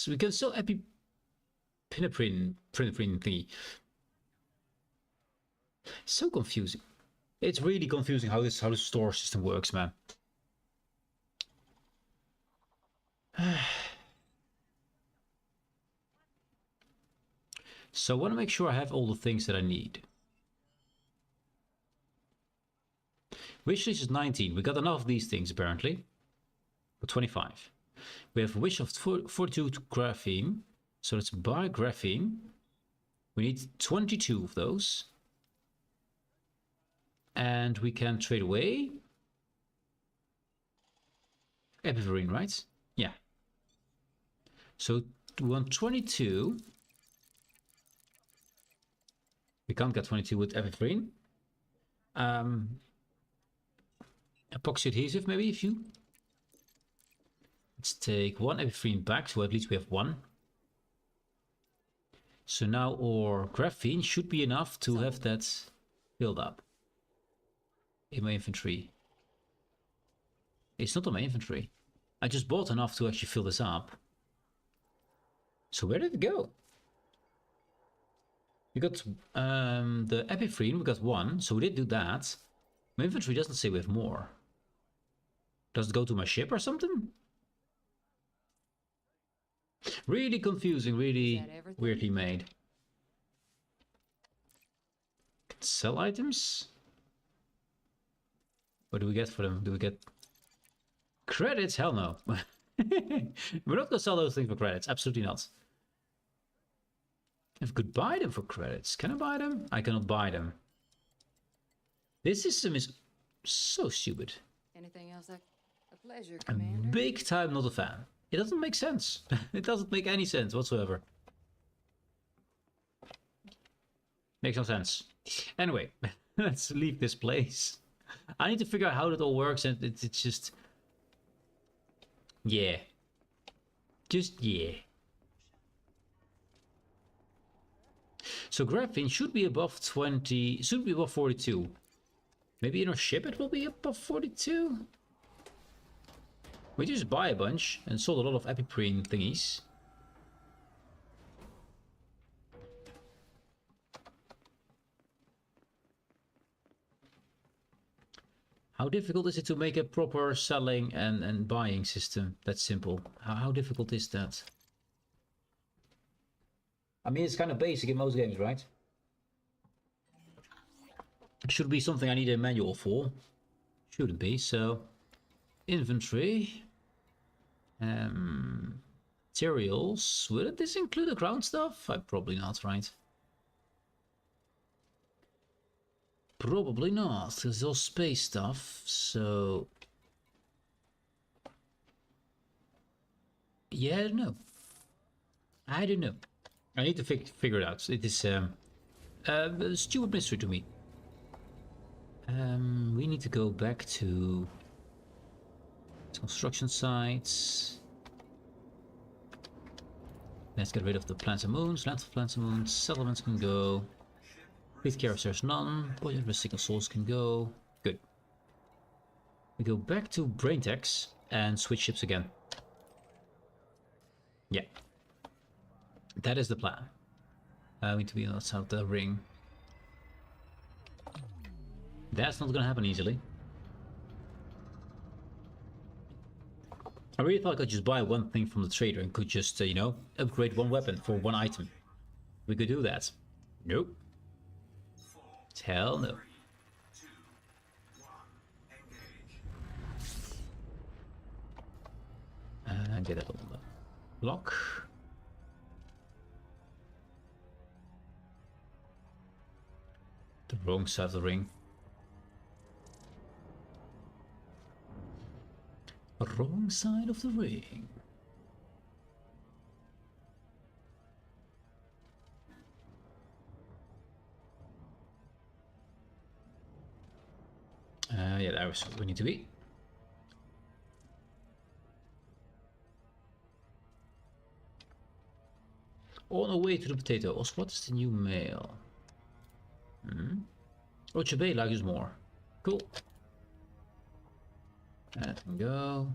We can sell epinephrine thingy. So confusing. It's really confusing how this store system works, man. So I want to make sure I have all the things that I need. Wishlist is 19. We got enough of these things apparently. For 25. We have a wish of 42 graphene. So let's buy graphene. We need 22 of those. And we can trade away Epiverine, right? Yeah. So we want 22. We can't get 22 with Epiverine. Epoxy adhesive, maybe a few. Let's take one Epiverine back, so at least we have one. So now our graphene should be enough to have that filled up in my inventory. It's not on my inventory. I just bought enough to actually fill this up. So where did it go? We got the Epiverine, we got one, so we did do that. My inventory doesn't say we have more. Does it go to my ship or something? Really confusing, really weirdly made. Sell items? What do we get for them? Do we get credits? Hell no. We're not gonna sell those things for credits. Absolutely not. If I could buy them for credits. Can I buy them? I cannot buy them. This system is so stupid. Anything else? A pleasure, I'm Commander. big time not a fan. It doesn't make sense. It doesn't make any sense whatsoever. Makes no sense. Anyway, let's leave this place. I need to figure out how it all works, and it's just... yeah. Just yeah. So graphene should be above 20... should be above 42. Maybe in our ship it will be above 42? We just buy a bunch and sold a lot of Epiprene thingies. How difficult is it to make a proper selling and buying system? That's simple. How difficult is that? I mean, it's kind of basic in most games, right? Should be something I need a manual for. Shouldn't be, so... Inventory. Materials. Will this include the ground stuff? Probably not, right? Probably not. It's all space stuff, so... yeah, I don't know. I don't know. I need to figure it out. It is a stupid mystery to me. We need to go back to construction sites. Let's get rid of the planets and moons. Lands of planets and moons. Settlements can go. Fleet carriers, none. Voyager signal souls can go. Good. We go back to Braintex and switch ships again. Yeah. That is the plan. We need to be outside of the ring. That's not gonna happen easily. I really thought I could just buy one thing from the trader and could just, you know, upgrade one weapon for one item. We could do that. Nope. Hell no. And get that on the block. The wrong side of the ring. Wrong side of the ring. Yeah, that was where we need to be. On our way to the potatoes. What is the new mail? Ochebe likes more. Cool. That can go.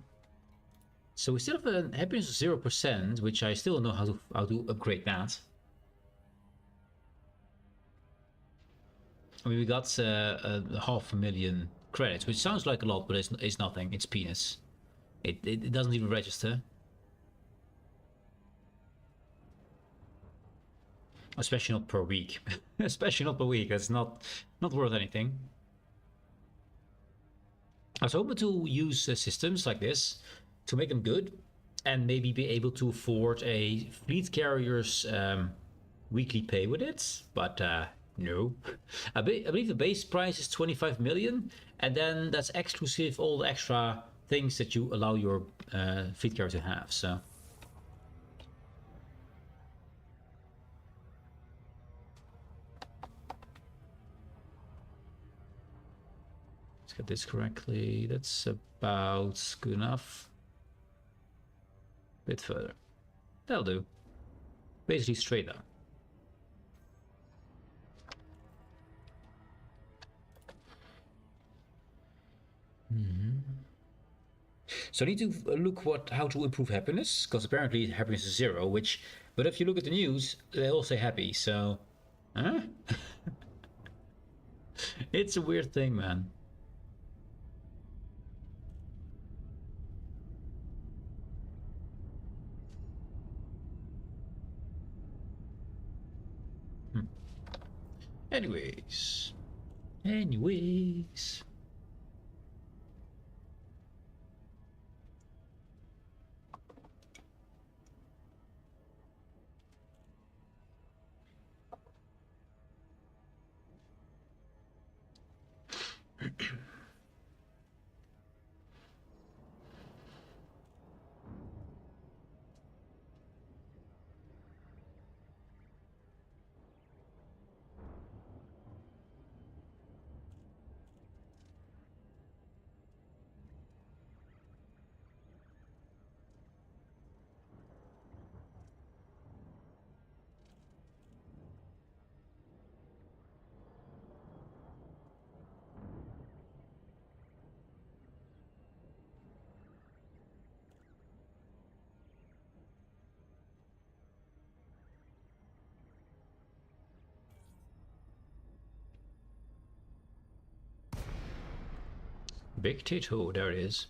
So we still have a happiness of 0%, which I still don't know how to upgrade that. I mean, we got 500,000 credits, which sounds like a lot, but it's nothing. It's peanuts. It doesn't even register. Especially not per week. Especially not per week. That's not worth anything. I was hoping to use systems like this to make them good and maybe be able to afford a fleet carrier's weekly pay with it, but No. I believe the base price is 25 million, and then that's exclusive all the extra things that you allow your fleet carrier to have, so. Let's get this correctly. That's about good enough. Bit further. That'll do. Basically straight down. So I need to look how to improve happiness, because apparently happiness is 0, but if you look at the news, they all say happy, so, huh? It's a weird thing, man. Anyways. Big Tito, there it is.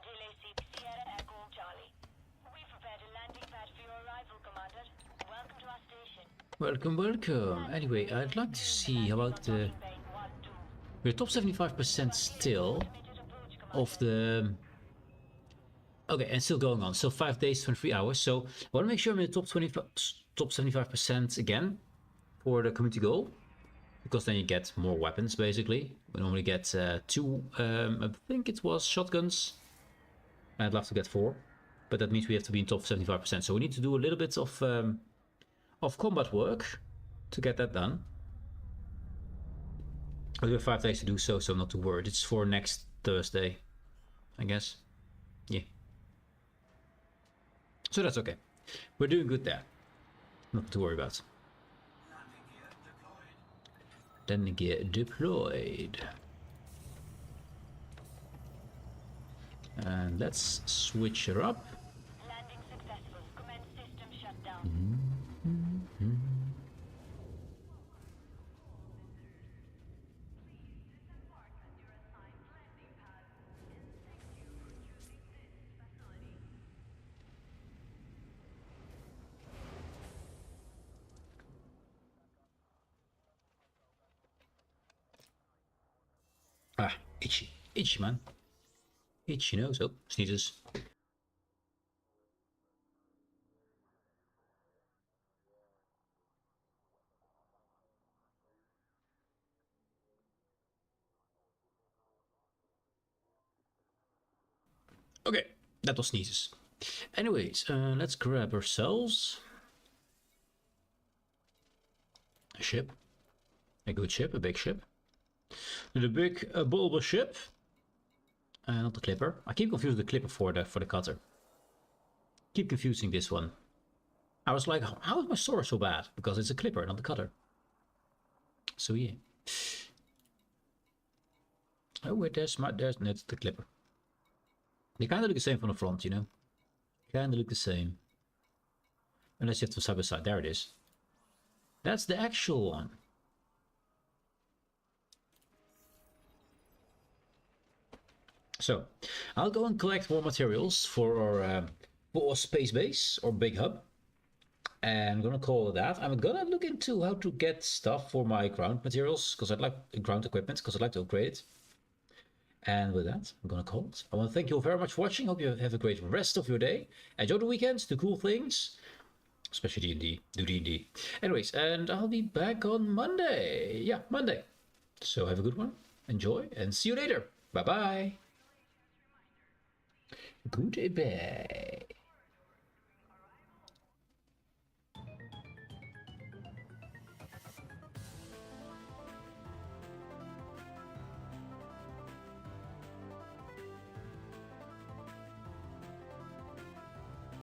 Delay 6 Sierra Echo Charlie. We prepared a landing pad for your arrival, Commander. Welcome to our station. Welcome. Anyway, I'd like to see how about the... We're top 75% still of the... Okay, and still going on. So 5 days, 23 hours. So I want to make sure I'm in the top 75% again for the community goal, because then you get more weapons. Basically, we normally get 2. I think it was shotguns. I'd love to get 4, but that means we have to be in top 75%. So we need to do a little bit of combat work to get that done. We have 5 days to do so, so I'm not too worried. It's for next Thursday, I guess. Yeah. So that's okay. We're doing good there. Nothing to worry about. Landing gear deployed. And let's switch her up. Landing successful. Commence system shutdown. Ah, itchy. Itchy, man. Itchy nose. Oh, sneezes. Okay, that was sneezes. Anyways, let's grab ourselves a ship. A good ship, a big ship. The big bulbous ship. Not the clipper. I keep confusing the clipper for the cutter. Keep confusing this one. I was like, how is my sword so bad? Because it's a clipper, not the cutter. So yeah. Oh wait, there's the clipper. They kind of look the same from the front, you know. Kind of look the same. Unless you have to side by side. There it is. That's the actual one. So, I'll go and collect more materials for our space base or big hub. And I'm gonna call it that. I'm gonna look into how to get stuff for my ground materials, because I'd like ground equipment, because I'd like to upgrade it. And with that, I'm gonna call it. I want to thank you all very much for watching. Hope you have a great rest of your day. Enjoy the weekends, do cool things, especially D&D. Do D&D. Anyways, and I'll be back on Monday. Yeah, Monday. So have a good one. Enjoy, and see you later. Bye bye. Goodbye.